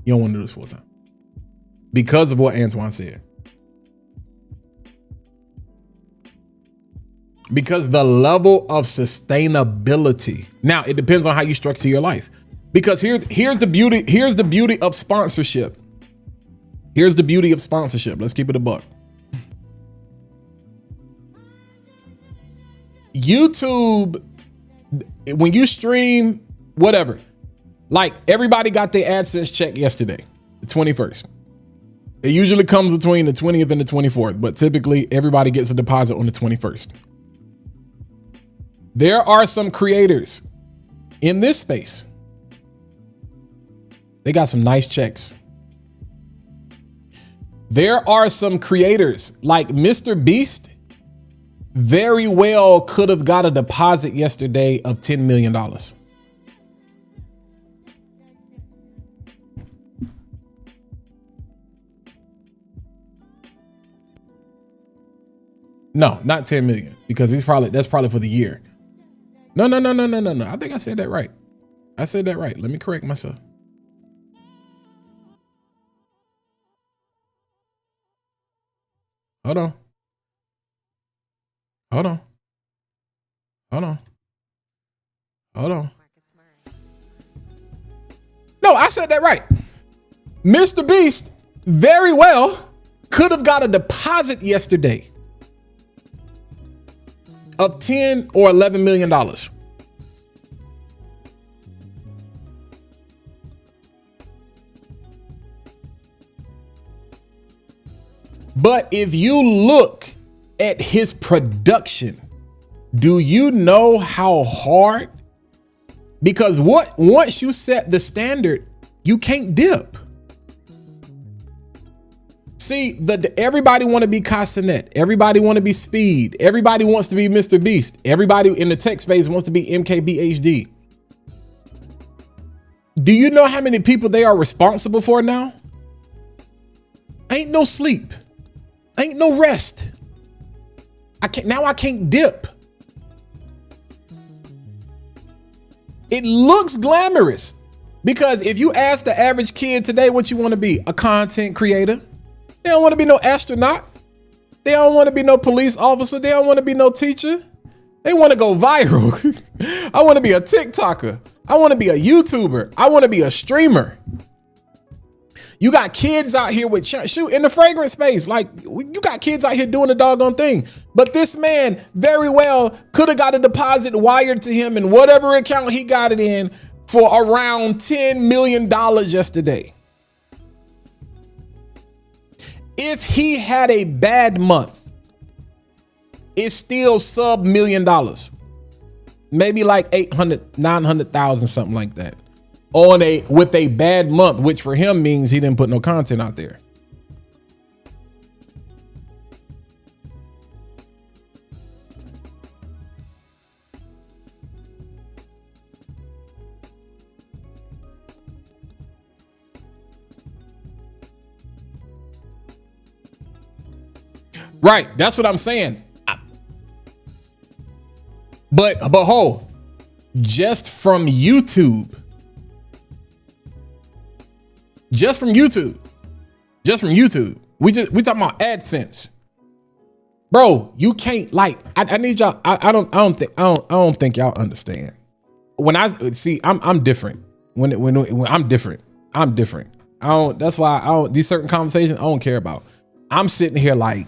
don't want to do this full time because of what Antoine said. Because the level of sustainability. Now, it depends on how you structure your life. Because here's the beauty of sponsorship. Here's the beauty of sponsorship. Let's keep it a buck. YouTube, when you stream whatever, like everybody got their AdSense check yesterday, the 21st. It usually comes between the 20th and the 24th, but typically everybody gets a deposit on the 21st. There are some creators in this space. They got some nice checks. There are some creators like Mr. Beast very well could have got a deposit yesterday of $10 million. No, not 10 million, because that's probably for the year. No. I think I said that right. Let me correct myself. Hold on. No, I said that right. Mr. Beast very well could have got a deposit yesterday of $10 or $11 million. But if you look at his production, do you know how hard? Because once you set the standard, you can't dip. See, everybody want to be Casanet. Everybody want to be Speed. Everybody wants to be Mr. Beast. Everybody in the tech space wants to be MKBHD. Do you know how many people they are responsible for now? Ain't no sleep. Ain't no rest. I can't dip. It looks glamorous because if you ask the average kid today what you want to be, a content creator, they don't want to be no astronaut. They don't want to be no police officer. They don't want to be no teacher. They want to go viral. I want to be a TikToker. I want to be a YouTuber. I want to be a streamer. You got kids out here with shoot in the fragrance space. Like you got kids out here doing the doggone thing. But this man very well could have got a deposit wired to him in whatever account he got it in for around $10 million yesterday. If he had a bad month, it's still sub $1 million. Maybe like 800, 900,000, something like that. With a bad month, which for him means he didn't put no content out there. Right, that's what I'm saying. But hold, just from YouTube. We talking about AdSense. Bro, you can't like. I need y'all. I don't think y'all understand. When I see, I'm different. When I'm different, I'm different. I don't. That's why I don't. These certain conversations I don't care about. I'm sitting here like,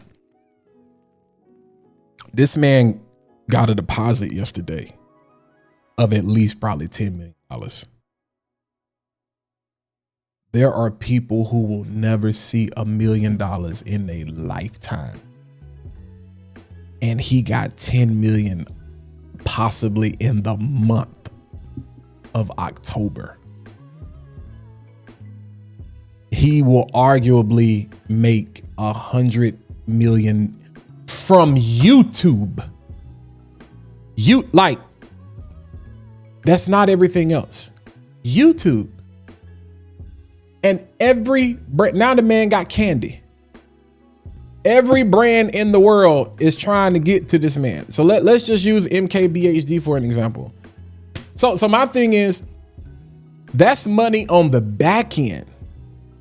this man got a deposit yesterday of at least probably $10 million. There are people who will never see $1 million in a lifetime. And he got 10 million possibly in the month of October. He will arguably make 100 million from YouTube. That's not everything else. YouTube. And now the man got candy. Every brand in the world is trying to get to this man. So let's just use MKBHD for an example. So my thing is, that's money on the back end.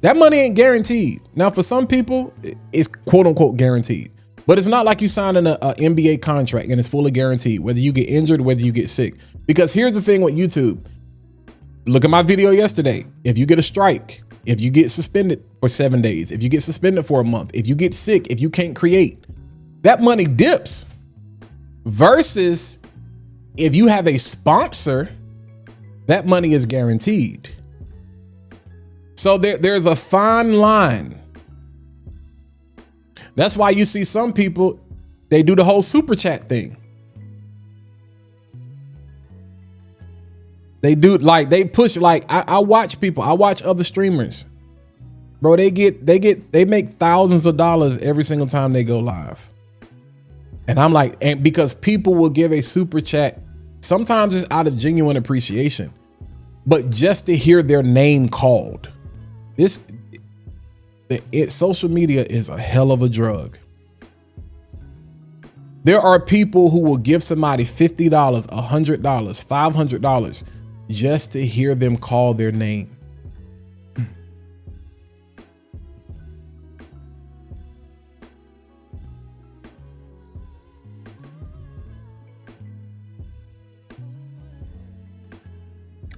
That money ain't guaranteed. Now, for some people, it's quote unquote guaranteed. But it's not like you signing a NBA contract and it's fully guaranteed, whether you get injured, whether you get sick. Because here's the thing with YouTube. Look at my video yesterday. If you get a strike, if you get suspended for 7 days, if you get suspended for a month, if you get sick, if you can't create, that money dips. Versus if you have a sponsor, that money is guaranteed. So there's a fine line. That's why you see some people, they do the whole super chat thing. They do they push I watch people. I watch other streamers, bro. They make thousands of dollars every single time they go live. And I'm like, and because people will give a super chat, sometimes it's out of genuine appreciation, but just to hear their name called. Social media is a hell of a drug. There are people who will give somebody $50, $100, $500 just to hear them call their name.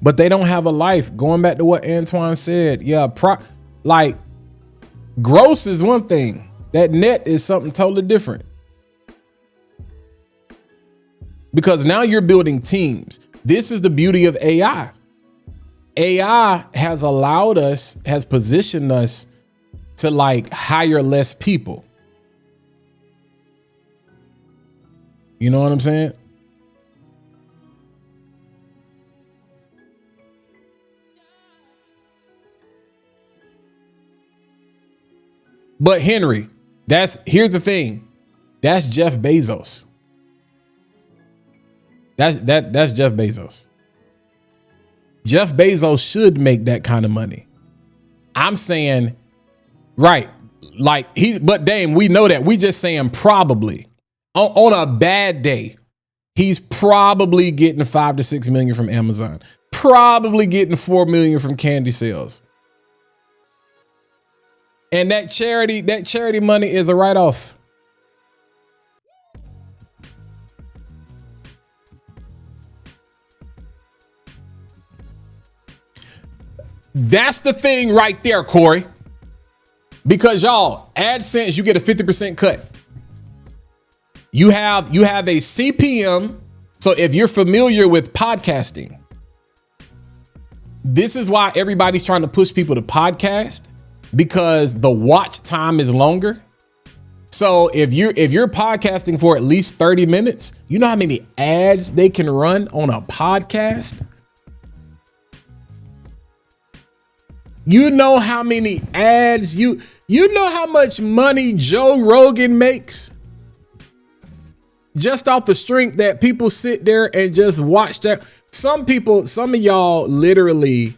But they don't have a life. Going back to what Antoine said, yeah, gross is one thing. That net is something totally different. Because now you're building teams. This is the beauty of AI. AI has positioned us to hire less people. You know what I'm saying? But Henry, here's the thing. That's Jeff Bezos. That's Jeff Bezos. Jeff Bezos should make that kind of money. I'm saying, right. But Dame, we know that. We just saying probably. On a bad day, he's probably getting 5 to 6 million from Amazon. Probably getting 4 million from candy sales. And that charity money is a write-off. That's the thing right there, Corey. Because y'all, AdSense, you get a 50% cut. You have a CPM. So if you're familiar with podcasting, this is why everybody's trying to push people to podcast, because the watch time is longer. So if you're podcasting for at least 30 minutes, you know how many ads they can run on a podcast? You know how many ads you know how much money Joe Rogan makes just off the strength that people sit there and just watch that. Some of y'all literally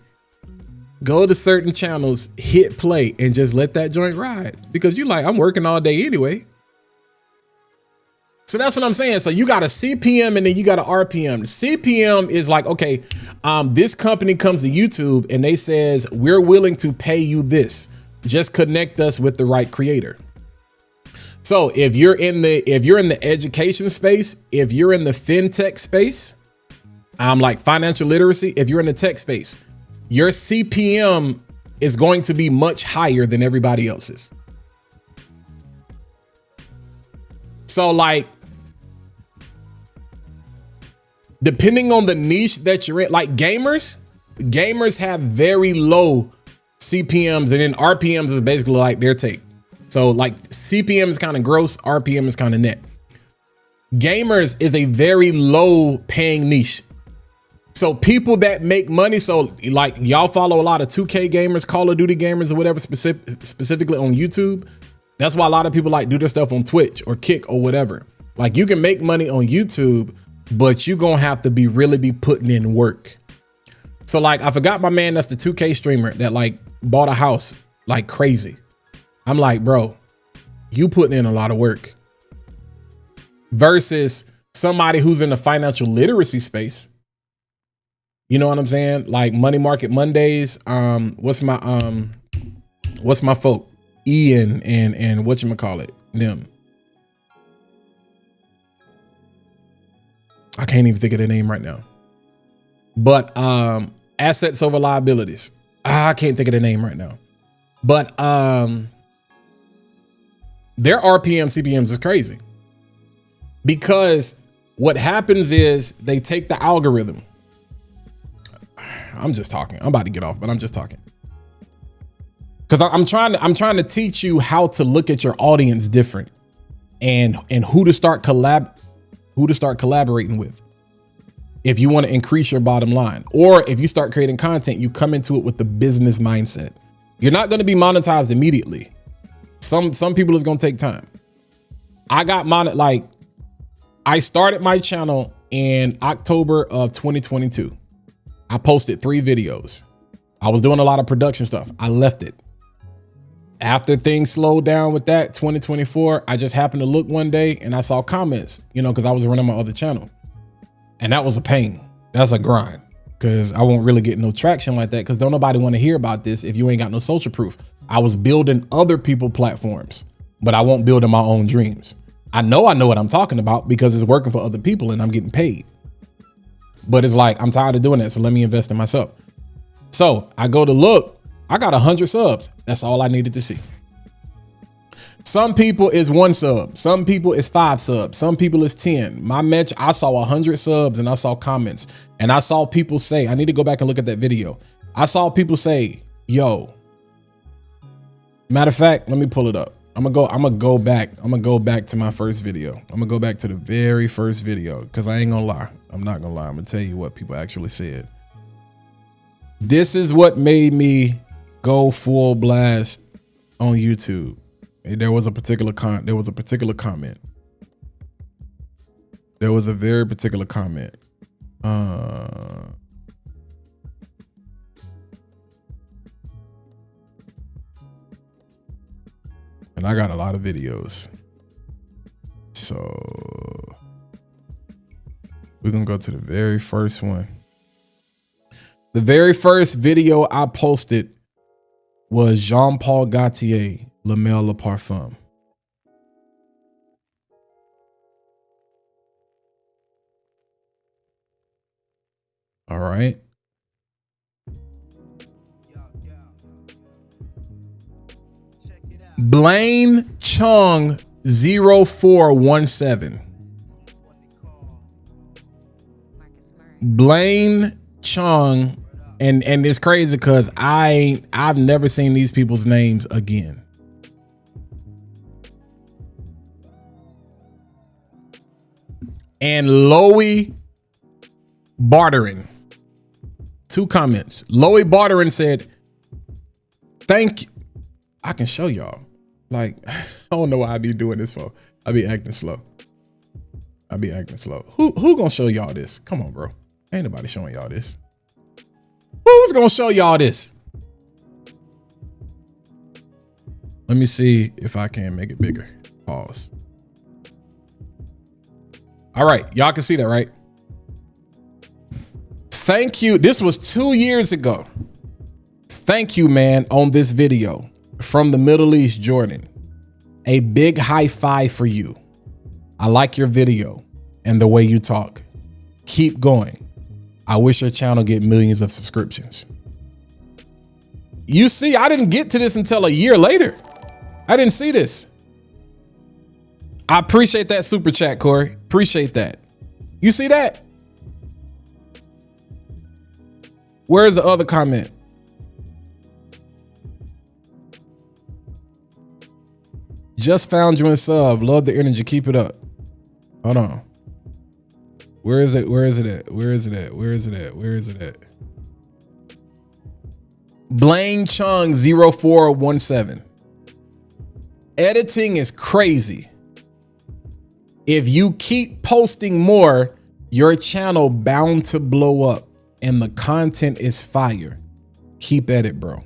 go to certain channels, hit play, and just let that joint ride because you I'm working all day anyway. So that's what I'm saying. So you got a CPM and then you got an RPM. CPM is okay, this company comes to YouTube and they says, we're willing to pay you this. Just connect us with the right creator. So if you're in the education space, if you're in the fintech space, like financial literacy, if you're in the tech space, your CPM is going to be much higher than everybody else's. So like, depending on the niche that you're in, like gamers have very low CPMs, and then RPMs is basically like their take. So like CPM is kind of gross, RPM is kind of net. Gamers is a very low paying niche. So people that make money, so like y'all follow a lot of 2K gamers, Call of Duty gamers or whatever, specifically on YouTube. That's why a lot of people like do their stuff on Twitch or Kick or whatever. Like you can make money on YouTube, but you're gonna have to really be putting in work. So like I forgot my man that's the 2K streamer that like bought a house like crazy. I'm like, bro, you putting in a lot of work. Versus somebody who's in the financial literacy space. You know what I'm saying? Like Money Market Mondays. What's my folk? Ian and whatchamacallit, them. I can't even think of their name right now. But assets over liabilities. I can't think of the name right now. But their RPM CPMs is crazy. Because what happens is they take the algorithm. I'm just talking. I'm about to get off, but I'm just talking. Because I'm trying to teach you how to look at your audience different and who to start collaborating with. If you want to increase your bottom line, or if you start creating content, you come into it with the business mindset. You're not going to be monetized immediately. Some people it's going to take time. I got like I started my channel in October of 2022. I posted 3 videos. I was doing a lot of production stuff. I left it. After things slowed down with that 2024, I just happened to look one day and I saw comments, because I was running my other channel. And that was a pain. That's a grind, because I won't really get no traction like that, because don't nobody want to hear about this if you ain't got no social proof. I was building other people platforms, but I won't build in my own dreams. I know what I'm talking about because it's working for other people and I'm getting paid. But it's like, I'm tired of doing that, so let me invest in myself. So I go to look, I got 100 subs. That's all I needed to see. Some people is 1 sub. Some people is 5 subs. Some people is 10. I saw 100 subs and I saw comments and I saw people say, I need to go back and look at that video. I saw people say, yo, matter of fact, let me pull it up. I'm gonna go back to my first video. I'm gonna go back to the very first video, because I ain't gonna lie. I'm not gonna lie. I'm gonna tell you what people actually said. This is what made me go full blast on YouTube. There was a particular comment. There was a very particular comment. And I got a lot of videos. So we're gonna go to the very first one. The very first video I posted was Jean-Paul Gaultier, La Mer Le Parfum. All right. Blaine Chung 0417. Blaine Chung, and it's crazy because I've never seen these people's names again. And Loey Barterin. 2 comments. Loey Barterin said, thank you. I can show y'all. Like, I don't know why I be doing this for. I be acting slow. Who gonna show y'all this? Come on, bro. Ain't nobody showing y'all this. Who's gonna show y'all this? Let me see if I can make it bigger. Pause. All right, y'all can see that, right? Thank you. This was 2 years ago. Thank you, man, on this video from the Middle East, Jordan. A big high five for you. I like your video and the way you talk. Keep going. I wish your channel get millions of subscriptions. You see, I didn't get to this until a year later. I didn't see this. I appreciate that super chat, Corey. Appreciate that. You see that? Where's the other comment? Just found you in sub. Love the energy. Keep it up. Hold on. Where is it? Where is it at? Where is it at? Where is it at? Where is it at? Blaine Chung 0417. Editing is crazy. If you keep posting more, your channel bound to blow up and the content is fire. Keep at it, bro.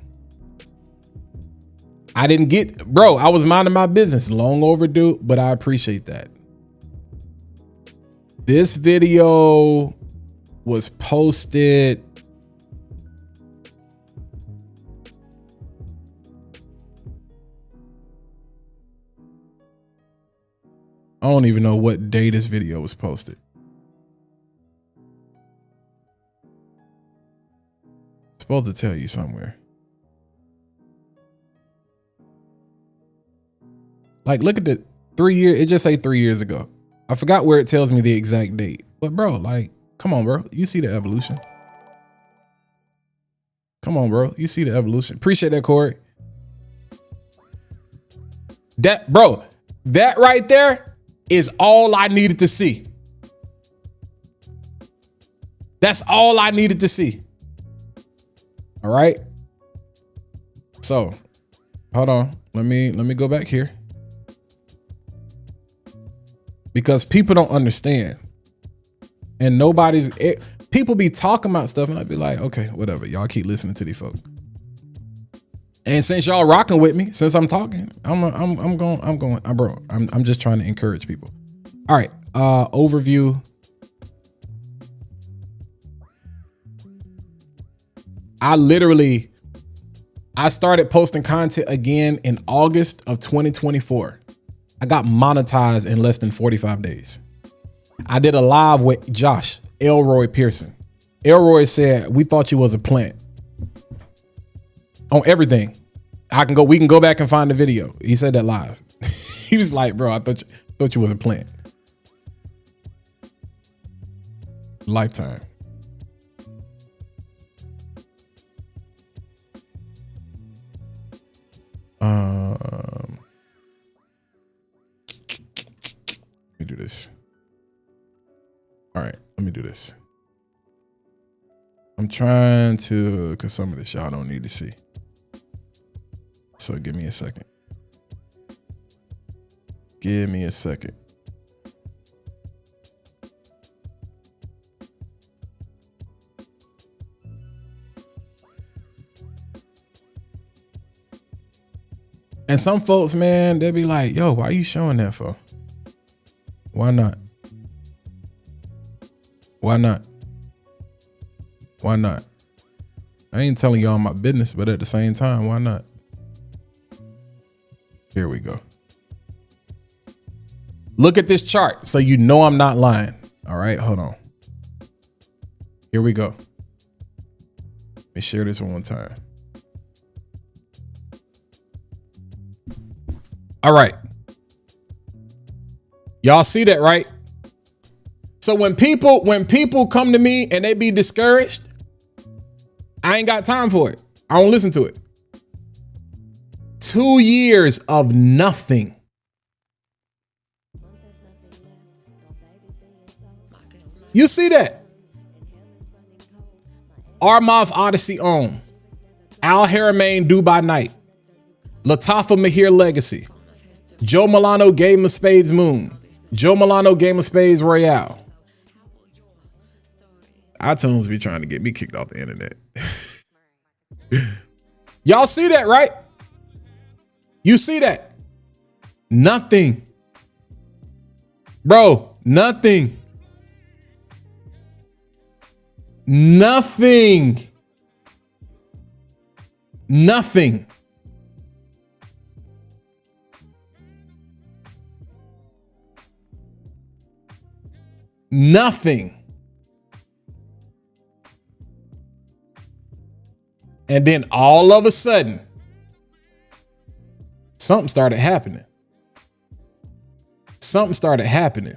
I didn't get, bro, I was minding my business. Long overdue, but I appreciate that. This video was posted I don't even know what day this video was posted. It's supposed to tell you somewhere. Like, look at the 3 years. It just say 3 years ago. I forgot where it tells me the exact date. But bro, like, come on, bro. You see the evolution. Come on, bro. You see the evolution. Appreciate that, Corey. That, bro, that right there is all I needed to see. That's all I needed to see. All right. So, hold on. Let me go back here. Because people don't understand. And people be talking about stuff and I'd be like, okay, whatever. Y'all keep listening to these folks. And since y'all rocking with me, since I'm talking, I'm just trying to encourage people. All right, overview. I started posting content again in August of 2024. I got monetized in less than 45 days. I did a live with Josh, Elroy Pearson. Elroy said, we thought you was a plant. On everything. We can go back and find the video. He said that live. He was like, bro, I thought you was a plant. Lifetime. Let me do this. All right, let me do this. I'm trying to, because some of this y'all don't need to see. So give me a second. Give me a second. And some folks, man, they'll be like, yo, why are you showing that for? Why not? Why not? Why not? I ain't telling y'all my business, but at the same time, why not? Here we go. Look at this chart so you know I'm not lying. All right, hold on. Here we go. Let me share this one time. All right. Y'all see that, right? So when people come to me and they be discouraged, I ain't got time for it. I don't listen to it. 2 years of nothing. You see that? Armov Odyssey on. Al Haramain Dubai Night. Latafa Mahir Legacy. Joe Milano Game of Spades Moon. Joe Milano Game of Spades Royale. iTunes be trying to get me kicked off the internet. Y'all see that, right? You see that? Nothing. Bro, nothing. Nothing. Nothing. Nothing. And then all of a sudden, something started happening. Something started happening.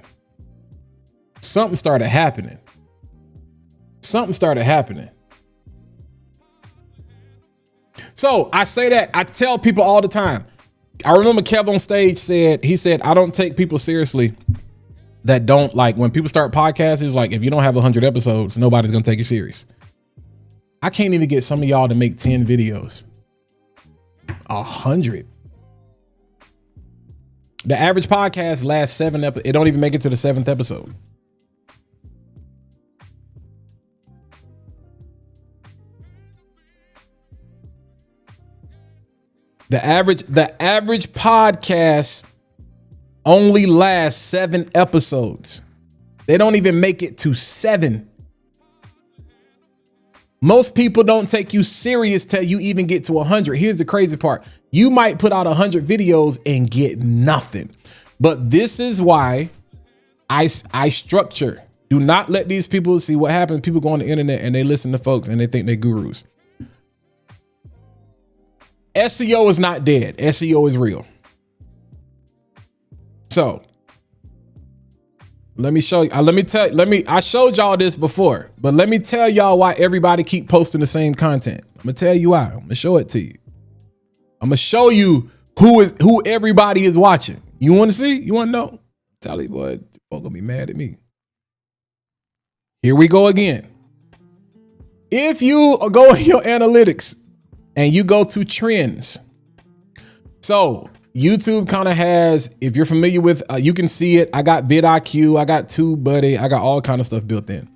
Something started happening. Something started happening. So I say that, I tell people all the time. I remember Kev on stage said, I don't take people seriously that don't, like, when people start podcasts, it's like, if you don't have 100 episodes, nobody's going to take you serious. I can't even get some of y'all to make 10 videos. 100. The average podcast lasts 7 episodes. It don't even make it to the 7th episode. The average podcast only lasts 7 episodes. They don't even make it to 7. Most people don't take you serious till you even get to 100. Here's the crazy part. You might put out 100 videos and get nothing. But this is why I structure. Do not let these people see what happens. People go on the internet and they listen to folks and they think they're gurus. SEO is not dead. SEO is real. So let me show you. I showed y'all this before, but let me tell y'all why everybody keep posting the same content. I'm gonna tell you why. I'm gonna show it to you. I'm gonna show you who everybody is watching. You want to see? You want to know? Tell you, boy, folk gonna be mad at me. Here we go again. If you go in your analytics and you go to trends, so YouTube kind of has, if you're familiar with, you can see it. I got vidIQ, I got TubeBuddy, I got all kind of stuff built in.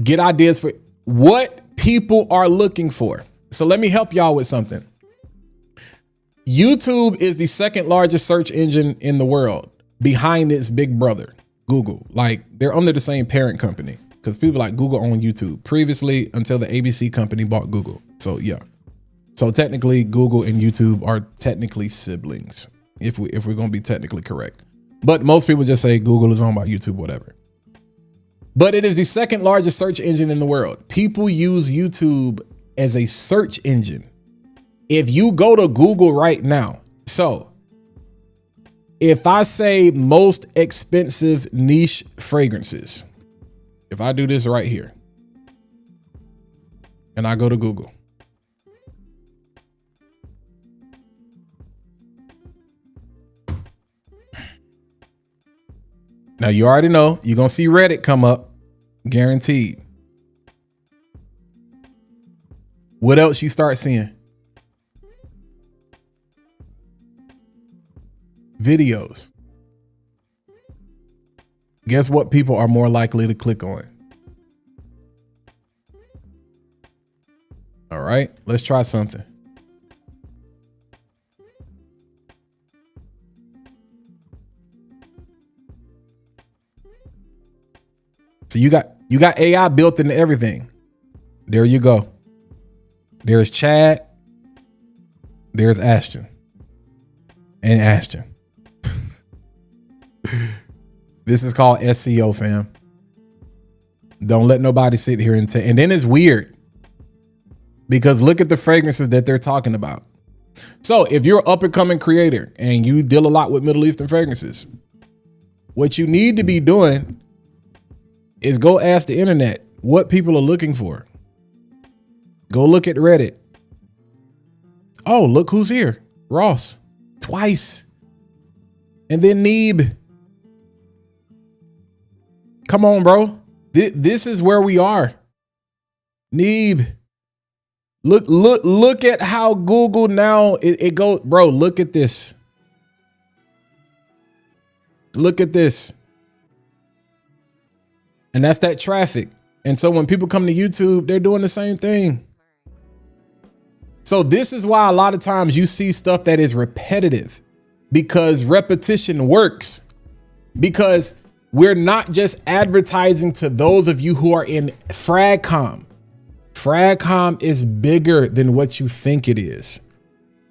Get ideas for what people are looking for. So let me help y'all with something. YouTube is the 2nd largest search engine in the world, behind its big brother, Google. Like, they're under the same parent company, because people like Google own YouTube previously until the ABC company bought Google. So yeah. So technically Google and YouTube are technically siblings, if we're going to be technically correct. But most people just say Google is owned by YouTube, whatever. But it is the 2nd largest search engine in the world. People use YouTube as a search engine. If you go to Google right now, so if I say most expensive niche fragrances, if I do this right here and I go to Google, now you already know you're going to see Reddit come up, guaranteed. What else you start seeing? Videos. Guess what people are more likely to click on? All right, let's try something. So you got AI built into everything. There you go. There's Chad. There's Ashton. And Ashton. This is called SEO, fam. Don't let nobody sit here and and then it's weird because look at the fragrances that they're talking about. So if you're an up and coming creator and you deal a lot with Middle Eastern fragrances, what you need to be doing is go ask the internet what people are looking for. Go look at Reddit. Oh, look who's here. Ross. Twice. And then Neeb. Come on, bro. This is where we are. Neeb. Look at how Google now it goes. Bro, look at this. Look at this. And that's that traffic. And so when people come to YouTube, they're doing the same thing. So this is why a lot of times you see stuff that is repetitive, because repetition works. Because we're not just advertising to those of you who are in Fragcom. Fragcom is bigger than what you think it is.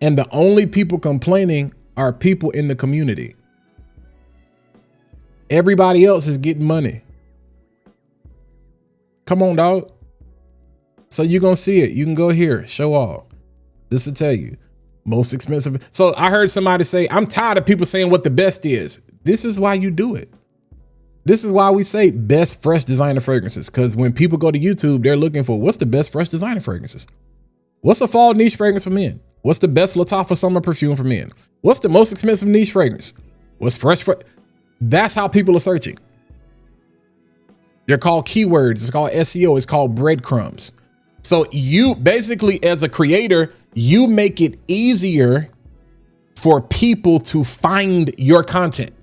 And the only people complaining are people in the community. Everybody else is getting money. Come on, dog. So you're going to see it. You can go here, show all. This will tell you most expensive. So I heard somebody say, I'm tired of people saying what the best is. This is why you do it. This is why we say best fresh designer fragrances. Because when people go to YouTube, they're looking for what's the best fresh designer fragrances? What's a fall niche fragrance for men? What's the best Lattafa summer perfume for men? What's the most expensive niche fragrance? What's fresh? That's how people are searching. They're called keywords. It's called SEO. It's called breadcrumbs. So you basically, as a creator, you make it easier for people to find your content.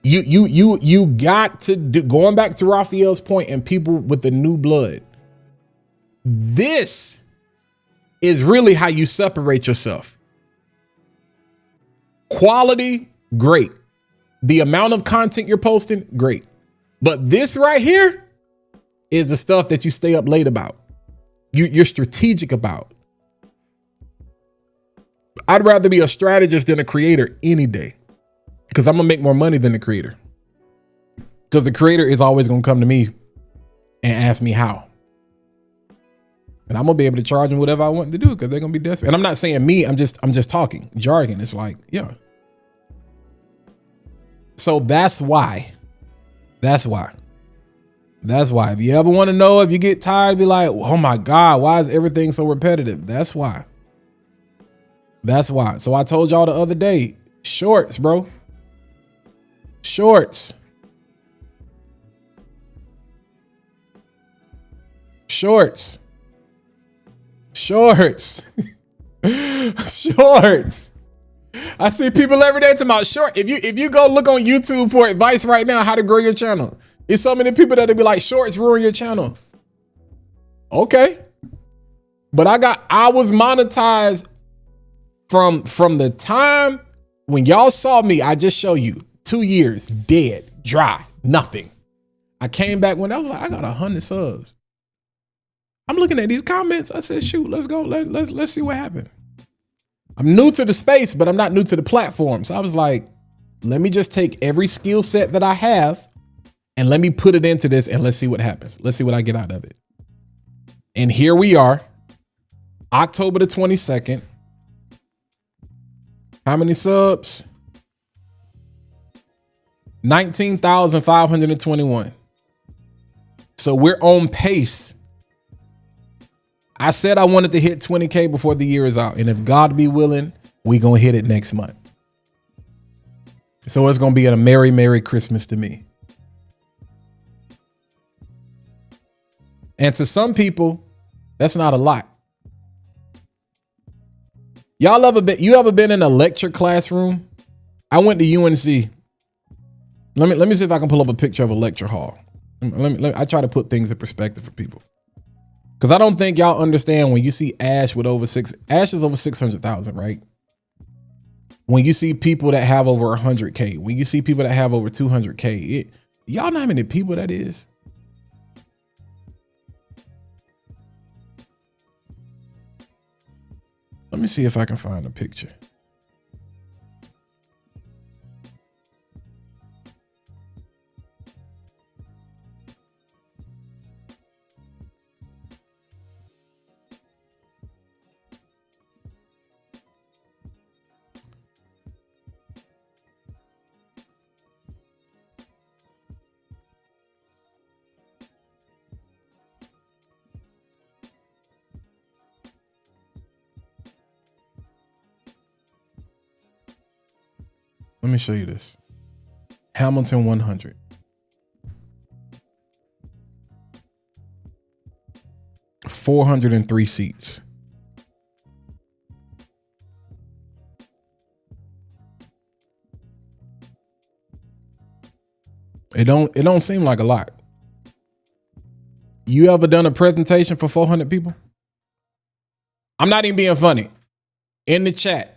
You got to do, going back to Raphael's point and people with the new blood. This is really how you separate yourself. Quality, great. The amount of content you're posting, great. But this right here is the stuff that you stay up late about. You're strategic about. I'd rather be a strategist than a creator any day, because I'm gonna make more money than the creator. Because the creator is always gonna come to me and ask me how. And I'm gonna be able to charge them whatever I want to do because they're gonna be desperate. And I'm not saying me, I'm just talking jargon. It's like, yeah. So that's why. That's why. If you ever want to know, if you get tired, be like, oh my God, why is everything so repetitive? That's why. So I told y'all the other day, shorts, bro. Shorts. I see people every day talking about short. If you go look on YouTube for advice right now, how to grow your channel, there's so many people that'll be like, shorts ruin your channel. Okay. But I was monetized from the time when y'all saw me. I just show you 2 years, dead, dry, nothing. I came back when I was like, I got 100 subs. I'm looking at these comments. I said, shoot, let's go. Let's see what happened. I'm new to the space, but I'm not new to the platform. So I was like, let me just take every skill set that I have and let me put it into this and let's see what happens. Let's see what I get out of it. And here we are, October the 22nd. How many subs? 19,521. So we're on pace. I said I wanted to hit 20K before the year is out. And if God be willing, we gonna hit it next month. So it's gonna be a merry, merry Christmas to me. And to some people, that's not a lot. You ever been in a lecture classroom? I went to UNC. Let me see if I can pull up a picture of a lecture hall. I try to put things in perspective for people. Because I don't think y'all understand when you see Ash with Ash is over 600,000, right? When you see people that have over 100K, when you see people that have over 200K, y'all know how many people that is? Let me see if I can find a picture. Let me show you this. Hamilton 100. $403 seats. It don't seem like a lot. You ever done a presentation for 400 people? I'm not even being funny. In the chat,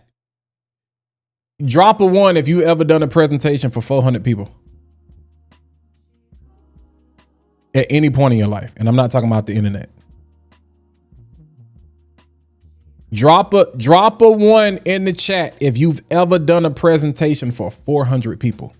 drop a 1 if you ever done a presentation for 400 people at any point in your life. And I'm not talking about the internet. Drop a one in the chat if you've ever done a presentation for 400 people.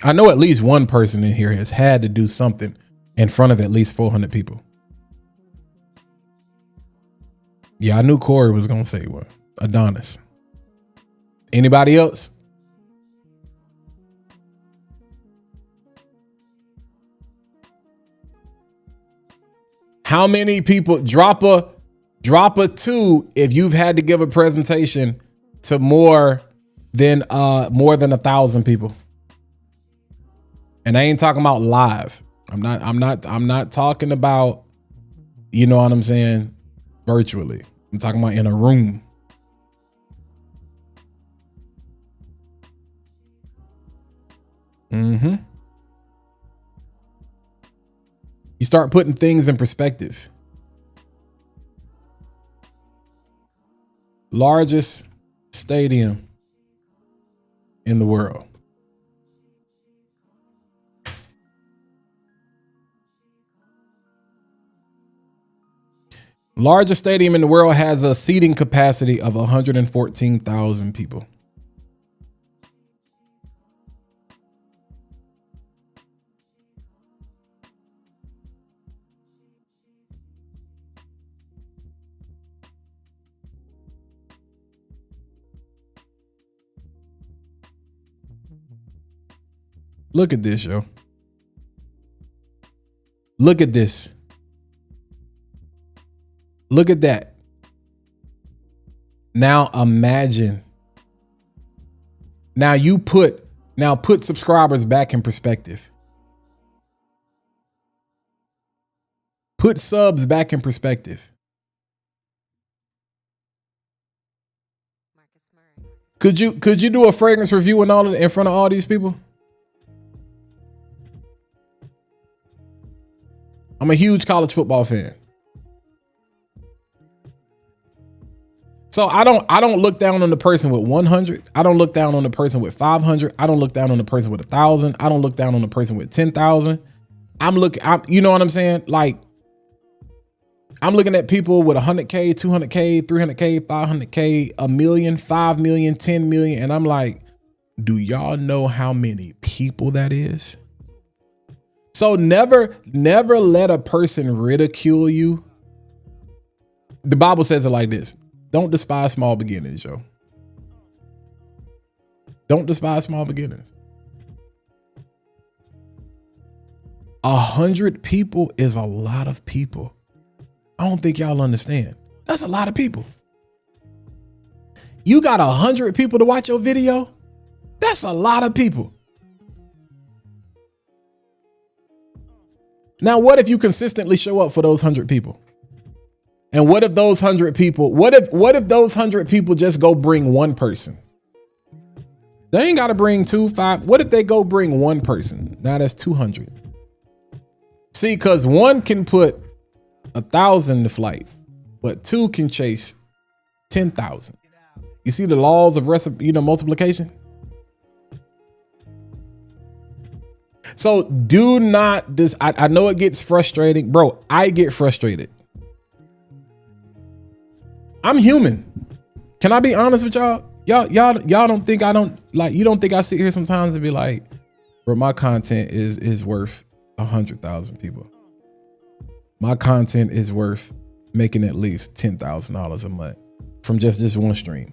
I know at least one person in here has had to do something in front of at least 400 people. Yeah, I knew Corey was going to say one. Adonis. Anybody else? How many people? Drop a two if you've had to give a presentation to more than 1,000 people. And I ain't talking about live. I'm not talking about, you know what I'm saying, virtually. I'm talking about in a room. Mm-hmm. You start putting things in perspective. Largest stadium in the world. Largest stadium in the world has a seating capacity of 114,000 people. Look at this, yo. Look at this. Look at that. Now imagine. Now put subscribers back in perspective. Put subs back in perspective. Could you do a fragrance review and all in front of all these people? I'm a huge college football fan. So I don't look down on the person with 100. I don't look down on the person with 500. I don't look down on the person with 1,000. I don't look down on the person with 10,000. You know what I'm saying? Like, I'm looking at people with 100K, 200K, 300K, 500K, a million, 5 million, 10 million. And I'm like, do y'all know how many people that is? So never let a person ridicule you. The Bible says it like this. Don't despise small beginnings, yo. Don't despise small beginnings. 100 people is a lot of people. I don't think y'all understand. That's a lot of people. You got 100 people to watch your video? That's a lot of people. Now, what if you consistently show up for those 100 people? And what if those 100 people, what if those 100 people just go bring one person? They ain't got to bring 2, 5. What if they go bring one person? Now that's 200. See, because one can put 1,000 to flight, but two can chase 10,000. You see the laws of multiplication? So do not I know it gets frustrating, bro. I get frustrated. I'm human. Can I be honest with y'all? Y'all don't think I don't like, you don't think I sit here sometimes and be like, bro, my content is worth 100,000 people. My content is worth making at least $10,000 a month from just this one stream.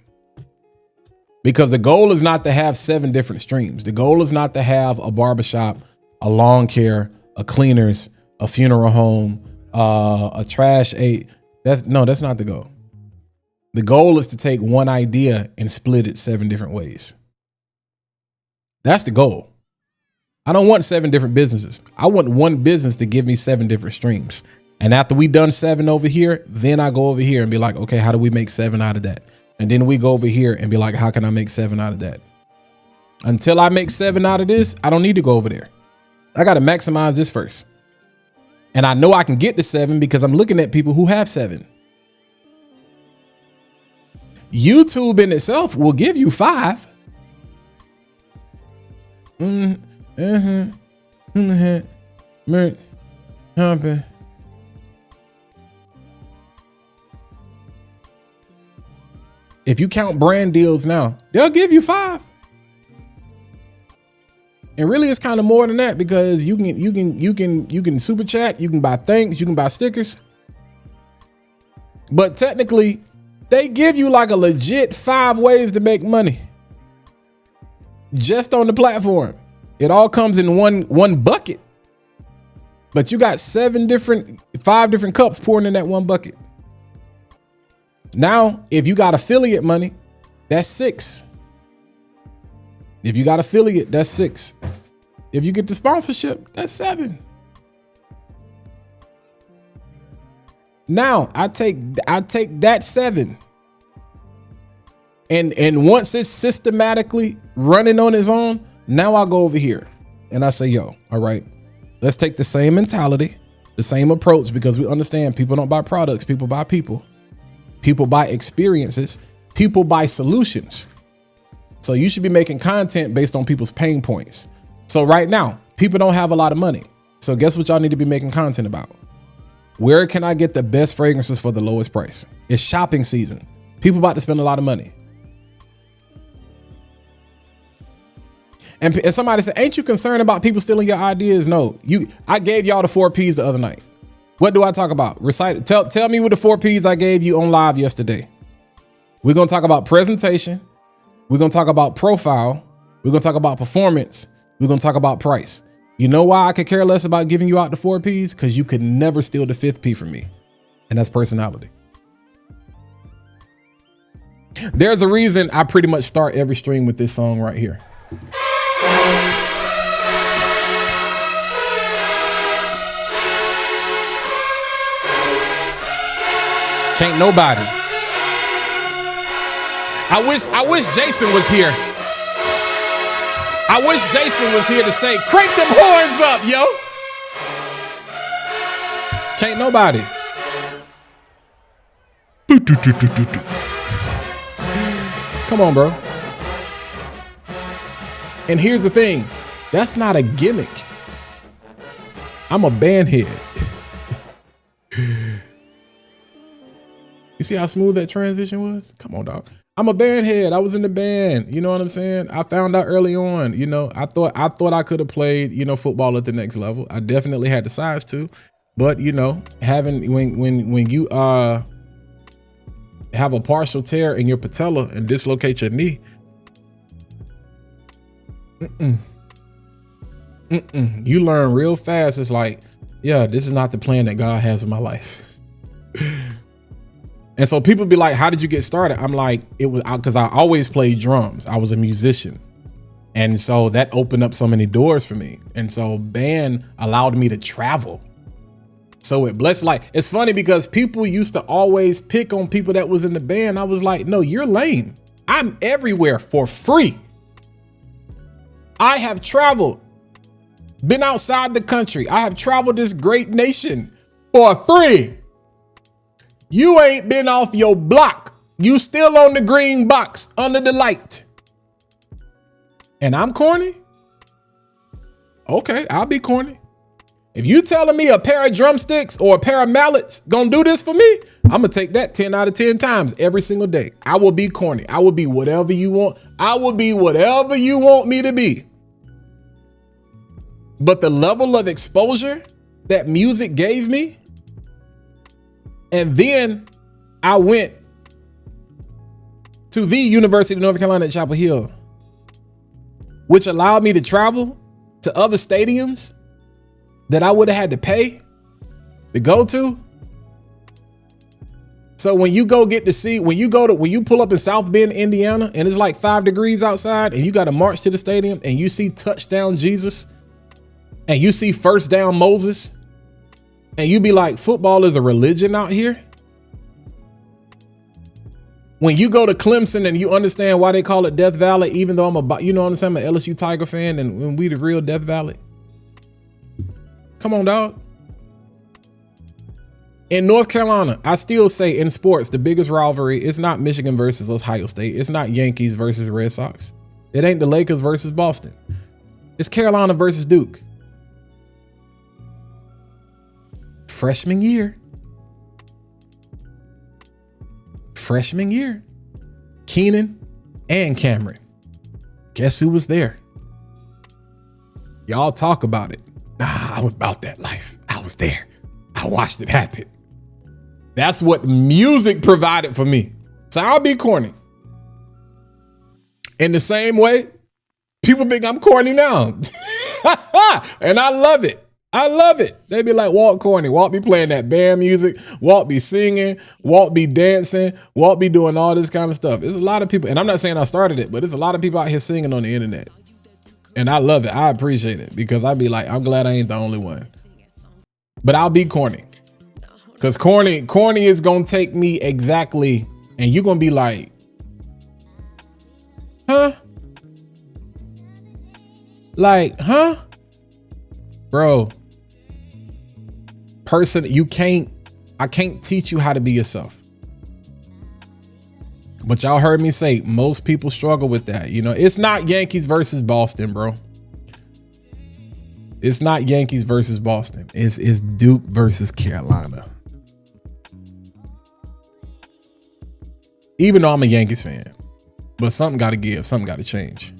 Because the goal is not to have 7 different streams. The goal is not to have a barbershop, a lawn care, a cleaners, a funeral home, a trash aid. That's not the goal. The goal is to take one idea and split it 7 different ways. That's the goal. I don't want 7 different businesses. I want one business to give me 7 different streams. And after we done 7 over here, then I go over here and be like, okay, how do we make 7 out of that? And then we go over here and be like, how can I make 7 out of that? Until I make 7 out of this, I don't need to go over there. I got to maximize this first. And I know I can get to 7 because I'm looking at people who have 7. YouTube in itself will give you 5. If you count brand deals now, they'll give you 5. And really it's kind of more than that, because you can super chat, you can buy things, you can buy stickers. But technically, they give you like a legit 5 ways to make money just on the platform. It all comes in one bucket, but you got 5 different cups pouring in that one bucket. Now, if you got affiliate money, that's 6. If you got affiliate, that's 6. If you get the sponsorship, that's 7. Now I take that 7. And once it's systematically running on its own, now I go over here and I say, yo, all right, let's take the same mentality, the same approach, because we understand people don't buy products, people buy people. People buy experiences, people buy solutions. So you should be making content based on people's pain points. So right now, people don't have a lot of money. So guess what y'all need to be making content about? Where can I get the best fragrances for the lowest price? It's shopping season. People about to spend a lot of money. And somebody said, ain't you concerned about people stealing your ideas? No, I gave y'all the 4 Ps the other night. What do I talk about? Recite. Tell me what the 4 Ps I gave you on live yesterday. We're going to talk about presentation. We're going to talk about profile. We're going to talk about performance. We're going to talk about price. You know why I could care less about giving you out the 4 Ps? Because you could never steal the 5th P from me. And that's personality. There's a reason I pretty much start every stream with this song right here. Can't nobody. I wish Jason was here. I wish Jason was here to say, crank them horns up, yo. Can't nobody. Come on, bro. And here's the thing. That's not a gimmick. I'm a bandhead. You see how smooth that transition was? Come on, dog. I'm a bandhead. I was in the band. You know what I'm saying? I found out early on, you know, I thought I could have played, you know, football at the next level. I definitely had the size to, but you know, when you have a partial tear in your patella and dislocate your knee, you learn real fast. It's like, yeah, this is not the plan that God has in my life. And so people be like, how did you get started? I'm like, it was because I always played drums. I was a musician. And so that opened up so many doors for me. And so band allowed me to travel. So it blessed. Like, it's funny because people used to always pick on people that was in the band. I was like, no, you're lame. I'm everywhere for free. I have traveled, been outside the country. I have traveled this great nation for free. You ain't been off your block. You still on the green box under the light. And I'm corny? Okay, I'll be corny. If you telling me a pair of drumsticks or a pair of mallets gonna do this for me, I'm gonna take that 10 out of 10 times every single day. I will be corny. I will be whatever you want. I will be whatever you want me to be. But the level of exposure that music gave me, and then I went to the University of North Carolina at Chapel Hill, which allowed me to travel to other stadiums that I would have had to pay to go to. So when you go get to see, when you pull up in South Bend, Indiana, and it's like 5 degrees outside and you got to march to the stadium and you see touchdown Jesus and you see first down Moses, and you be like, football is a religion out here. When you go to Clemson and you understand why they call it Death Valley, even though I'm an LSU Tiger fan and we the real Death Valley. Come on, dog. In North Carolina, I still say in sports, the biggest rivalry is not Michigan versus Ohio State. It's not Yankees versus Red Sox. It ain't the Lakers versus Boston. It's Carolina versus Duke. Freshman year. Keenan and Cameron. Guess who was there? Y'all talk about it. Nah, I was about that life. I was there. I watched it happen. That's what music provided for me. So I'll be corny. In the same way, people think I'm corny now. And I love it. I love it. They be like, Walt corny. Walt be playing that band music. Walt be singing. Walt be dancing. Walt be doing all this kind of stuff. There's a lot of people, and I'm not saying I started it, but there's a lot of people out here singing on the internet. And I love it. I appreciate it because I be like, I'm glad I ain't the only one. But I'll be corny. Because corny is going to take me exactly, and you're going to be like, huh? Like, huh? Bro, I can't teach you how to be yourself. But y'all heard me say, most people struggle with that. You know, it's not Yankees versus Boston, bro. It's not Yankees versus Boston. It's Duke versus Carolina. Even though I'm a Yankees fan, but something got to give. Something got to change.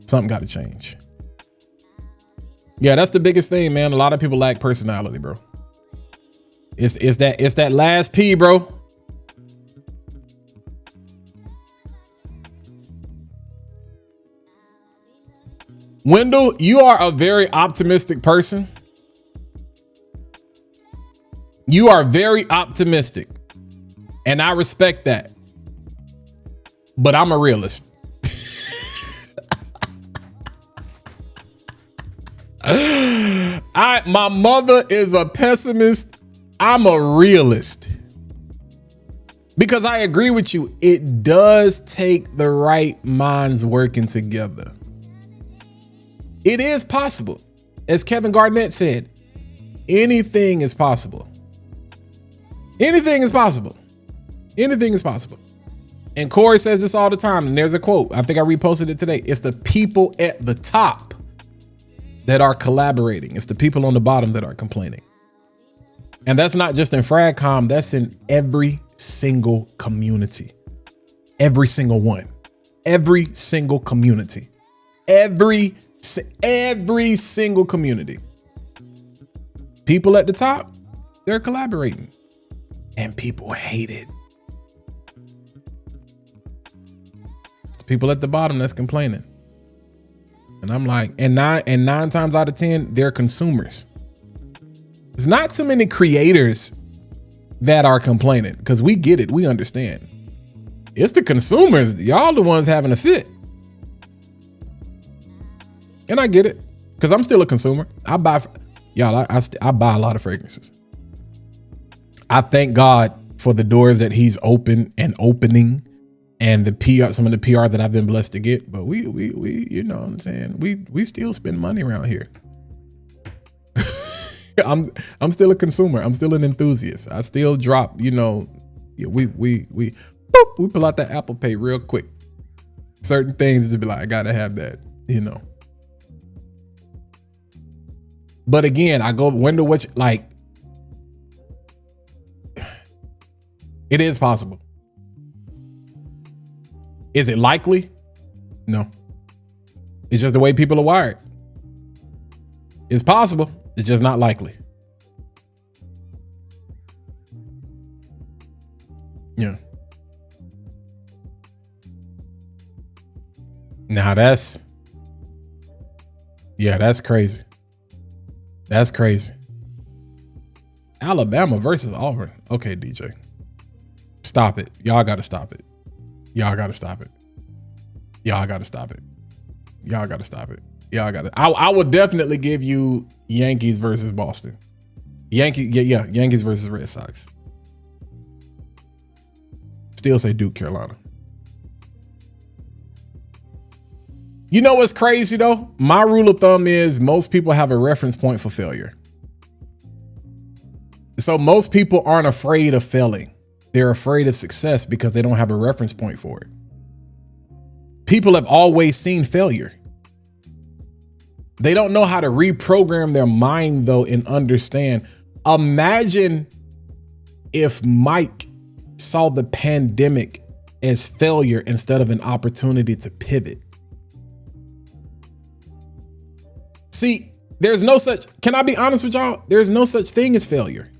Something got to change. Yeah, that's the biggest thing, man. A lot of people lack personality, bro. It's that last P, bro. Wendell, you are a very optimistic person. You are very optimistic. And I respect that. But I'm a realist. My mother is a pessimist. I'm a realist. Because I agree with you. It does take the right minds working together. It is possible. As Kevin Garnett said, anything is possible. Anything is possible. Anything is possible. And Corey says this all the time. And there's a quote. I think I reposted it today. It's the people at the top that are collaborating. It's the people on the bottom that are complaining. And that's not just in Fragcom. That's in every single community. Every single one. Every single community. Every single community. People at the top, they're collaborating. And people hate it. It's the people at the bottom that's complaining. And I'm like, and nine times out of 10, they're consumers. There's not too many creators that are complaining because we get it. We understand. It's the consumers. Y'all the ones having a fit. And I get it because I'm still a consumer. I buy a lot of fragrances. I thank God for the doors that he's opened and opening and the PR, some of the PR that I've been blessed to get. But we you know what I'm saying? We still spend money around here. I'm still a consumer. I'm still an enthusiast. I still drop, you know, we pull out that Apple Pay real quick. Certain things to be like, I gotta have that, you know. But again, I go Wendell, which like it is possible. Is it likely? No. It's just the way people are wired. It's possible. It's just not likely. Yeah. Now that's crazy. That's crazy. Alabama versus Auburn. Okay, DJ. Stop it. Y'all got to stop it. Y'all got to stop it. Y'all got to stop it. Y'all got to stop it. Y'all got to. I would definitely give you Yankees versus Boston. Yankees versus Red Sox. Still say Duke, Carolina. You know what's crazy though? My rule of thumb is most people have a reference point for failure. So most people aren't afraid of failing. They're afraid of success because they don't have a reference point for it. People have always seen failure. They don't know how to reprogram their mind though and understand. Imagine if Mike saw the pandemic as failure instead of an opportunity to pivot. See, there's no such, can I be honest with y'all? There's no such thing as failure.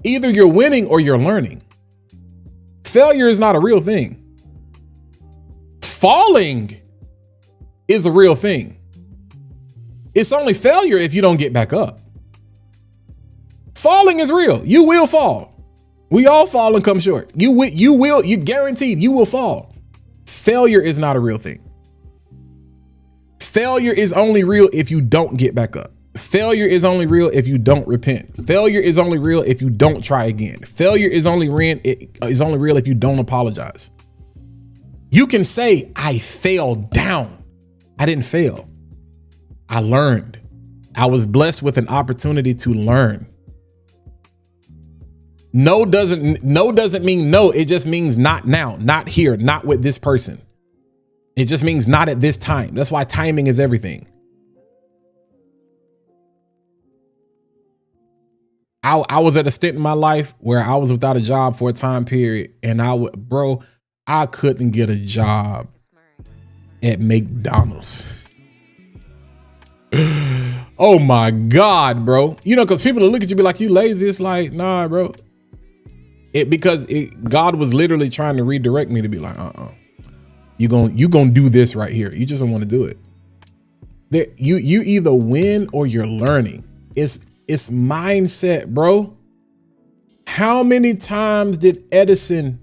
Either you're winning or you're learning. Failure is not a real thing. Falling is a real thing. It's only failure if you don't get back up. Falling is real. You will fall. We all fall and come short. You guaranteed you will fall. Failure is not a real thing. Failure is only real if you don't get back up. Failure is only real if you don't repent. Failure is only real if you don't try again. Failure is only real if you don't apologize. You can say, I fell down. I didn't fail. I learned. I was blessed with an opportunity to learn. No doesn't mean no. It just means not now, not here, not with this person. It just means not at this time. That's why timing is everything. I was at a stint in my life where I was without a job for a time period, and I couldn't get a job at McDonald's. Oh my God, bro. You know, because people will look at you and be like, you lazy. It's like, nah, bro. God was literally trying to redirect me to be like, you gonna do this right here. You just don't want to do it. You either win or you're learning. It's mindset, bro. How many times did Edison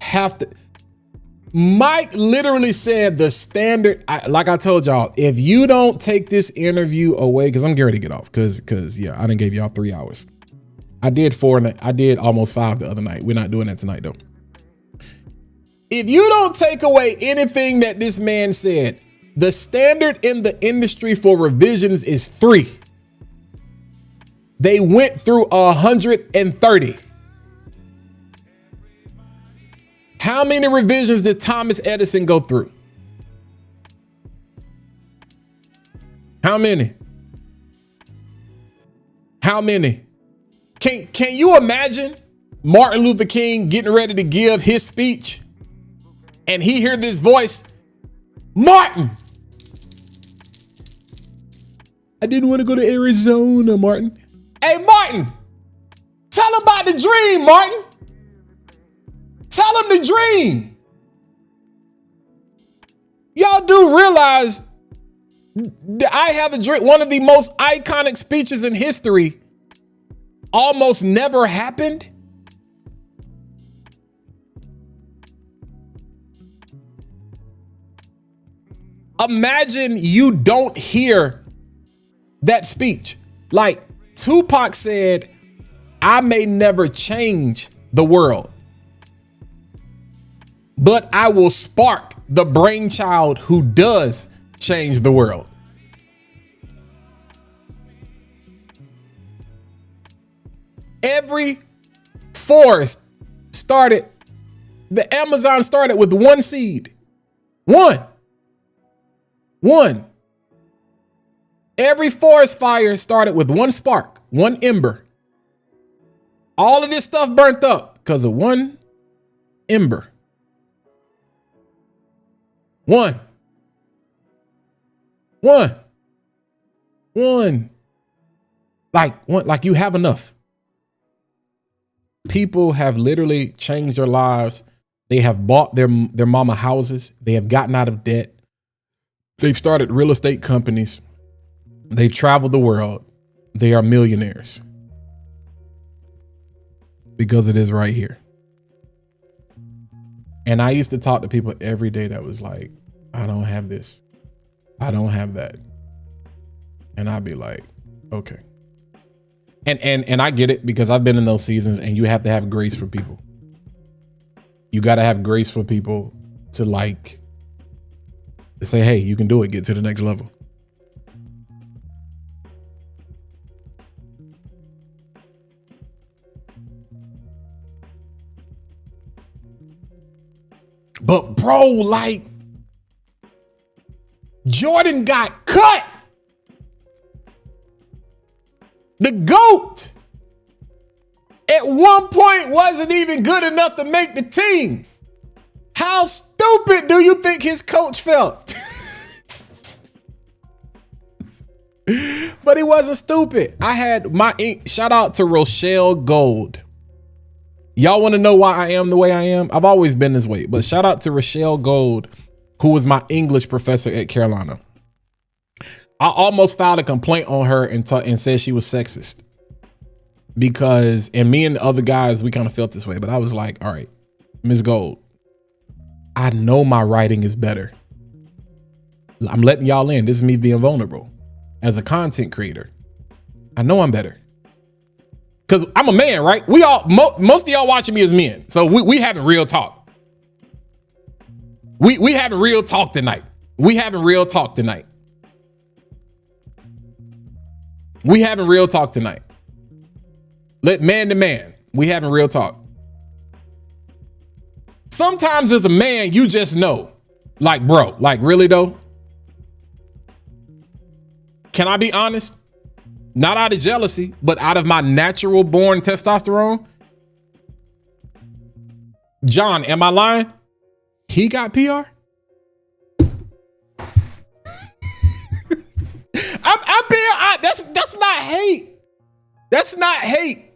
have to? Mike literally said the standard, like I told y'all, if you don't take this interview away, because I'm getting ready to get off, because yeah, I done gave y'all 3 hours. I did 4 and I did almost 5 the other night. We're not doing that tonight though. If you don't take away anything that this man said, the standard in the industry for revisions is 3. They went through 130. How many revisions did Thomas Edison go through? How many? How many? Can you imagine Martin Luther King getting ready to give his speech and he hear this voice, Martin, I didn't want to go to Arizona, Martin. Hey, Martin, tell him about the dream, Martin. Tell him the dream. Y'all do realize that I have a dream. One of the most iconic speeches in history almost never happened. Imagine you don't hear that speech. Like Tupac said, I may never change the world, but I will spark the brainchild who does change the world. Every forest started, the Amazon started with one seed. One. Every forest fire started with one spark, one ember. All of this stuff burnt up because of one ember. One. Like you have enough. People have literally changed their lives. They have bought their mama houses. They have gotten out of debt. They've started real estate companies. They've traveled the world. They are millionaires because it is right here. And I used to talk to people every day that was like, I don't have this. I don't have that. And I'd be like, okay. And I get it because I've been in those seasons, and you have to have grace for people. You got to have grace for people to say, hey, you can do it. Get to the next level. But bro, Jordan got cut. The GOAT at one point wasn't even good enough to make the team. How stupid do you think his coach felt? But he wasn't stupid. I had my shout out to Rochelle Gold. Y'all want to know why I am the way I am? I've always been this way, but shout out to Rochelle Gold, who was my English professor at Carolina. I almost filed a complaint on her and said she was sexist because, and me and the other guys, we kind of felt this way, but I was like, all right, Ms. Gold, I know my writing is better. I'm letting y'all in. This is me being vulnerable as a content creator. I know I'm better because I'm a man, right? We all, most of y'all watching me as men. So we having real talk. We having real talk tonight. We having real talk tonight. We having real talk tonight. Let man to man. We having real talk. Sometimes as a man, you just know, like, bro, like really though. Can I be honest? Not out of jealousy, but out of my natural born testosterone. John, am I lying? He got PR. I'm being, that's not hate. That's not hate.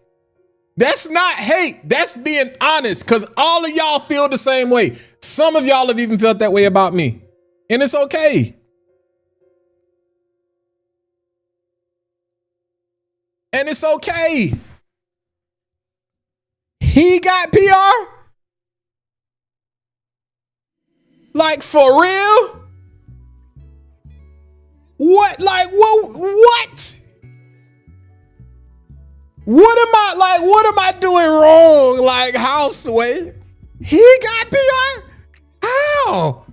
That's not hate. That's being honest, because all of y'all feel the same way. Some of y'all have even felt that way about me, and it's okay. And it's okay. He got PR? Like, for real? What? Like, what? What am I doing wrong? Like, how, Sway? He got PR? How?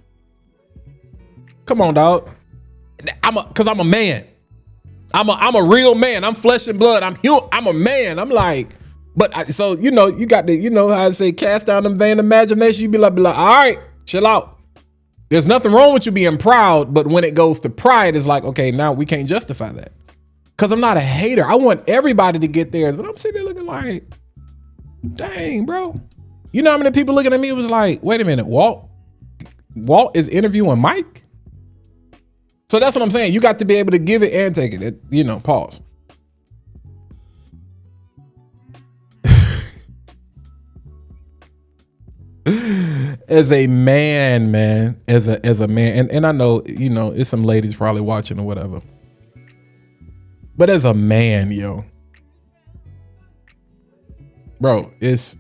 Come on, dog. Cause I'm a man. I'm a real man. I'm flesh and blood. I'm a man. I'm like, so you know, you got to, you know how I say, cast down them vain imagination. You be like, all right, chill out. There's nothing wrong with you being proud, but when it goes to pride, it's like, okay, now we can't justify that. Cause I'm not a hater. I want everybody to get theirs, but I'm sitting there looking like, dang, bro. You know how many people looking at me was like, wait a minute, Walt is interviewing Mike? So that's what I'm saying. You got to be able to give it and take it. You know, pause. As a man, as a man, and I know, you know, it's some ladies probably watching or whatever. But as a man, yo, bro, it's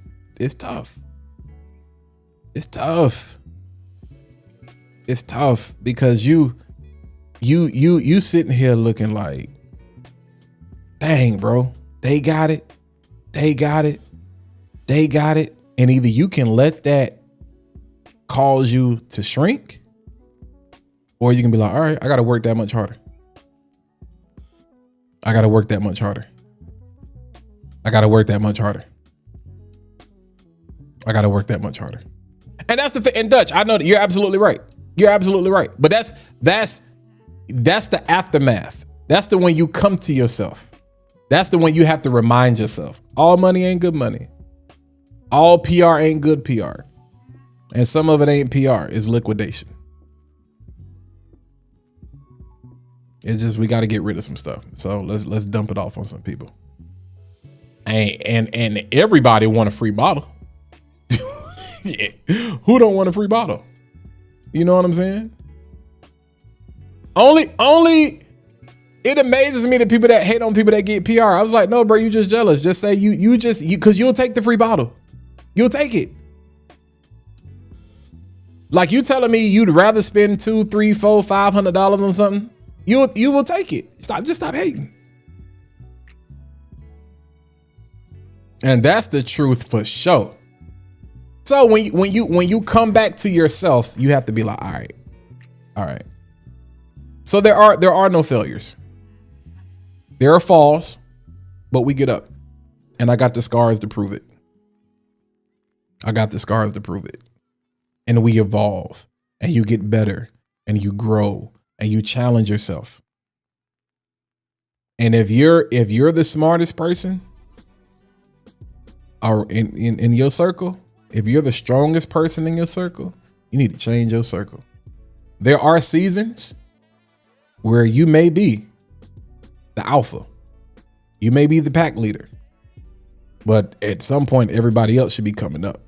tough. It's tough. It's tough because you sitting here looking like, dang, bro, they got it. And either you can let that cause you to shrink, or you can be like, all right, I got to work that much harder. I got to work that much harder. And that's the thing. And Dutch, I know that you're absolutely right. But that's the aftermath. That's the when you come to yourself. That's the one you have to remind yourself. All money ain't good money. All PR ain't good PR. And some of it ain't PR, it's liquidation. It's just, we got to get rid of some stuff. So let's dump it off on some people. And everybody want a free bottle. Yeah. Who don't want a free bottle? You know what I'm saying? Only it amazes me the people that hate on people that get PR. I was like, no, bro, you just jealous. Just say you because you'll take the free bottle. You'll take it. Like, you telling me you'd rather spend $200, $300, $400, $500 on something? You will take it. Stop hating. And that's the truth for sure. So when you come back to yourself, you have to be like, all right. So there are no failures. There are falls, but we get up. And I got the scars to prove it. And we evolve, and you get better, and you grow, and you challenge yourself. And if you're the smartest person or in your circle, if you're the strongest person in your circle, you need to change your circle. There are seasons where you may be the alpha. You may be the pack leader. But at some point, everybody else should be coming up.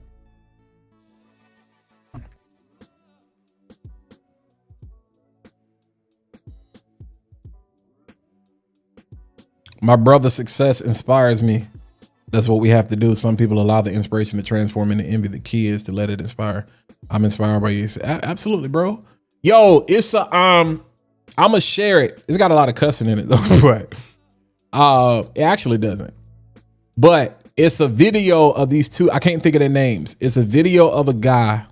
My brother's success inspires me. That's what we have to do. Some people allow the inspiration to transform into envy. The key is to let it inspire. I'm inspired by you. Absolutely, bro. Yo, it's a I'ma share it. It's got a lot of cussing in it though, but it actually doesn't. But it's a video of these two. I can't think of their names. It's a video of a guy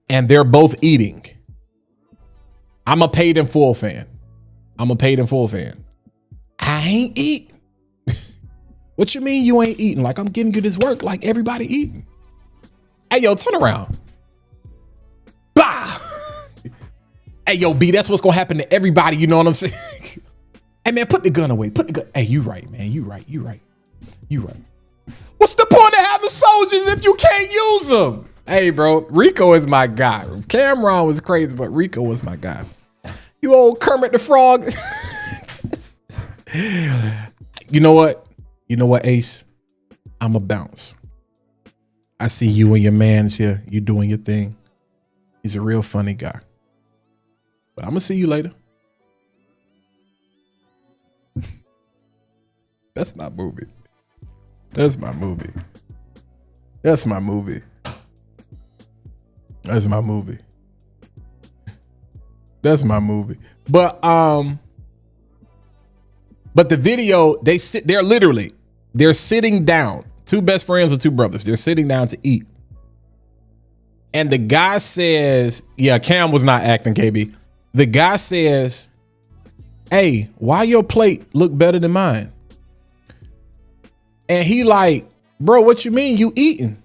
and they're both eating. I'm a paid in full fan. I ain't eating. What you mean you ain't eating? Like I'm giving you this work like everybody eating. Hey, yo, turn around. Bah! Hey, yo, B, that's what's going to happen to everybody. You know what I'm saying? Hey, man, put the gun away. Put the gun. Hey, you right, man. You right. What's the point of having soldiers if you can't use them? Hey, bro, Rico is my guy. Cameron was crazy, but Rico was my guy. You old Kermit the Frog. You know what? Ace? I'm a bounce. I see you and your man's here. You doing your thing. He's a real funny guy. But I'm going to see you later. That's my movie. That's my movie. But the video, they're sitting down. Two best friends or two brothers. They're sitting down to eat. And the guy says, yeah, Cam was not acting, KB. The guy says, hey, why your plate look better than mine? And he like, bro, what you mean you eating?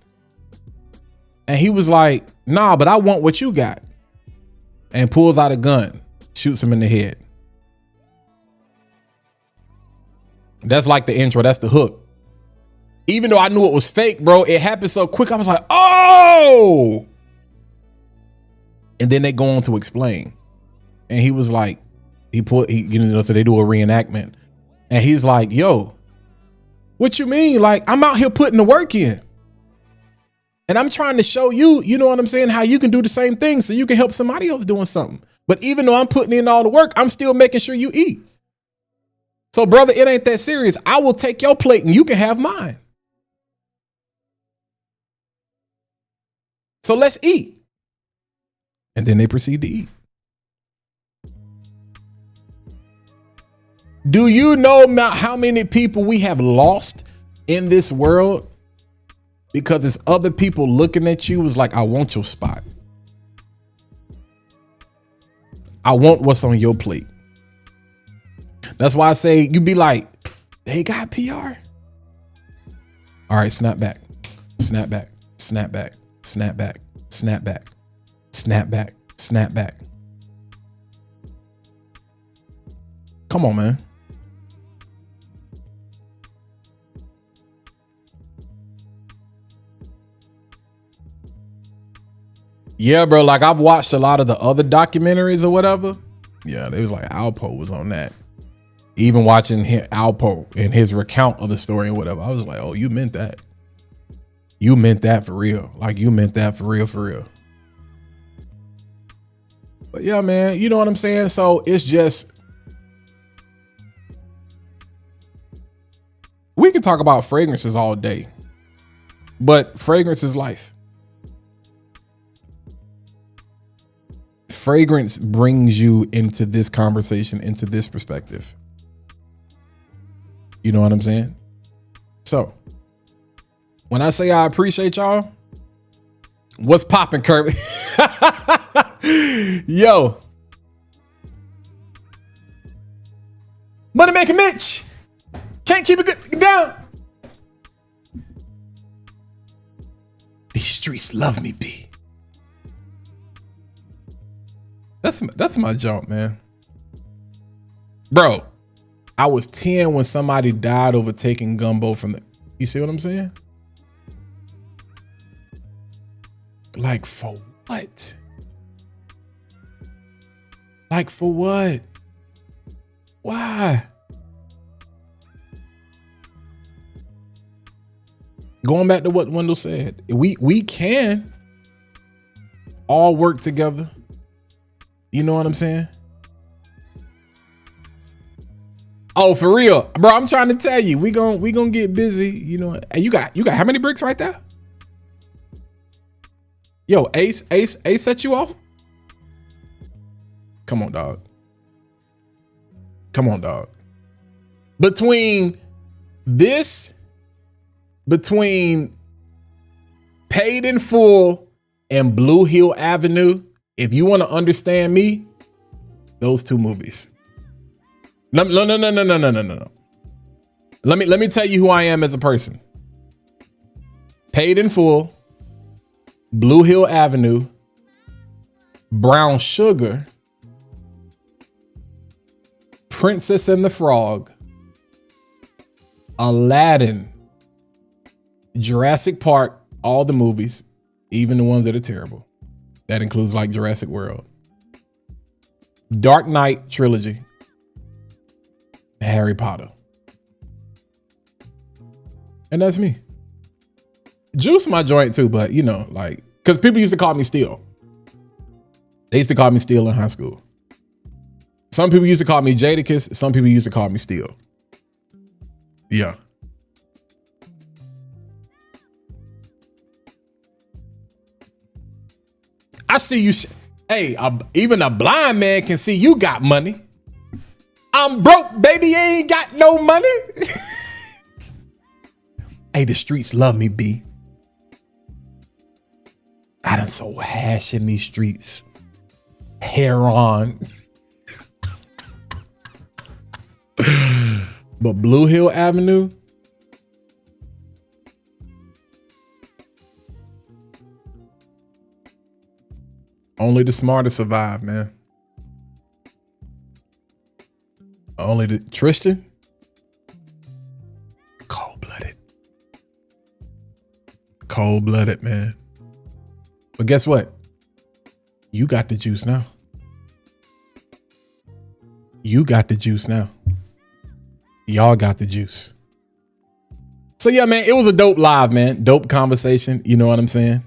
And he was like, nah, but I want what you got. And pulls out a gun, shoots him in the head. That's like the intro. That's the hook. Even though I knew it was fake, bro, it happened so quick. I was like, oh. And then they go on to explain. And he was like, so they do a reenactment. And he's like, yo, what you mean? Like, I'm out here putting the work in. And I'm trying to show you, you know what I'm saying, how you can do the same thing so you can help somebody else doing something. But even though I'm putting in all the work, I'm still making sure you eat. So, brother, it ain't that serious. I will take your plate and you can have mine. So let's eat. And then they proceed to eat. Do you know how many people we have lost in this world because it's other people looking at you as like, I want your spot. I want what's on your plate. That's why I say you be like, they got PR. All right, snap back. Come on, man. Yeah, bro. Like I've watched a lot of the other documentaries or whatever. Yeah, it was like Alpo was on that. Even watching Alpo and his recount of the story and whatever, I was like, oh, you meant that. You meant that for real. Like you meant that for real. But yeah, man, you know what I'm saying? So it's just, we can talk about fragrances all day, but fragrance is life. Fragrance brings you into this conversation, into this perspective. You know what I'm saying? So when I say I appreciate y'all, what's popping, Kirby? Yo. Money making Mitch. Can't keep it down. These streets love me, B. That's my jump, man. Bro, I was 10 when somebody died over taking gumbo from the, you see what I'm saying? Like for what? Like for what? Why? Going back to what Wendell said, we can all work together. You know what I'm saying? Oh, for real, bro. I'm trying to tell you, we gonna get busy. You know, and you got how many bricks right there? Yo, Ace set you off? Come on, dog. Come on, dog. Between Paid in Full and Blue Hill Avenue, if you want to understand me, those two movies. No. Let me tell you who I am as a person. Paid in Full, Blue Hill Avenue, Brown Sugar, Princess and the Frog, Aladdin, Jurassic Park, all the movies, even the ones that are terrible. That includes like Jurassic World, Dark Knight trilogy, Harry Potter. And that's me. Juice my joint too, but you know, like, because people used to call me Steel. They used to call me Steel in high school. Some people used to call me Jadakiss. Some people used to call me Steel. Yeah. I see you. Hey, even a blind man can see you got money. I'm broke, baby. You ain't got no money. Hey, the streets love me, B. I done so hash in these streets. Hair on. But Blue Hill Avenue, only the smartest survive, man. Only the Tristan, cold-blooded, man. But guess what? You got the juice now. You got the juice now. Y'all got the juice. So yeah, man, it was a dope live, man. Dope conversation. You know what I'm saying?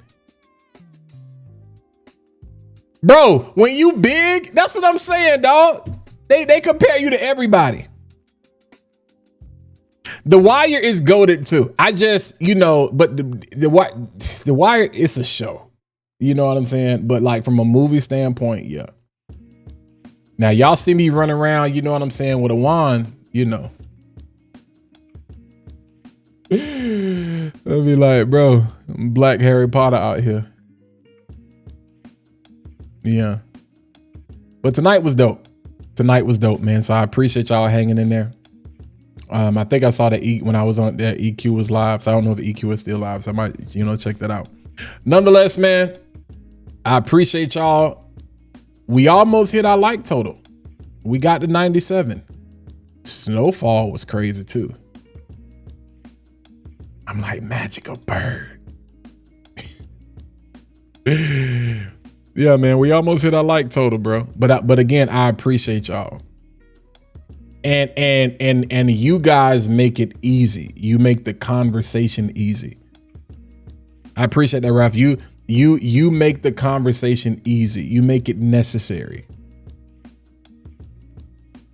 Bro, when you big, that's what I'm saying, dog. They compare you to everybody. The Wire is goated too. I just, you know, but the Wire is a show. You know what I'm saying? But like from a movie standpoint, yeah. Now y'all see me run around, you know what I'm saying, with a wand, you know. I'll be like, bro, Black Harry Potter out here. Yeah. But tonight was dope. Tonight was dope, man. So I appreciate y'all hanging in there. I think I saw that when I was on there, EQ was live. So I don't know if EQ is still live. So I might, you know, check that out. Nonetheless, man, I appreciate y'all. We almost hit our like total. We got to 97. Snowfall was crazy too. I'm like, magical bird. Yeah, man, we almost hit our like total, bro. But again, I appreciate y'all. And you guys make it easy. You make the conversation easy. I appreciate that, Ralph. You make the conversation easy. You make it necessary.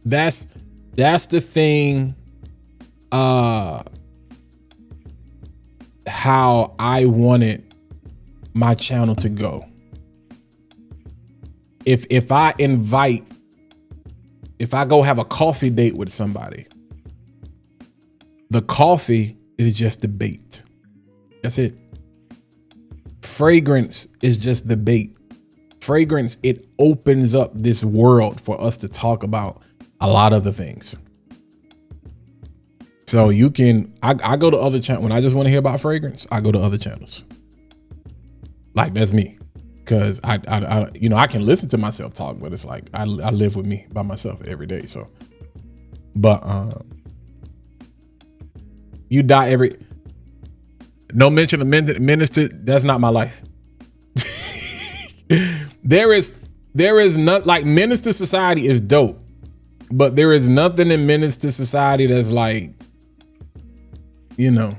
That's the thing. How I wanted my channel to go. If I go have a coffee date with somebody, the coffee is just the bait. That's it. Fragrance is just the bait. Fragrance, it opens up this world for us to talk about a lot of the things. So you can, I go to other channels. When I just want to hear about fragrance, I go to other channels. Like, that's me. Cause I you know, I can listen to myself talk, but it's like, I live with me by myself every day. So But you die every. No mention of minister. That's not my life. There is not like Minister Society is dope, but there is nothing in Minister Society that's like, you know,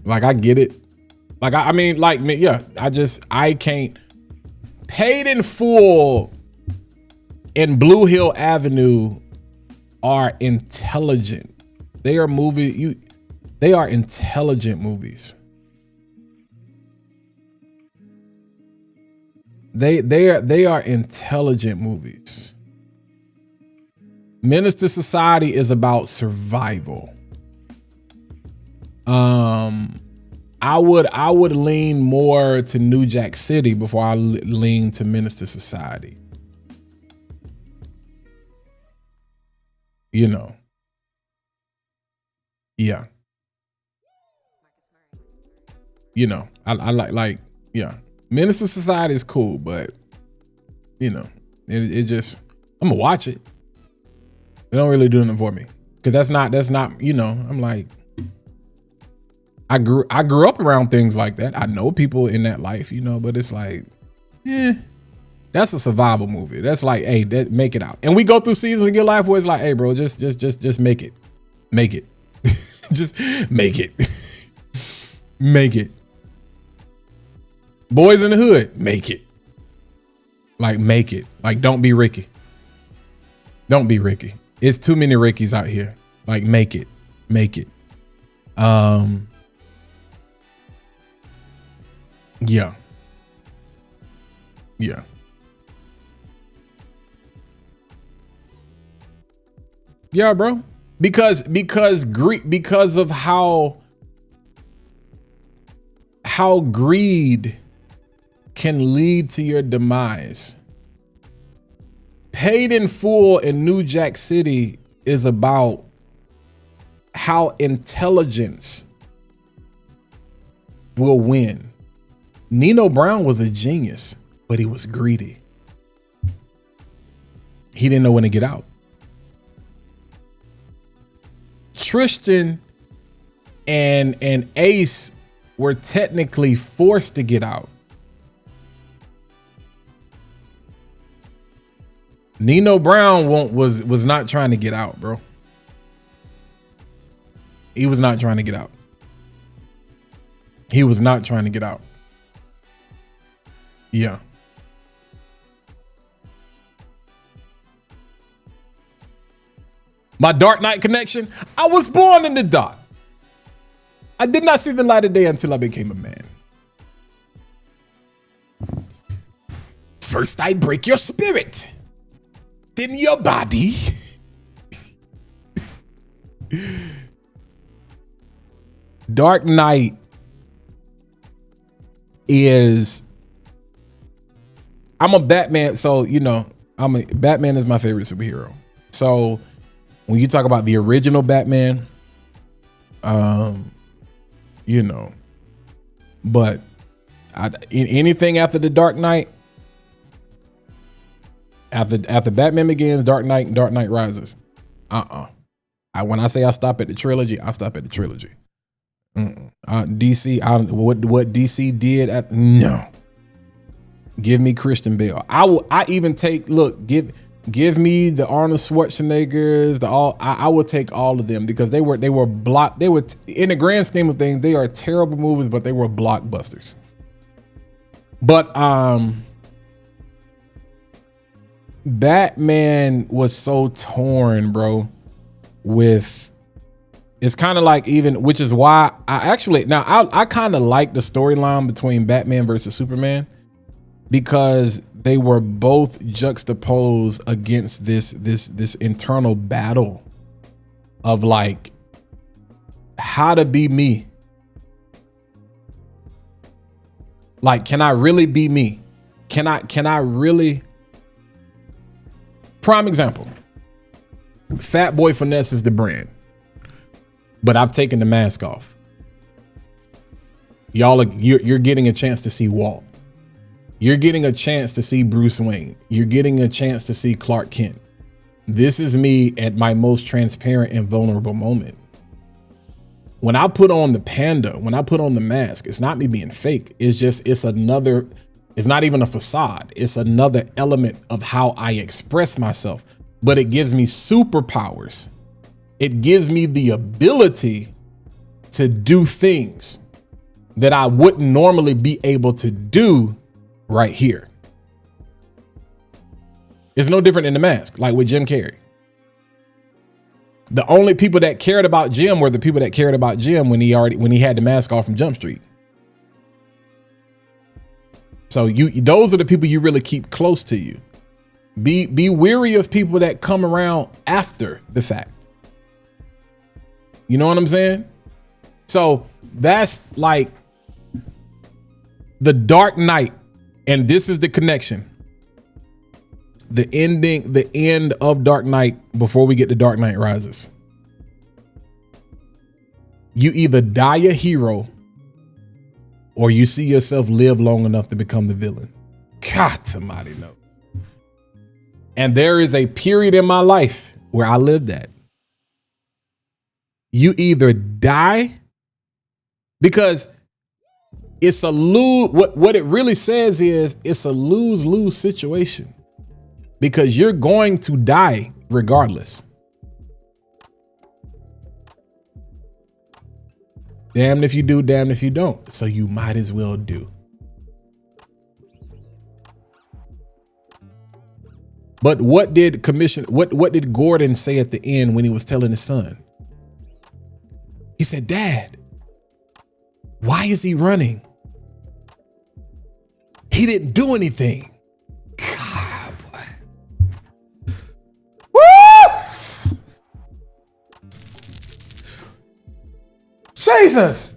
like I get it. Like I mean, like me, yeah. I can't. Paid in Full and Blue Hill Avenue are intelligent. They are They are intelligent movies. They are intelligent movies. Minister Society is about survival. I would lean more to New Jack City before I lean to Minister Society. You know. Yeah. You know, I like, yeah. Minister Society is cool, but you know, it just, I'm gonna watch it. It don't really do nothing for me. Cause that's not, you know, I'm like, I grew up around things like that. I know people in that life, you know, but it's like, that's a survival movie. That's like, hey, make it out. And we go through seasons in your life where it's like, hey bro, just make it. Make it. Just make it. Make it. Boys in the Hood, make it. Like, make it. Like, don't be Ricky. Don't be Ricky. It's too many Rickies out here. Like, make it. Make it. Yeah. Yeah. Yeah, bro. Because of how greed can lead to your demise. Paid in Full in New Jack City is about how intelligence will win. Nino Brown was a genius, but he was greedy. He didn't know when to get out. Tristan and Ace were technically forced to get out. Nino Brown was not trying to get out, bro. He was not trying to get out. He was not trying to get out. Yeah. My Dark Knight connection. I was born in the dark. I did not see the light of day until I became a man. First I break your spirit, then your body. Dark Knight is, I'm a Batman, so you know, Batman is my favorite superhero. So when you talk about the original Batman, you know, but in anything after the Dark Knight, after Batman Begins, Dark Knight, and Dark Knight Rises, when I say I stop at the trilogy, I stop at the trilogy. DC, what DC did no. Give me Christian Bale. I even take, look, give me the Arnold Schwarzeneggers, I will take all of them because they were in the grand scheme of things, they are terrible movies, but they were blockbusters. But Batman was so torn, bro, with, it's kind of like, even, which is why I kind of like the storyline between Batman versus Superman, because they were both juxtaposed against this internal battle of like how to be me. Like, can I really be me? Can I really? Prime example. Fat Boy Finesse is the brand, but I've taken the mask off. You're getting a chance to see Walt. You're getting a chance to see Bruce Wayne. You're getting a chance to see Clark Kent. This is me at my most transparent and vulnerable moment. When I put on the panda, when I put on the mask, it's not me being fake. It's not even a facade. It's another element of how I express myself, but it gives me superpowers. It gives me the ability to do things that I wouldn't normally be able to do right here. It's no different than the mask, like with Jim Carrey. The only people that cared about Jim were the people that cared about Jim when he had the mask off from Jump Street. So those are the people you really keep close to you. Be weary of people that come around after the fact. You know what I'm saying? So that's like the Dark Knight, and this is the connection. The end of Dark Knight before we get to Dark Knight Rises. You either die a hero or you see yourself live long enough to become the villain. God, somebody knows. And there is a period in my life where I lived that. You either die, because it's a lose. What it really says is it's a lose-lose situation. Because you're going to die regardless. Damned if you do, damned if you don't. So you might as well do. But what did Gordon say at the end when he was telling his son? He said, "Dad, why is he running? He didn't do anything." Jesus.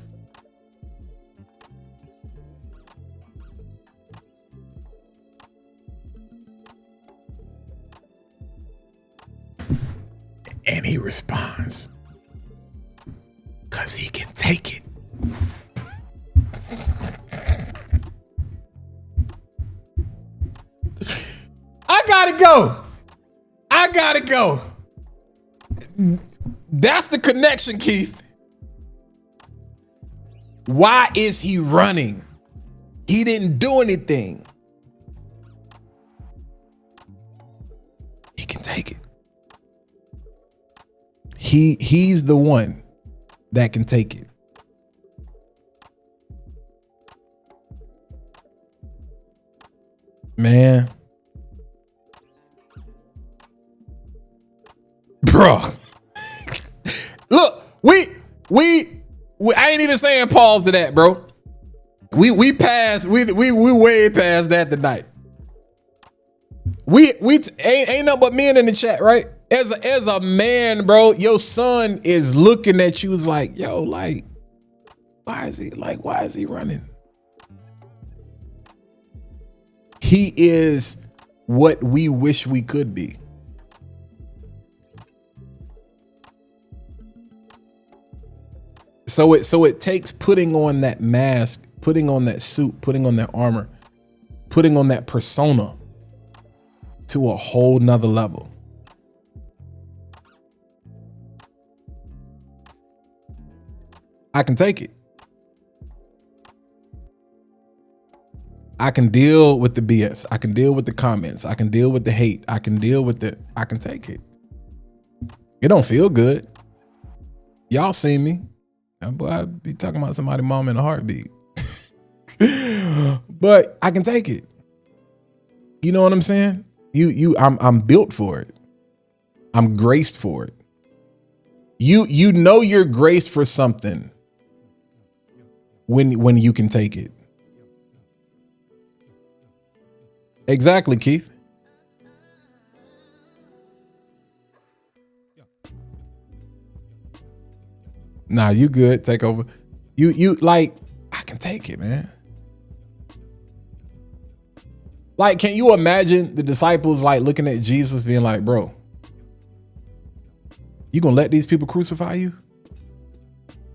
And he responds, because he can take it. I gotta go. That's the connection, Keith. Why is he running? He didn't do anything. He can take it. He's the one that can take it. Man. Bro. Look, we I ain't even saying pause to that, bro. We way past that tonight. We ain't nothing but men in the chat, right? As a man, bro, your son is looking at you like, yo, like, why is he running? He is what we wish we could be. So it takes putting on that mask, putting on that suit, putting on that armor, putting on that persona to a whole nother level. I can take it. I can deal with the BS. I can deal with the comments. I can deal with the hate. I can take it. It don't feel good. Y'all see me. Boy, I be talking about somebody's mom in a heartbeat. But I can take it. You know what I'm saying? I'm built for it. I'm graced for it. You know you're graced for something when you can take it. Exactly, Keith. Nah, you good. Take over. You like, I can take it, man. Like, can you imagine the disciples like looking at Jesus being like, bro, you gonna let these people crucify you?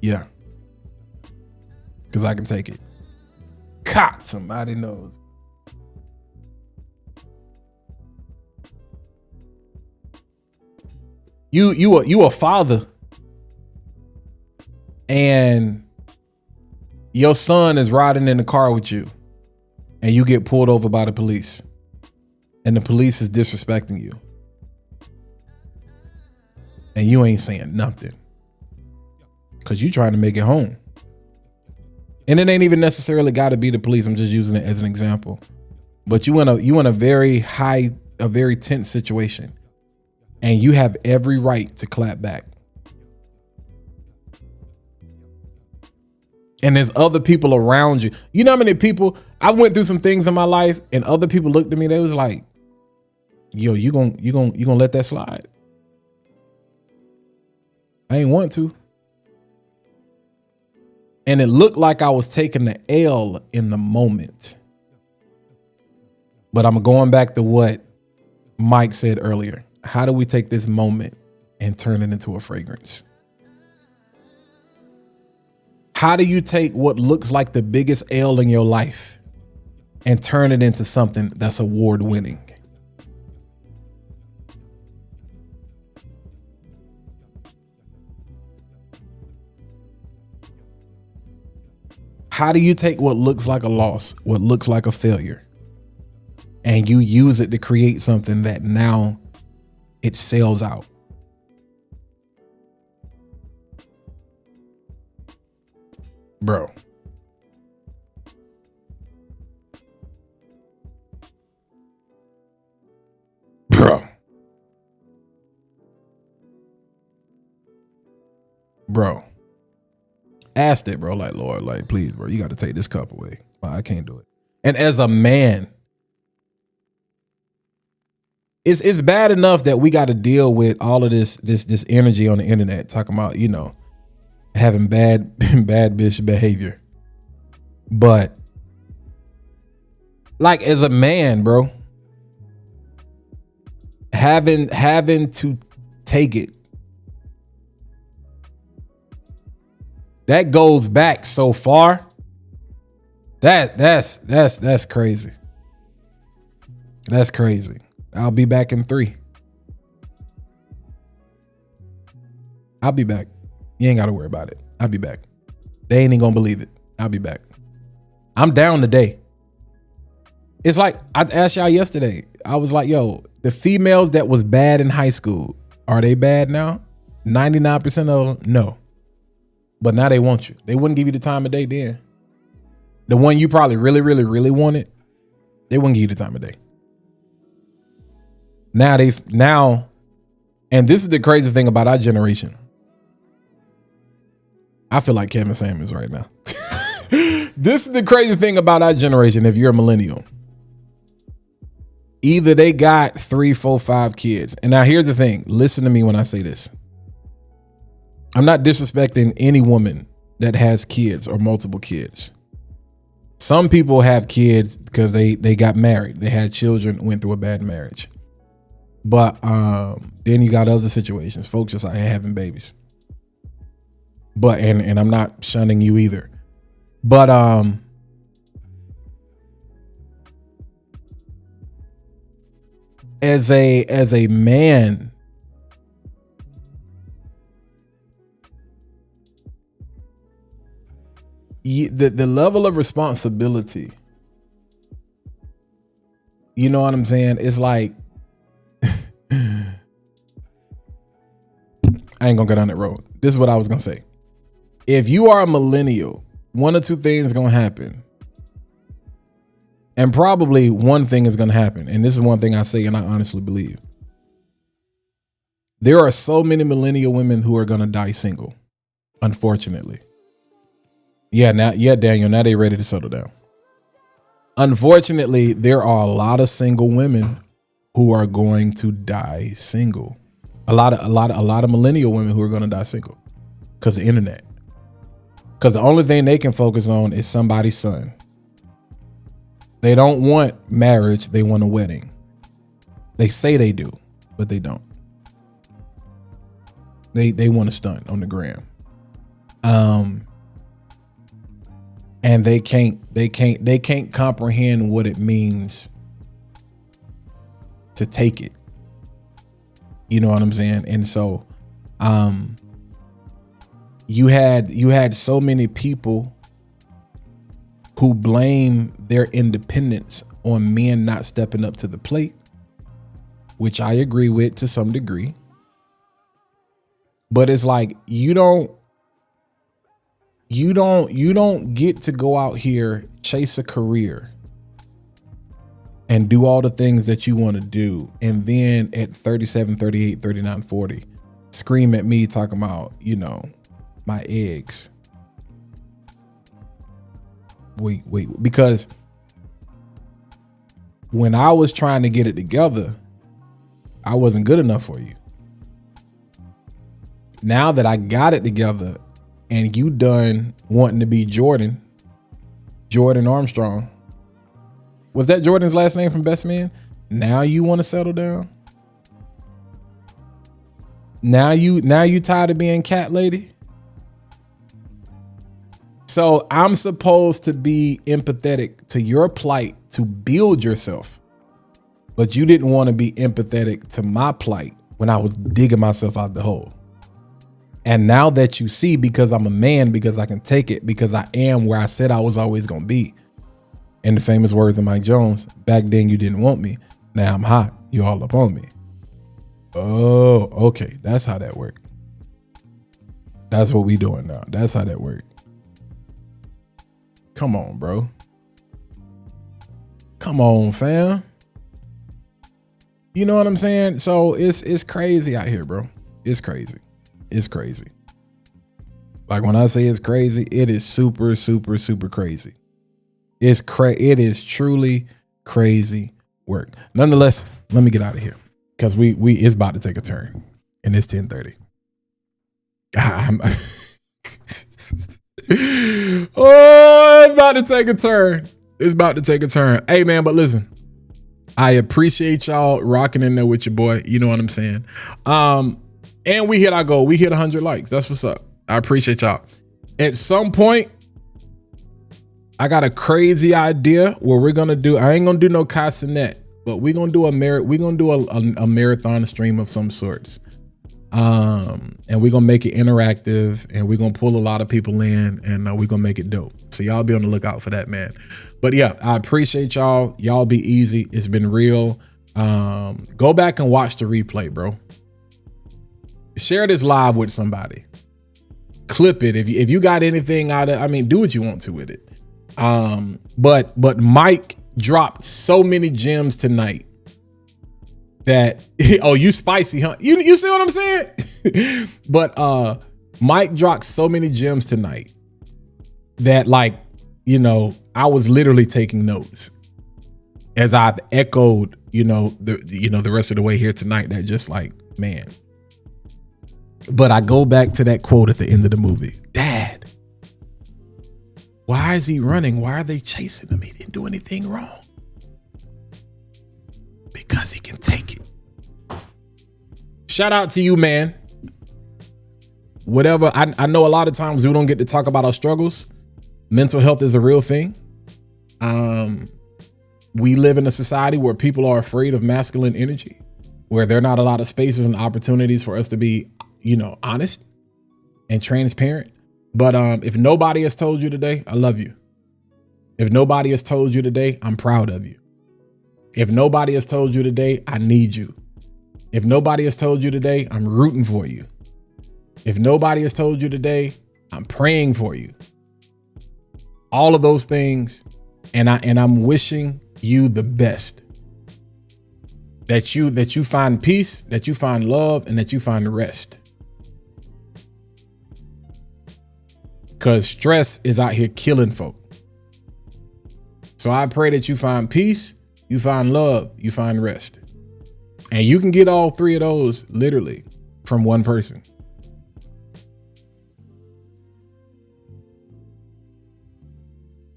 Yeah. Because I can take it. God, somebody knows. You a father, and your son is riding in the car with you, and you get pulled over by the police, and the police is disrespecting you, and you ain't saying nothing because you trying to make it home. And it ain't even necessarily got to be the police. I'm just using it as an example. But you in a very tense situation, and you have every right to clap back. And there's other people around you. You know how many people, I went through some things in my life, and other people looked at me, they was like, yo, you gonna let that slide? I ain't want to. And it looked like I was taking the L in the moment. But I'm going back to what Mike said earlier. How do we take this moment and turn it into a fragrance? How do you take what looks like the biggest L in your life and turn it into something that's award winning? How do you take what looks like a loss, what looks like a failure, and you use it to create something that now it sells out? Bro. Bro. Asked it, bro. Like, Lord, like, please, bro, you got to take this cup away. I can't do it. And as a man, it's bad enough that we got to deal with all of this energy on the internet talking about, you know, having bad bitch behavior. But like, as a man, bro, having to take it, that goes back so far. That's crazy. That's crazy. I'll be back in 3. I'll be back. You ain't got to worry about it. I'll be back. They ain't even gonna believe it. I'll be back. I'm down today. It's like I asked y'all yesterday. I was like, yo, the females that was bad in high school, are they bad now? 99% of them, no. But now they want you. They wouldn't give you the time of day then. The one you probably really, really, really wanted, they wouldn't give you the time of day. Now, and this is the crazy thing about our generation. I feel like Kevin Samuels right now. This is the crazy thing about our generation. If you're a millennial, either they got 3, 4, 5 kids. And now here's the thing. Listen to me when I say this. I'm not disrespecting any woman that has kids or multiple kids. Some people have kids because they got married. They had children, went through a bad marriage. But then you got other situations. Folks just out here having babies. But and I'm not shunning you either. But as a man, the level of responsibility, you know what I'm saying? It's like, I ain't gonna go down that road. This is what I was gonna say. If you are a millennial, one or two things gonna happen. And probably one thing is gonna happen. And this is one thing I say and I honestly believe. There are so many millennial women who are gonna die single, unfortunately. Daniel, now they ready to settle down. Unfortunately, there are a lot of single women who are going to die single. A lot of millennial women who are going to die single because of the internet. Because the only thing they can focus on is somebody's son. They don't want marriage. They want a wedding. They say they do, but they don't. They want to stunt on the gram. And they can't comprehend what it means to take it. You know what I'm saying? And so you had so many people who blame their independence on men not stepping up to the plate, which I agree with to some degree. But it's like you don't get to go out here, chase a career and do all the things that you want to do, and then at 37, 38, 39, 40 scream at me talking about, you know, my eggs. Wait, because when I was trying to get it together, I wasn't good enough for you. Now that I got it together and you done wanting to be Jordan Armstrong. Was that Jordan's last name from Best Man? Now you want to settle down? Now you tired of being cat lady? So I'm supposed to be empathetic to your plight to build yourself. But you didn't want to be empathetic to my plight when I was digging myself out the hole. And now that you see, because I'm a man, because I can take it, because I am where I said I was always going to be. In the famous words of Mike Jones, back then you didn't want me. Now I'm hot. You all up on me. Oh, okay. That's how that worked. That's what we doing now. That's how that worked. Come on, bro. Come on, fam. You know what I'm saying? So it's crazy out here, bro. It's crazy. It's crazy. Like when I say it's crazy, it is super, super, super crazy. It is truly crazy work. Nonetheless, let me get out of here because we it's about to take a turn, and it's 10:30. Oh, it's about to take a turn. It's about to take a turn. Hey, man, but listen, I appreciate y'all rocking in there with your boy. You know what I'm saying? And we hit our goal. We hit 100 likes. That's what's up. I appreciate y'all. At some point, I got a crazy idea where we're gonna do. I ain't gonna do no castanet, but we're gonna do a marathon stream of some sorts. And we're gonna make it interactive, and we're gonna pull a lot of people in, and we're gonna make it dope. So y'all be on the lookout for that, man. But yeah, I appreciate y'all. Y'all be easy. It's been real. Go back and watch the replay, bro. Share this live with somebody. Clip it if you got anything out of. I mean, do what you want to with it. But Mike dropped so many gems tonight that oh, you spicy, huh? You see what I'm saying? But Mike dropped so many gems tonight that, like, you know, I was literally taking notes as I've echoed, the rest of the way here tonight. That just like, man. But I go back to that quote at the end of the movie. Dad, why is he running? Why are they chasing him? He didn't do anything wrong. Because he can take it. Shout out to you, man. Whatever. I know a lot of times we don't get to talk about our struggles. Mental health is a real thing. We live in a society where people are afraid of masculine energy, where there are not a lot of spaces and opportunities for us to be, honest and transparent. But if nobody has told you today, I love you. If nobody has told you today, I'm proud of you. If nobody has told you today, I need you. If nobody has told you today, I'm rooting for you. If nobody has told you today, I'm praying for you. All of those things, and I'm wishing you the best. That you find peace, that you find love, and that you find rest. Because stress is out here killing folk. So I pray that you find peace, you find love, you find rest. And you can get all three of those literally from one person.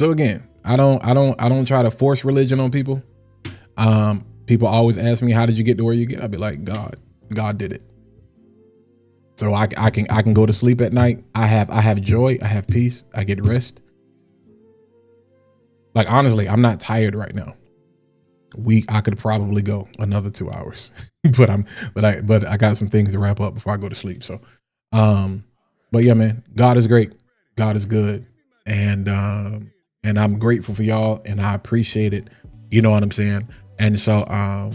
So again, I don't try to force religion on people. People always ask me, how did you get to where you get? I'll be like, God did it. So I can go to sleep at night. I have joy. I have peace. I get rest. Like, honestly, I'm not tired right now. I could probably go another 2 hours, but I got some things to wrap up before I go to sleep. So, but yeah, man, God is great. God is good. And I'm grateful for y'all and I appreciate it. You know what I'm saying? And so,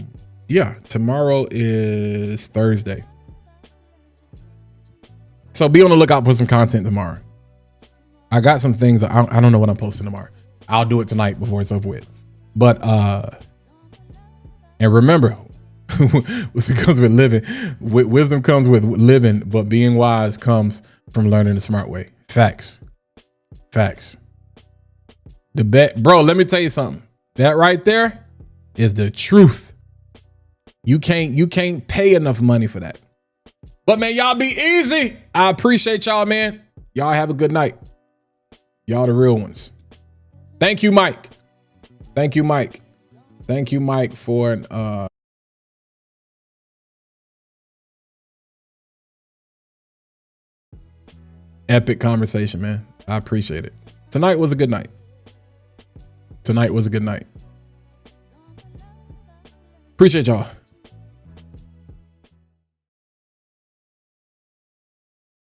yeah, tomorrow is Thursday. So be on the lookout for some content tomorrow. I got some things. I don't know what I'm posting tomorrow. I'll do it tonight before it's over with. But, and remember, wisdom comes with living. Wisdom comes with living, but being wise comes from learning the smart way. Facts. The bet, bro, let me tell you something. That right there is the truth. You can't pay enough money for that. But man, y'all be easy. I appreciate y'all, man. Y'all have a good night. Y'all the real ones. Thank you, Mike. Thank you, Mike, for an epic conversation, man. I appreciate it. Tonight was a good night. Appreciate y'all.